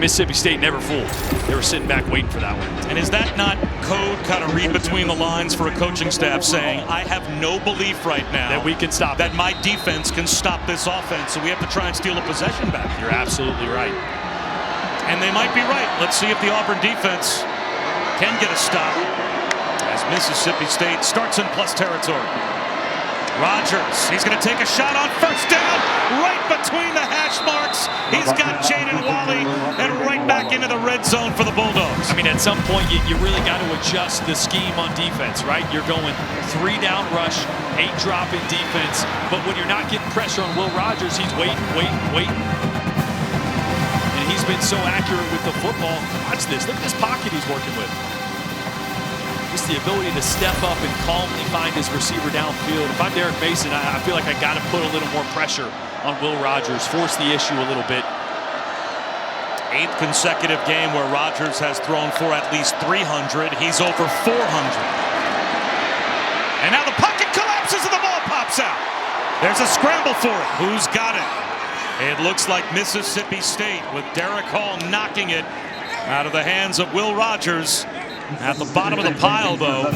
Mississippi State never fooled. They were sitting back waiting for that one.
And is that not code kind of read between the lines for a coaching staff saying, I have no belief right now
that we can stop
that my defense can stop this offense, so we have to try and steal a possession back?
You're absolutely right.
And they might be right. Let's see if the Auburn defense can get a stop as Mississippi State starts in plus territory. Rogers, he's going to take a shot on 1st down, right between the hash marks. He's got Jaden Wally, and right back into the red zone for the Bulldogs.
I mean, at some point, you really got to adjust the scheme on defense, right? You're going 3-down rush, 8-drop in defense, but when you're not getting pressure on Will Rogers, he's waiting. And he's been so accurate with the football. Watch this. Look at this pocket he's working with. Just the ability to step up and calmly find his receiver downfield. If I'm Derek Mason, I feel like I got to put a little more pressure on Will Rogers, force the issue a little bit.
8th consecutive game where Rogers has thrown for at least 300. He's over 400. And now the pocket collapses and the ball pops out. There's a scramble for it. Who's got it? It looks like Mississippi State with Derek Hall knocking it out of the hands of Will Rogers. At the bottom of the pile, though,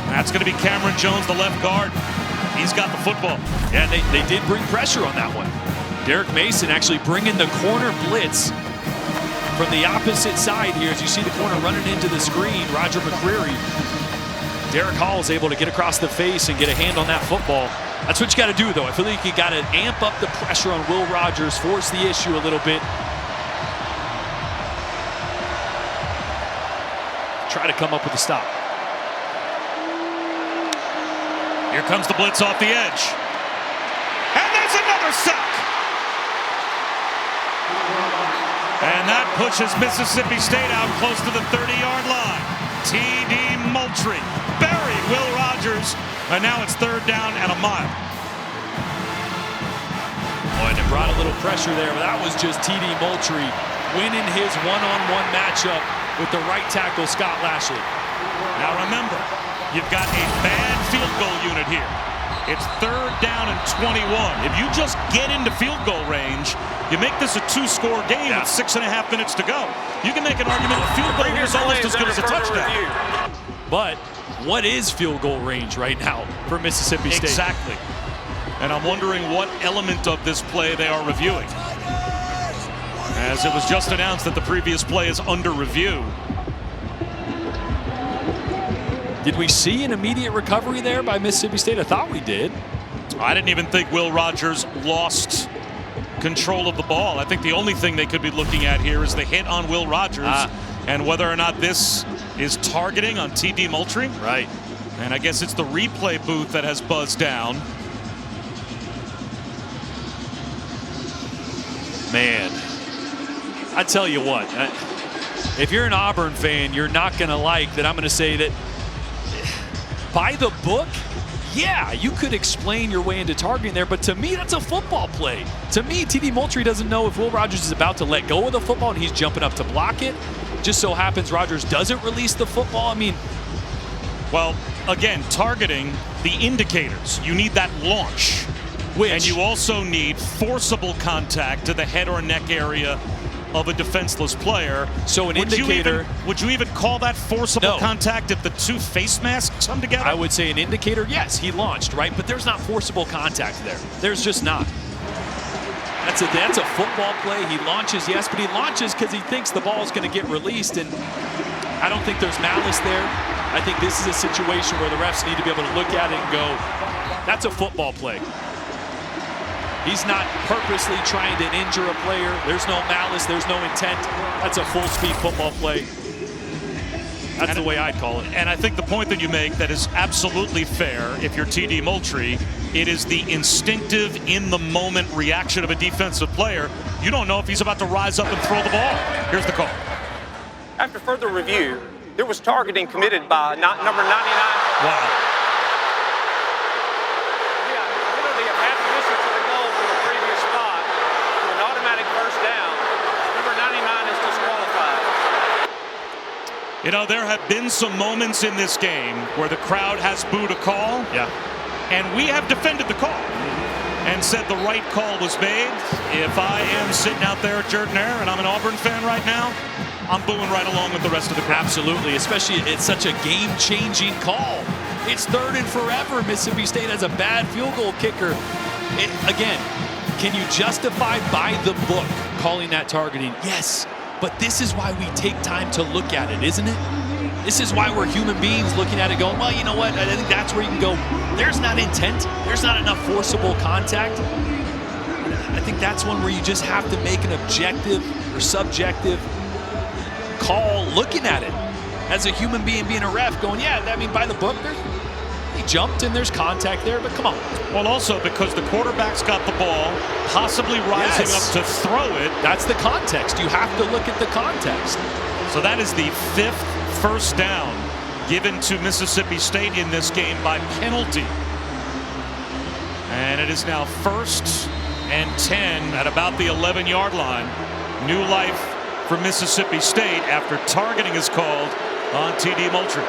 that's going to be Cameron Jones, the left guard. He's got the football.
Yeah, they did bring pressure on that one. Derek Mason actually bringing the corner blitz from the opposite side here. As you see the corner running into the screen, Roger McCreary. Derek Hall is able to get across the face and get a hand on that football. That's what you got to do, though. I feel like you got to amp up the pressure on Will Rogers, force the issue a little bit. Try to come up with a stop.
Here comes the blitz off the edge. And there's another sack. And that pushes Mississippi State out close to the 30-yard line. T.D. Moultrie buried Will Rogers. And now it's 3rd down and a mile.
Oh, and it brought a little pressure there, but that was just T.D. Moultrie winning his one-on-one matchup with the right tackle, Scott Lashley.
Now remember, you've got a bad field goal unit here. It's 3rd down and 21. If you just get into field goal range, you make this a 2-score game with 6.5 minutes to go. You can make an argument that field goal here is almost as good as a touchdown.
But what is field goal range right now for Mississippi State?
Exactly. And I'm wondering what element of this play they are reviewing, as it was just announced that the previous play is under review.
Did we see an immediate recovery there by Mississippi State? I thought we did.
I didn't even think Will Rogers lost control of the ball. I think the only thing they could be looking at here is the hit on Will Rogers and whether or not this is targeting on T.D. Moultrie.
Right.
And I guess it's the replay booth that has buzzed down.
Man, I tell you what, if you're an Auburn fan, you're not going to like that I'm going to say that by the book, yeah, you could explain your way into targeting there, but to me, that's a football play. To me, T.D. Moultrie doesn't know if Will Rogers is about to let go of the football and he's jumping up to block it. Just so happens Rogers doesn't release the football. I mean,
well, again, targeting the indicators. You need that launch. And you also need forcible contact to the head or neck area of a defenseless player.
So an indicator.
Would you even call that forcible contact if the two face masks come together?
I would say an indicator, yes, he launched, right? But there's not forcible contact there. There's just not. That's a football play. He launches, yes, but he launches because he thinks the ball is going to get released, and I don't think there's malice there. I think this is a situation where the refs need to be able to look at it and go, that's a football play. He's not purposely trying to injure a player. There's no malice. There's no intent. That's a full-speed football play. That's the way I'd call it.
And I think the point that you make that is absolutely fair if you're T.D. Moultrie, it is the instinctive, in-the-moment reaction of a defensive player. You don't know if he's about to rise up and throw the ball. Here's the call.
After further review, there was targeting committed by number 99.
Wow. You know, there have been some moments in this game where the crowd has booed a call.
Yeah.
And we have defended the call and said the right call was made. If I am sitting out there at Jordan-Hare and I'm an Auburn fan right now, I'm booing right along with the rest of the crowd.
Absolutely, especially it's such a game-changing call. It's 3rd and forever. Mississippi State has a bad field goal kicker. Again, can you justify by the book calling that targeting? Yes. But this is why we take time to look at it, isn't it? This is why we're human beings looking at it going, well, you know what? I think that's where you can go, there's not intent. There's not enough forcible contact. I think that's one where you just have to make an objective or subjective call looking at it. As a human being being a ref going, yeah, I mean, by the book, he jumped and there's contact there, but come on.
Well, also because the quarterback's got the ball, possibly rising up to throw it.
That's the context. You have to look at the context.
So that is the 5th first down given to Mississippi State in this game by penalty. And it is now 1st and 10 at about the 11-yard line. New life for Mississippi State after targeting is called on T.D. Moultrie.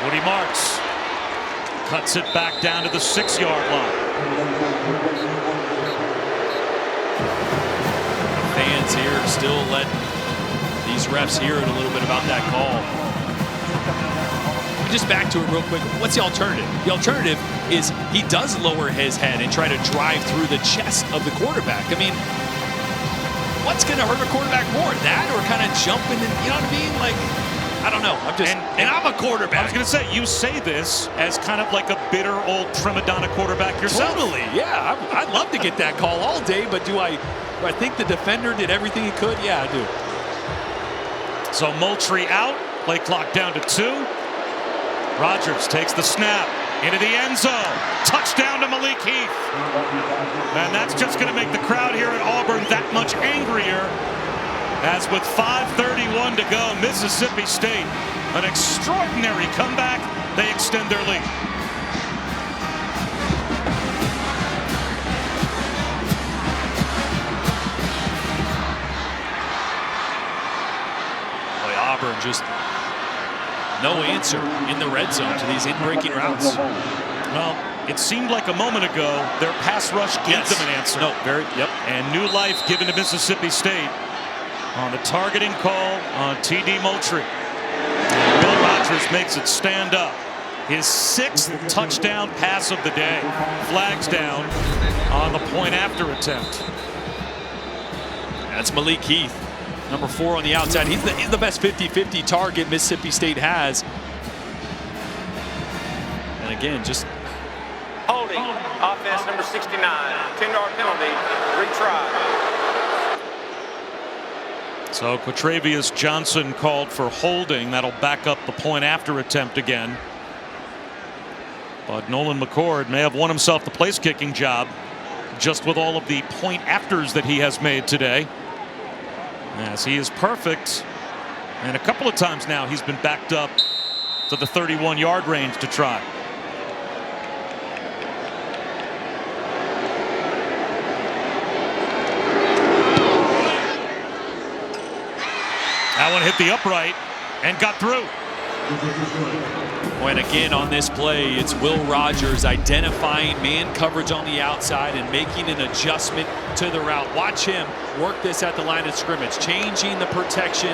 Woody Marks cuts it back down to the 6-yard line.
The fans here still let these refs hear it a little bit about that call. Just back to it real quick. What's the alternative? The alternative is he does lower his head and try to drive through the chest of the quarterback. I mean, what's going to hurt a quarterback more? That or kind of jumping and, you know what I mean? Like, I don't know. I'm just, and I'm a quarterback.
I was going to say, you say this as kind of like a bitter old prima donna quarterback yourself.
Totally, yeah. I'd love to get that call all day, but do I think the defender did everything he could? Yeah, I do.
So Moultrie out, play clock down to 2. Rogers takes the snap into the end zone. Touchdown to Malik Heath. And that's just going to make the crowd here at Auburn that much angrier. As with 5:31 to go, Mississippi State, an extraordinary comeback. They extend their lead.
Boy, Auburn just no answer in the red zone to these in-breaking routes.
Well, it seemed like a moment ago their pass rush gave them an answer. And new life given to Mississippi State on the targeting call on T.D. Moultrie. And Will Rogers makes it stand up. His 6th touchdown pass of the day. Flags down on the point after attempt.
That's Malik Heath, number 4 on the outside. He's the best 50-50 target Mississippi State has. And again, just
holding. Offense number 69. 10-yard penalty. Retry.
So Quatravius Johnson called for holding. That'll back up the point after attempt again. But Nolan McCord may have won himself the place kicking job just with all of the point afters that he has made today. As he is perfect. And a couple of times now he's been backed up to the 31-yard range to try. That one hit the upright and got through.
And again on this play, it's Will Rogers identifying man coverage on the outside and making an adjustment to the route. Watch him work this at the line of scrimmage, changing the protection,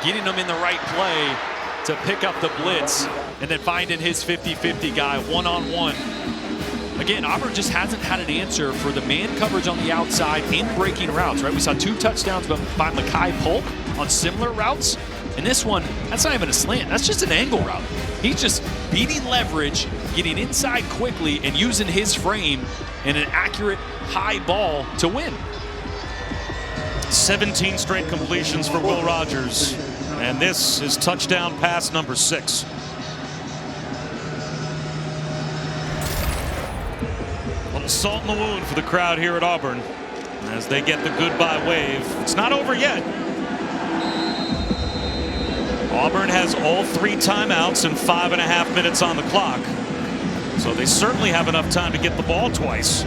getting them in the right play to pick up the blitz, and then finding his 50-50 guy one-on-one. Again, Auburn just hasn't had an answer for the man coverage on the outside in breaking routes, right? We saw 2 touchdowns by Mekhi Polk on similar routes. And this one, that's not even a slant. That's just an angle route. He's just beating leverage, getting inside quickly, and using his frame and an accurate high ball to win.
17 straight completions for Will Rogers. And this is touchdown pass number 6. Salt in the wound for the crowd here at Auburn as they get the goodbye wave. It's not over yet. Auburn has all 3 timeouts and 5.5 minutes on the clock, so they certainly have enough time to get the ball twice,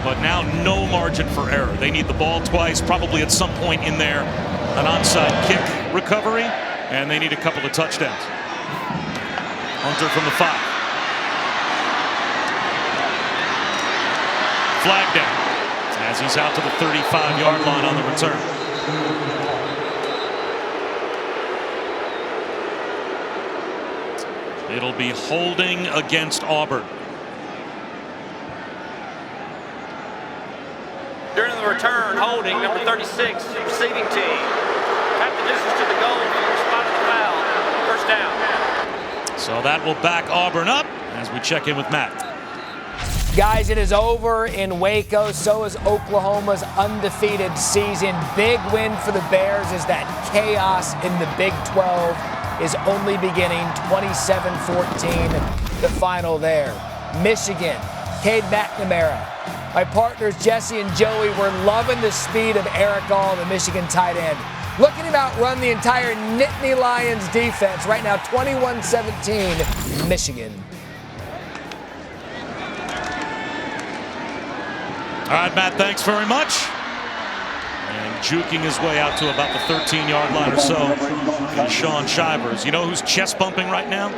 but now no margin for error. They need the ball twice, probably at some point in there an onside kick recovery, and they need a couple of touchdowns. Hunter from the 5. Flag down as he's out to the 35-yard line on the return. It'll be holding against Auburn.
During the return, holding number 36, receiving team. Half the distance to the goal from the spot of the foul. First down.
So that will back Auburn up as we check in with Matt.
Guys, it is over in Waco. So is Oklahoma's undefeated season. Big win for the Bears as that chaos in the Big 12 is only beginning. 27-14, the final there. Michigan, Cade McNamara. My partners Jesse and Joey were loving the speed of Eric All, the Michigan tight end. Look at him outrun the entire Nittany Lions defense. Right now, 21-17, Michigan.
All right, Matt, thanks very much. And juking his way out to about the 13-yard line or so is Sean Shivers. You know who's chest bumping right now?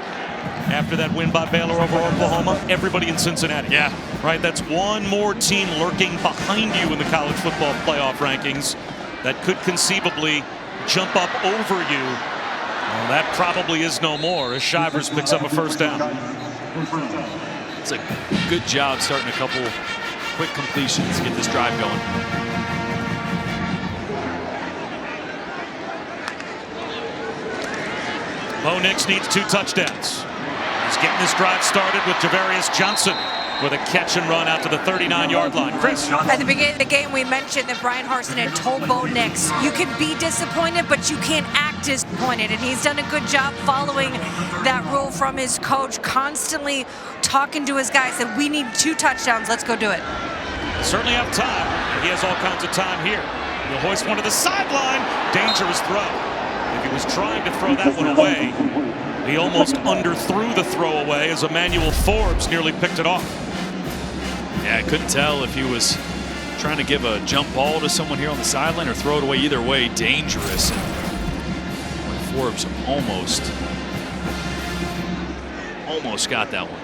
After that win by Baylor over Oklahoma? Everybody in Cincinnati.
Yeah.
Right, that's one more team lurking behind you in the college football playoff rankings that could conceivably jump up over you. Well, that probably is no more as Shivers picks up a first down.
It's a good job starting a couple quick completions to get this drive going.
Bo Nix needs 2 touchdowns. He's getting this drive started with Javarius Johnson with a catch and run out to the 39-yard line. Chris.
At the beginning of the game, we mentioned that Brian Harsin had told Bo Nix, you can be disappointed, but you can't act disappointed. And he's done a good job following that rule from his coach, constantly talking to his guys that we need 2 touchdowns. Let's go do it.
Certainly have time. He has all kinds of time here. He'll hoist one to the sideline. Dangerous throw. If he was trying to throw that one away, he almost underthrew the throw away as Emmanuel Forbes nearly picked it off.
Yeah, I couldn't tell if he was trying to give a jump ball to someone here on the sideline or throw it away. Either way, dangerous. And Forbes almost got that one.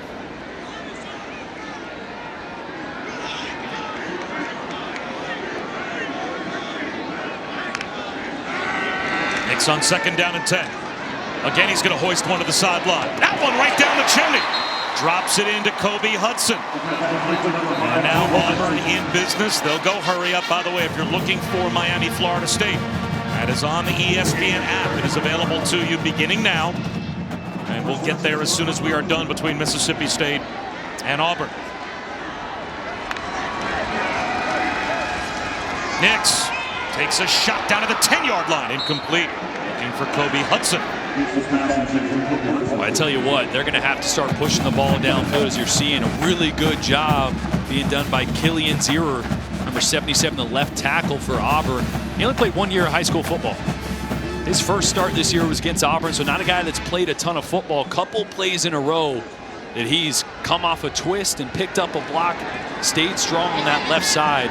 Nix on 2nd down and 10. Again, he's going to hoist one to the sideline. That one right down the chimney. Drops it into Kobe Hudson. And now Auburn in business. They'll go hurry up. By the way, if you're looking for Miami, Florida State, that is on the ESPN app. It is available to you beginning now. And we'll get there as soon as we are done between Mississippi State and Auburn. Nix takes a shot down to the 10-yard line. Incomplete. Looking for Kobe Hudson.
Well, I tell you what, they're going to have to start pushing the ball downfield, as you're seeing. A really good job being done by Killian Zierer, number 77, the left tackle for Auburn. He only played 1 year of high school football. His first start this year was against Auburn, so not a guy that's played a ton of football. Couple plays in a row that he's come off a twist and picked up a block, stayed strong on that left side.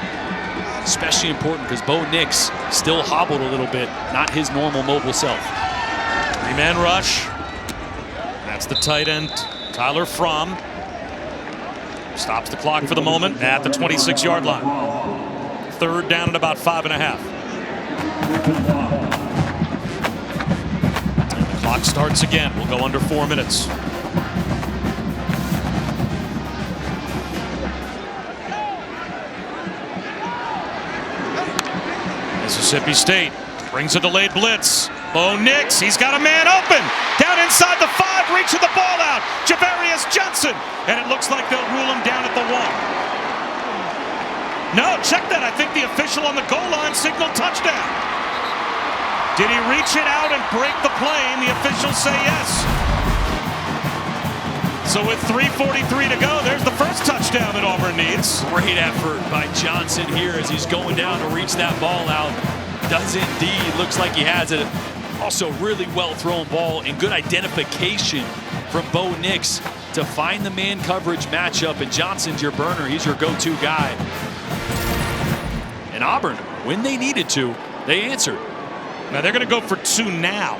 Especially important because Bo Nix still hobbled a little bit, not his normal mobile self.
Three-man rush. That's the tight end, Tyler Fromm. Stops the clock for the moment at the 26-yard line. Third down at about 5.5. And the clock starts again. We'll go under 4 minutes. Mississippi State brings a delayed blitz. Bo Nix, he's got a man open. Down inside the 5, reaching the ball out. Javarius Johnson. And it looks like they'll rule him down at the 1. No, check that. I think the official on the goal line signaled touchdown. Did he reach it out and break the play? And the officials say yes. So with 3:43 to go, there's the first touchdown that Auburn needs.
Great effort by Johnson here as he's going down to reach that ball out. Does indeed. Looks like he has it. Also really well thrown ball and good identification from Bo Nix to find the man coverage matchup. And Johnson's your burner. He's your go-to guy. And Auburn, when they needed to, they answered.
Now they're going to go for 2 now.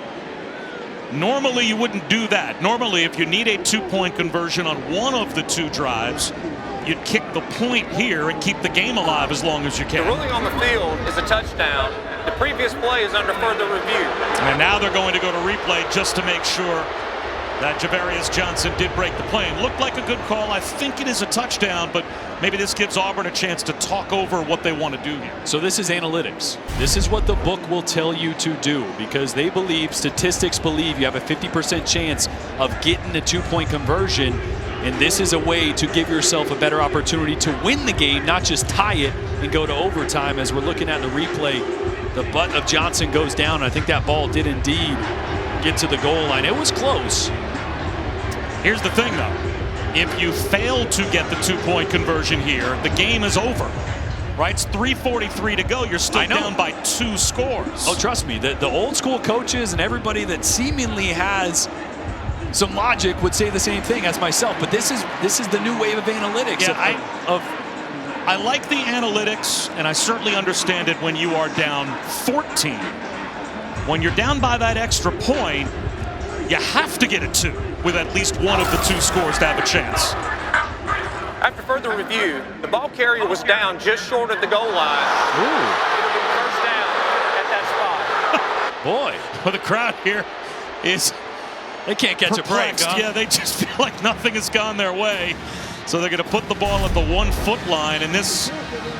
Normally you wouldn't do that. Normally if you need a 2-point conversion on one of the 2 drives, you'd kick the point here and keep the game alive as long as you can.
The ruling on the field is a touchdown. The previous play is under further review.
And now they're going to go to replay just to make sure that Javarius Johnson did break the play. Looked like a good call. I think it is a touchdown, but maybe this gives Auburn a chance to talk over what they want to do here.
So this is analytics. This is what the book will tell you to do because they believe, statistics believe, you have a 50% chance of getting a 2-point conversion. And this is a way to give yourself a better opportunity to win the game, not just tie it and go to overtime. As we're looking at the replay, the butt of Johnson goes down. I think that ball did indeed get to the goal line. It was close.
Here's the thing, though. If you fail to get the 2-point conversion here, the game is over. Right? It's 3:43 to go. You're still down by 2 scores.
Oh, trust me. The old school coaches and everybody that seemingly has some logic would say the same thing as myself, but this is the new wave of analytics.
Yeah, I like the analytics, and I certainly understand it when you are down 14. When you're down by that extra point, you have to get a 2 with at least one of the 2 scores to have a chance.
After further review, the ball carrier was down just short of the goal line.
Ooh.
It'll be first down at that spot.
Boy,
well, the crowd here is
they can't catch
perplexed.
a break. Huh?
Yeah, they just feel like nothing has gone their way. So they're going to put the ball at the 1-foot line, and this,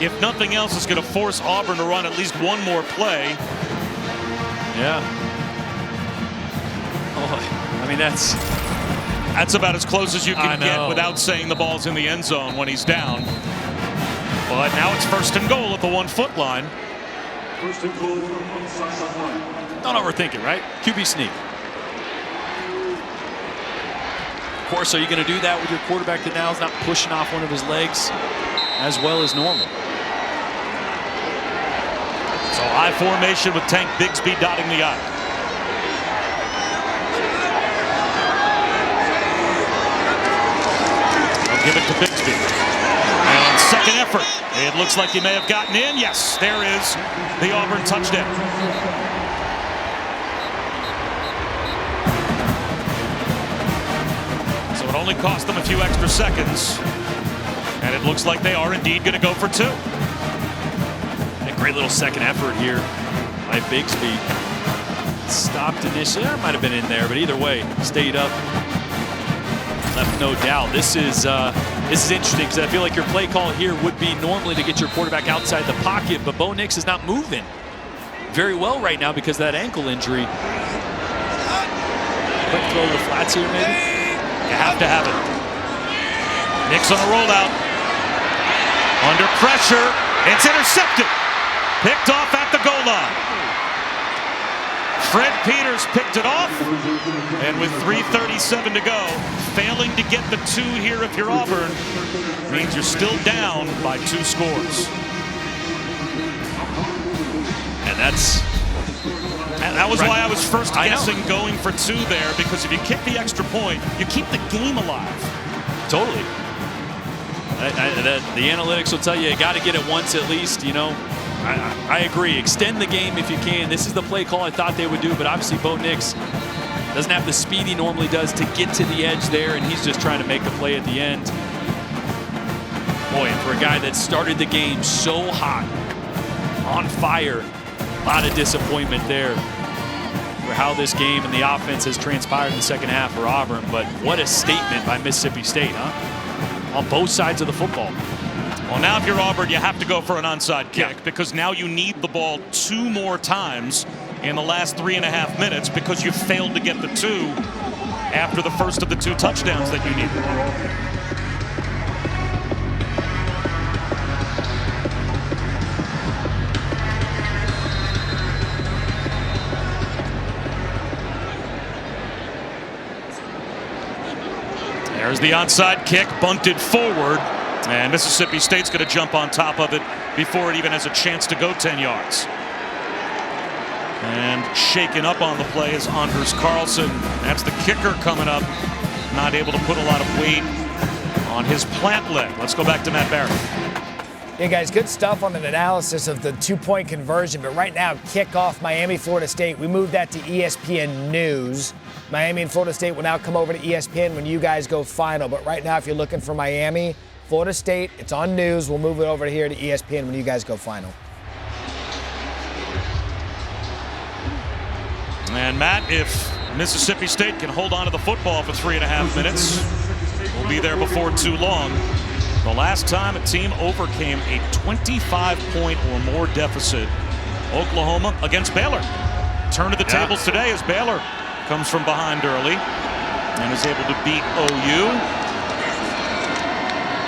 if nothing else, is going to force Auburn to run at least one more play.
Yeah. Oh, I mean, that's
about as close as you can get without saying the ball's in the end zone when he's down. But now it's 1st and goal at the 1-foot line.
Don't overthink it, right? QB sneak. Of course, are you going to do that with your quarterback that now is not pushing off one of his legs as well as normal?
So I formation with Tank Bigsby dotting the I. They'll give it to Bigsby. And second effort. It looks like he may have gotten in. Yes, there is the Auburn touchdown. So it only cost them a few extra seconds. And it looks like they are indeed going to go for 2.
A great little second effort here by Bigsby. Stopped initially. There might have been in there, but either way, stayed up. Left no doubt. This is interesting because I feel like your play call here would be normally to get your quarterback outside the pocket, but Bo Nix is not moving very well right now because of that ankle injury. Quick throw to the flats here, maybe.
You have to have it. Nix on a rollout. Under pressure. It's intercepted. Picked off at the goal line. Fred Peters picked it off. And with 3:37 to go, failing to get the 2 here if you're Auburn means you're still down by 2 scores.
And
that was why I was first guessing going for 2 there, because if you kick the extra point, you keep the game alive.
Totally. The analytics will tell you got to get it once at least, you know. I agree. Extend the game if you can. This is the play call I thought they would do, but obviously Bo Nix doesn't have the speed he normally does to get to the edge there, and he's just trying to make the play at the end. Boy, and for a guy that started the game so hot, on fire, a lot of disappointment there for how this game and the offense has transpired in the second half for Auburn. But what a statement by Mississippi State, huh? On both sides of the football.
Well, now if you're Auburn, you have to go for an onside kick because now you need the ball 2 more times in the last 3.5 minutes because you failed to get the 2 after the first of the 2 touchdowns that you needed. There's the onside kick, bunted forward, and Mississippi State's going to jump on top of it before it even has a chance to go 10 yards. And shaken up on the play is Anders Carlson. That's the kicker coming up. Not able to put a lot of weight on his plant leg. Let's go back to Matt Barrett.
Yeah, guys, good stuff on an analysis of the 2-point conversion. But right now, kickoff Miami, Florida State. We moved that to ESPN News. Miami and Florida State will now come over to ESPN when you guys go final. But right now, if you're looking for Miami, Florida State, it's on news. We'll move it over here to ESPN when you guys go final.
And Matt, if Mississippi State can hold on to the football for 3.5 minutes, we'll be there before too long. The last time a team overcame a 25-point or more deficit, Oklahoma against Baylor. Turn to the tables today as Baylor comes from behind early and is able to beat OU.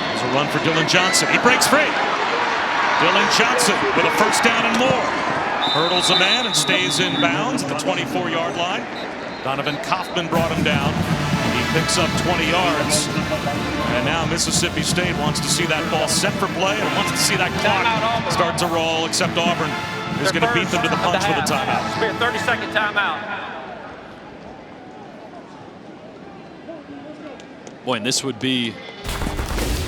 There's a run for Dylan Johnson. He breaks free. Dylan Johnson with a first down and more. Hurdles a man and stays in bounds at the 24-yard line. Donovan Kaufman brought him down. He picks up 20 yards. And now Mississippi State wants to see that ball set for play and wants to see that clock start to roll, except Auburn is going to beat them to the punch with a timeout.
It's going to be a 30-second timeout.
Boy, and this would be,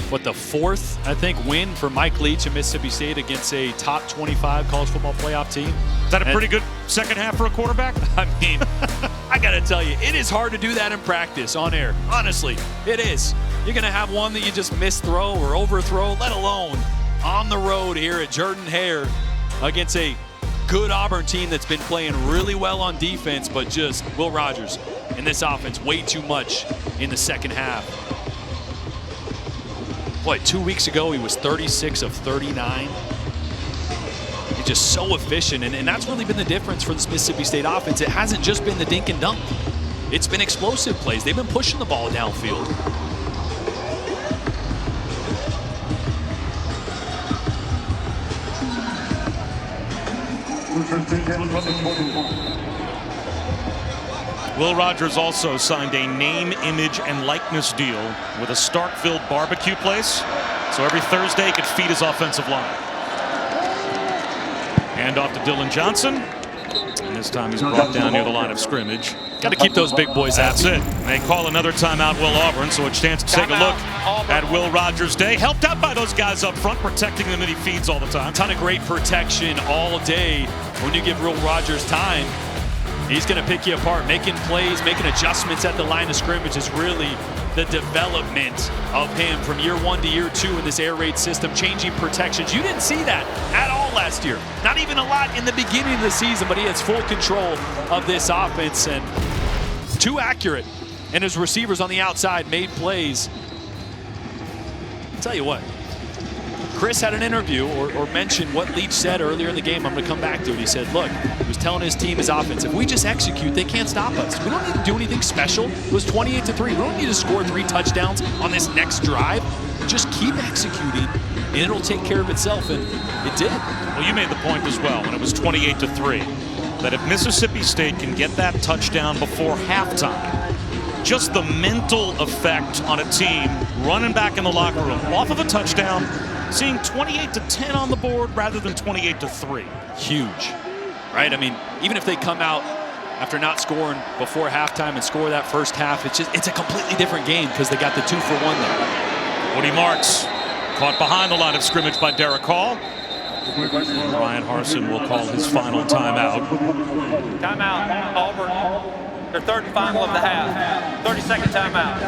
what, the 4th, I think, win for Mike Leach and Mississippi State against a top 25 college football playoff team.
Is that a pretty good second half for a quarterback?
I mean, I got to tell you, it is hard to do that in practice on air. Honestly, it is. You're going to have one that you just misthrow or overthrow, let alone on the road here at Jordan-Hare against a good Auburn team that's been playing really well on defense, but just Will Rogers in this offense way too much in the second half. Boy, 2 weeks ago, he was 36 of 39. He's just so efficient, and that's really been the difference for this Mississippi State offense. It hasn't just been the dink and dunk. It's been explosive plays. They've been pushing the ball downfield.
Will Rogers also signed a name, image, and likeness deal with a Starkville barbecue place. So every Thursday he could feed his offensive line. Hand off to Dylan Johnson. And this time he's brought down near the line of scrimmage.
Got to keep those big boys happy.
That's it. And they call another timeout, Will Auburn, so a chance to take a look at Will Rogers' day. Helped out by those guys up front, protecting him that he feeds all the time.
A ton of great protection all day when you give Will Rogers time. He's going to pick you apart. Making plays, making adjustments at the line of scrimmage is really the development of him from year 1 to year 2 in this air raid system, changing protections. You didn't see that at all last year. Not even a lot in the beginning of the season, but he has full control of this offense and too accurate. and his receivers on the outside made plays. I'll tell you what, Chris had an interview or mentioned what Leach said earlier in the game. I'm going to come back to it. He said, look, he was telling his team, his offense, if we just execute, they can't stop us. We don't need to do anything special. It was 28-3. We don't need to score 3 touchdowns on this next drive. Just keep executing, and it'll take care of itself, and it did.
Well, you made the point as well when it was 28-3, that if Mississippi State can get that touchdown before halftime, just the mental effect on a team running back in the locker room off of a touchdown, seeing 28-10 on the board rather than 28-3.
Huge, right? I mean, even if they come out after not scoring before halftime and score that first half, it's a completely different game because they got the 2-for-1 there.
Woody Marks caught behind the line of scrimmage by Derek Hall. Ryan Harsin will call his final timeout.
Timeout, Auburn. Their third and final of the half. 30-second timeout.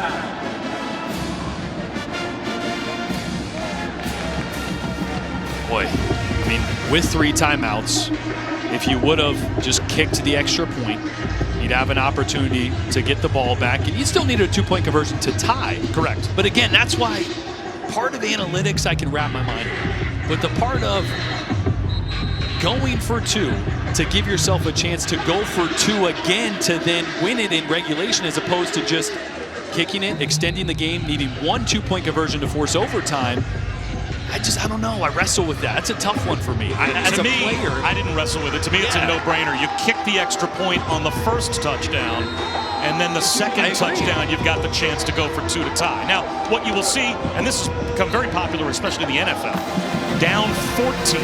Boy, I mean, with 3 timeouts, if you would have just kicked the extra point, you'd have an opportunity to get the ball back. And you still needed a 2-point conversion to tie.
Correct.
But again, that's why part of the analytics I can wrap my mind around. But the part of going for 2 to give yourself a chance to go for 2 again to then win it in regulation, as opposed to just kicking it, extending the game, needing 1 2-point conversion to force overtime. I don't know. I wrestle with that. That's a tough one for me. As a player,
I didn't wrestle with it. To me, it's a no-brainer. You kick the extra point on the first touchdown, and then the second touchdown, you've got the chance to go for 2 to tie. Now, what you will see, and this has become very popular, especially in the NFL, down 14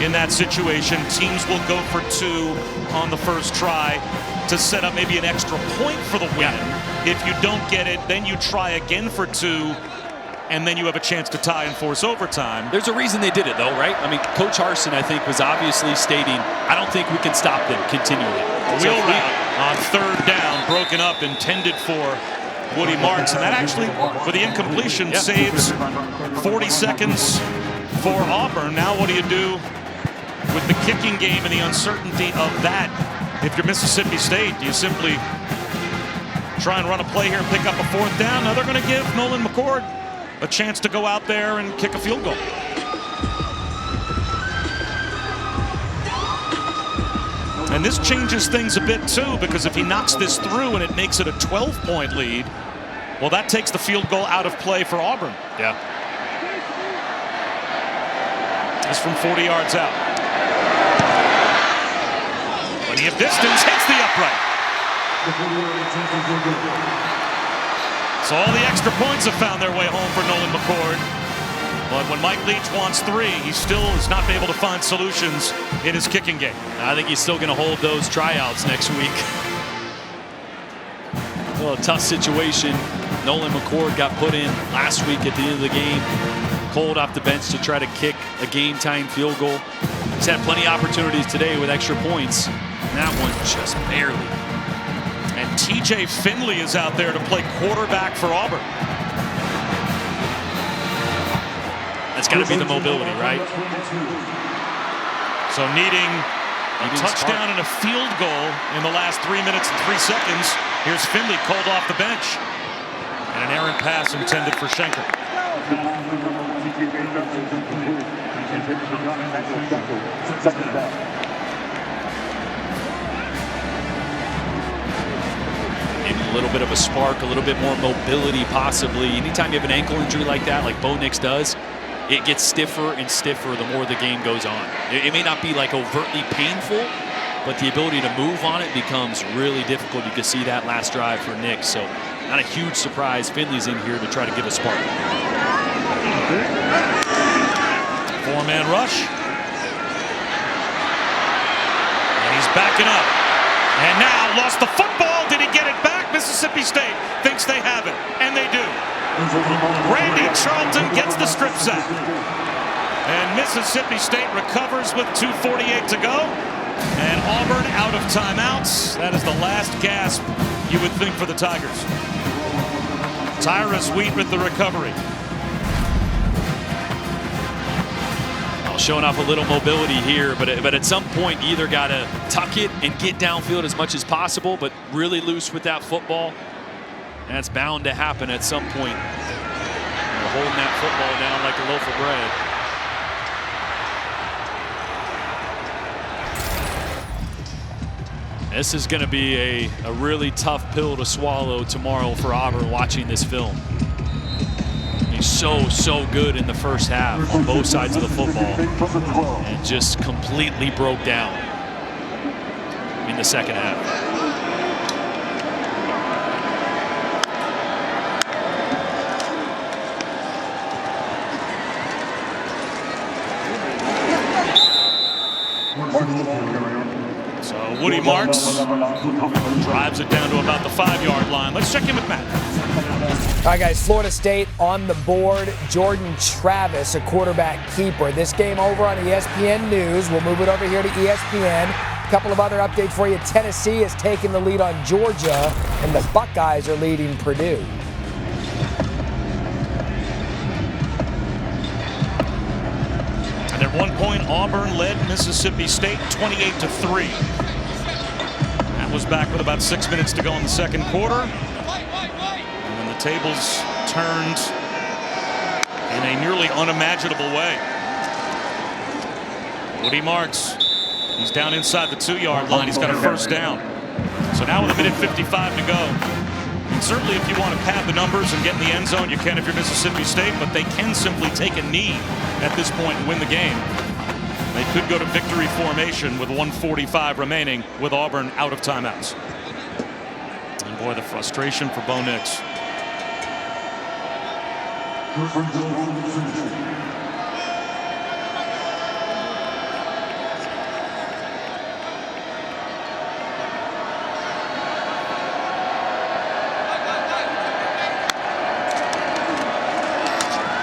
in that situation, teams will go for 2 on the first try to set up maybe an extra point for the win. If you don't get it, then you try again for 2, and then you have a chance to tie and force overtime.
There's a reason they did it, though, right? I mean, Coach Harsin, I think, was obviously stating, I don't think we can stop them continually.
Wheel route on 3rd down, broken up, intended for Woody Marks, and that actually, with the incompletion, saves 40 seconds for Auburn. Now what do you do with the kicking game and the uncertainty of that? If you're Mississippi State, do you simply try and run a play here and pick up a 4th down? Now they're going to give Nolan McCord a chance to go out there and kick a field goal. And this changes things a bit too, because if he knocks this through and it makes it a 12-point lead, well, that takes the field goal out of play for Auburn.
Yeah.
It's from 40 yards out. Plenty of distance, hits the upright. So all the extra points have found their way home for Nolan McCord. But when Mike Leach wants 3, he still has not been able to find solutions in his kicking game.
I think he's still going to hold those tryouts next week. Well, a tough situation. Nolan McCord got put in last week at the end of the game, cold off the bench to try to kick a game-time field goal. He's had plenty of opportunities today with extra points. And that one just barely.
And TJ Finley is out there to play quarterback for Auburn.
That's got to be the mobility, right?
So needing a touchdown and a field goal in the last 3 minutes and 3 seconds. Here's Finley called off the bench. And an errant pass intended for Schenker.
Maybe a little bit of a spark, a little bit more mobility possibly. Anytime you have an ankle injury like that, like Bo Nix does, it gets stiffer and stiffer the more the game goes on. It may not be like overtly painful, but the ability to move on it becomes really difficult. You can see that last drive for Nix. So not a huge surprise. Finley's in here to try to give a spark.
4-man rush. And he's backing up. And now lost the football. Did he get it back? Mississippi State thinks they have it. And they do. Randy Charlton gets the strip sack. And Mississippi State recovers with 2:48 to go. And Auburn out of timeouts. That is the last gasp, you would think, for the Tigers. Tyrus Wheat with the recovery.
Showing off a little mobility here, but at some point you either got to tuck it and get downfield as much as possible, but really loose with that football. That's bound to happen at some point. They're holding that football down like a loaf of bread. This is going to be a really tough pill to swallow tomorrow for Auburn watching this film. He's so good in the first half on both sides of the football and just completely broke down in the second half.
So Woody Marks drives it down to about the 5-yard line. Let's check in with Matt.
All right, guys, Florida State on the board. Jordan Travis, a quarterback keeper. This game over on ESPN News. We'll move it over here to ESPN. A couple of other updates for you. Tennessee has taken the lead on Georgia, and the Buckeyes are leading Purdue.
And at one point, Auburn led Mississippi State 28-3. That was back with about 6 minutes to go in the second quarter. Tables turned in a nearly unimaginable way. Woody Marks, he's down inside the 2-yard line. He's got a first down. So now with 1:55 to go. And certainly if you want to pad the numbers and get in the end zone, you can if you're Mississippi State, but they can simply take a knee at this point and win the game. They could go to victory formation with 1:45 remaining with Auburn out of timeouts. And boy, the frustration for Bo Nix.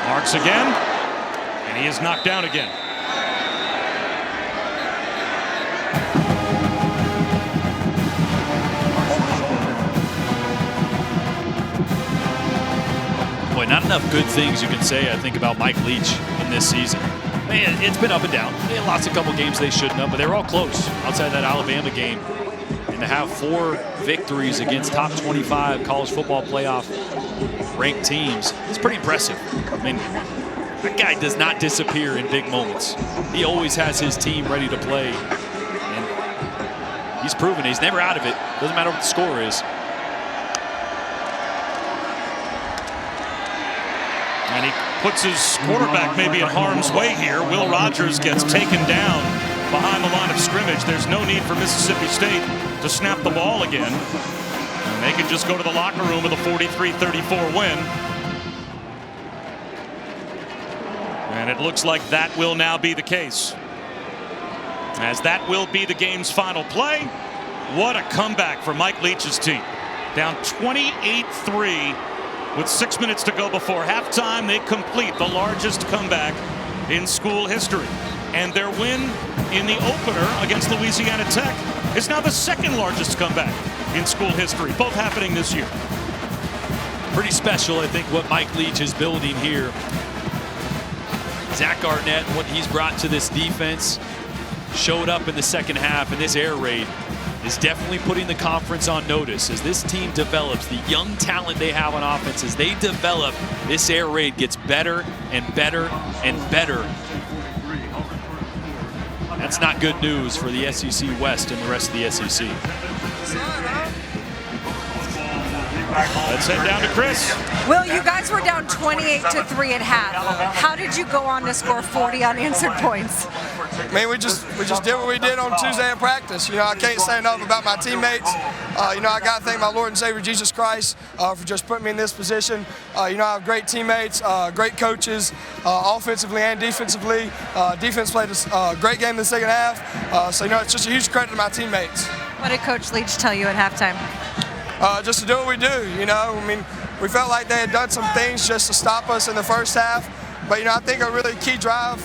Marks again, and he is knocked down again.
Boy, not enough good things you can say, I think, about Mike Leach in this season. Man, it's been up and down. They lost a couple games they shouldn't have, but they were all close outside that Alabama game. And to have 4 victories against top 25 college football playoff ranked teams, it's pretty impressive. I mean, that guy does not disappear in big moments. He always has his team ready to play. And he's proven he's never out of it. Doesn't matter what the score is.
And he puts his quarterback maybe in harm's way here. Will Rogers gets taken down behind the line of scrimmage. There's no need for Mississippi State to snap the ball again. And they can just go to the locker room with a 43-34 win. And it looks like that will now be the case. As that will be the game's final play. What a comeback for Mike Leach's team. Down 28-3. With 6 minutes to go before halftime, they complete the largest comeback in school history. And their win in the opener against Louisiana Tech is now the 2nd largest comeback in school history, both happening this year.
Pretty special, I think, what Mike Leach is building here. Zach Arnett, what he's brought to this defense, showed up in the second half, and this air raid is definitely putting the conference on notice as this team develops. The young talent they have on offense, as they develop, this air raid gets better and better and better. That's not good news for the SEC West and the rest of the SEC.
Let's head down to Chris.
Will, you guys were down 28-3 at half. How did you go on to score 40 unanswered points?
Man, we just did what we did on Tuesday in practice. You know, I can't say enough about my teammates. You know, I got to thank my Lord and Savior Jesus Christ for just putting me in this position. You know, I have great teammates, great coaches, offensively and defensively. Defense played a great game in the second half. So, you know, it's just a huge credit to my teammates.
What did Coach Leach tell you at halftime?
Just to do what we do, you know. I mean, we felt like they had done some things just to stop us in the first half. But, you know, I think a really key drive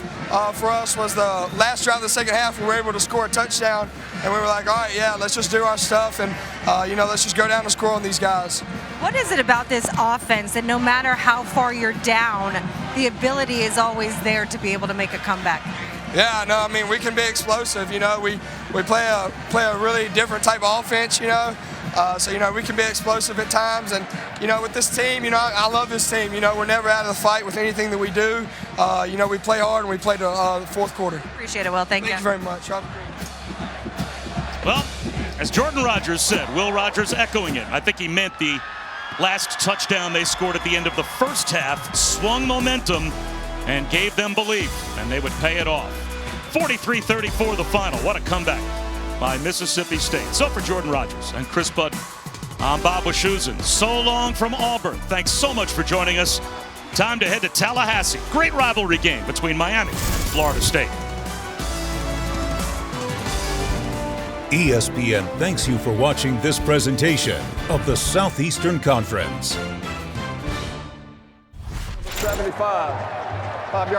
for us was the last drive of the second half. We were able to score a touchdown, and we were like, all right, yeah, let's just do our stuff, and, you know, let's just go down and score on these guys.
What is it about this offense that no matter how far you're down, the ability is always there to be able to make a comeback?
Yeah, no, I mean, we can be explosive, you know. We play a really different type of offense, you know. So, you know, we can be explosive at times. And, you know, with this team, you know, I love this team. You know, we're never out of the fight with anything that we do. You know, we play hard and we play the fourth quarter.
Appreciate it, Will. Thank you.
Thank you very much.
Well, as Jordan Rogers said, Will Rogers echoing it. I think he meant the last touchdown they scored at the end of the first half swung momentum and gave them belief, and they would pay it off. 43-34 the final. What a comeback by Mississippi State. So for Jordan Rogers and Chris Budden, I'm Bob Wischusen. So long from Auburn. Thanks so much for joining us. Time to head to Tallahassee. Great rivalry game between Miami and Florida State.
ESPN thanks you for watching this presentation of the Southeastern Conference.
75, 5-yard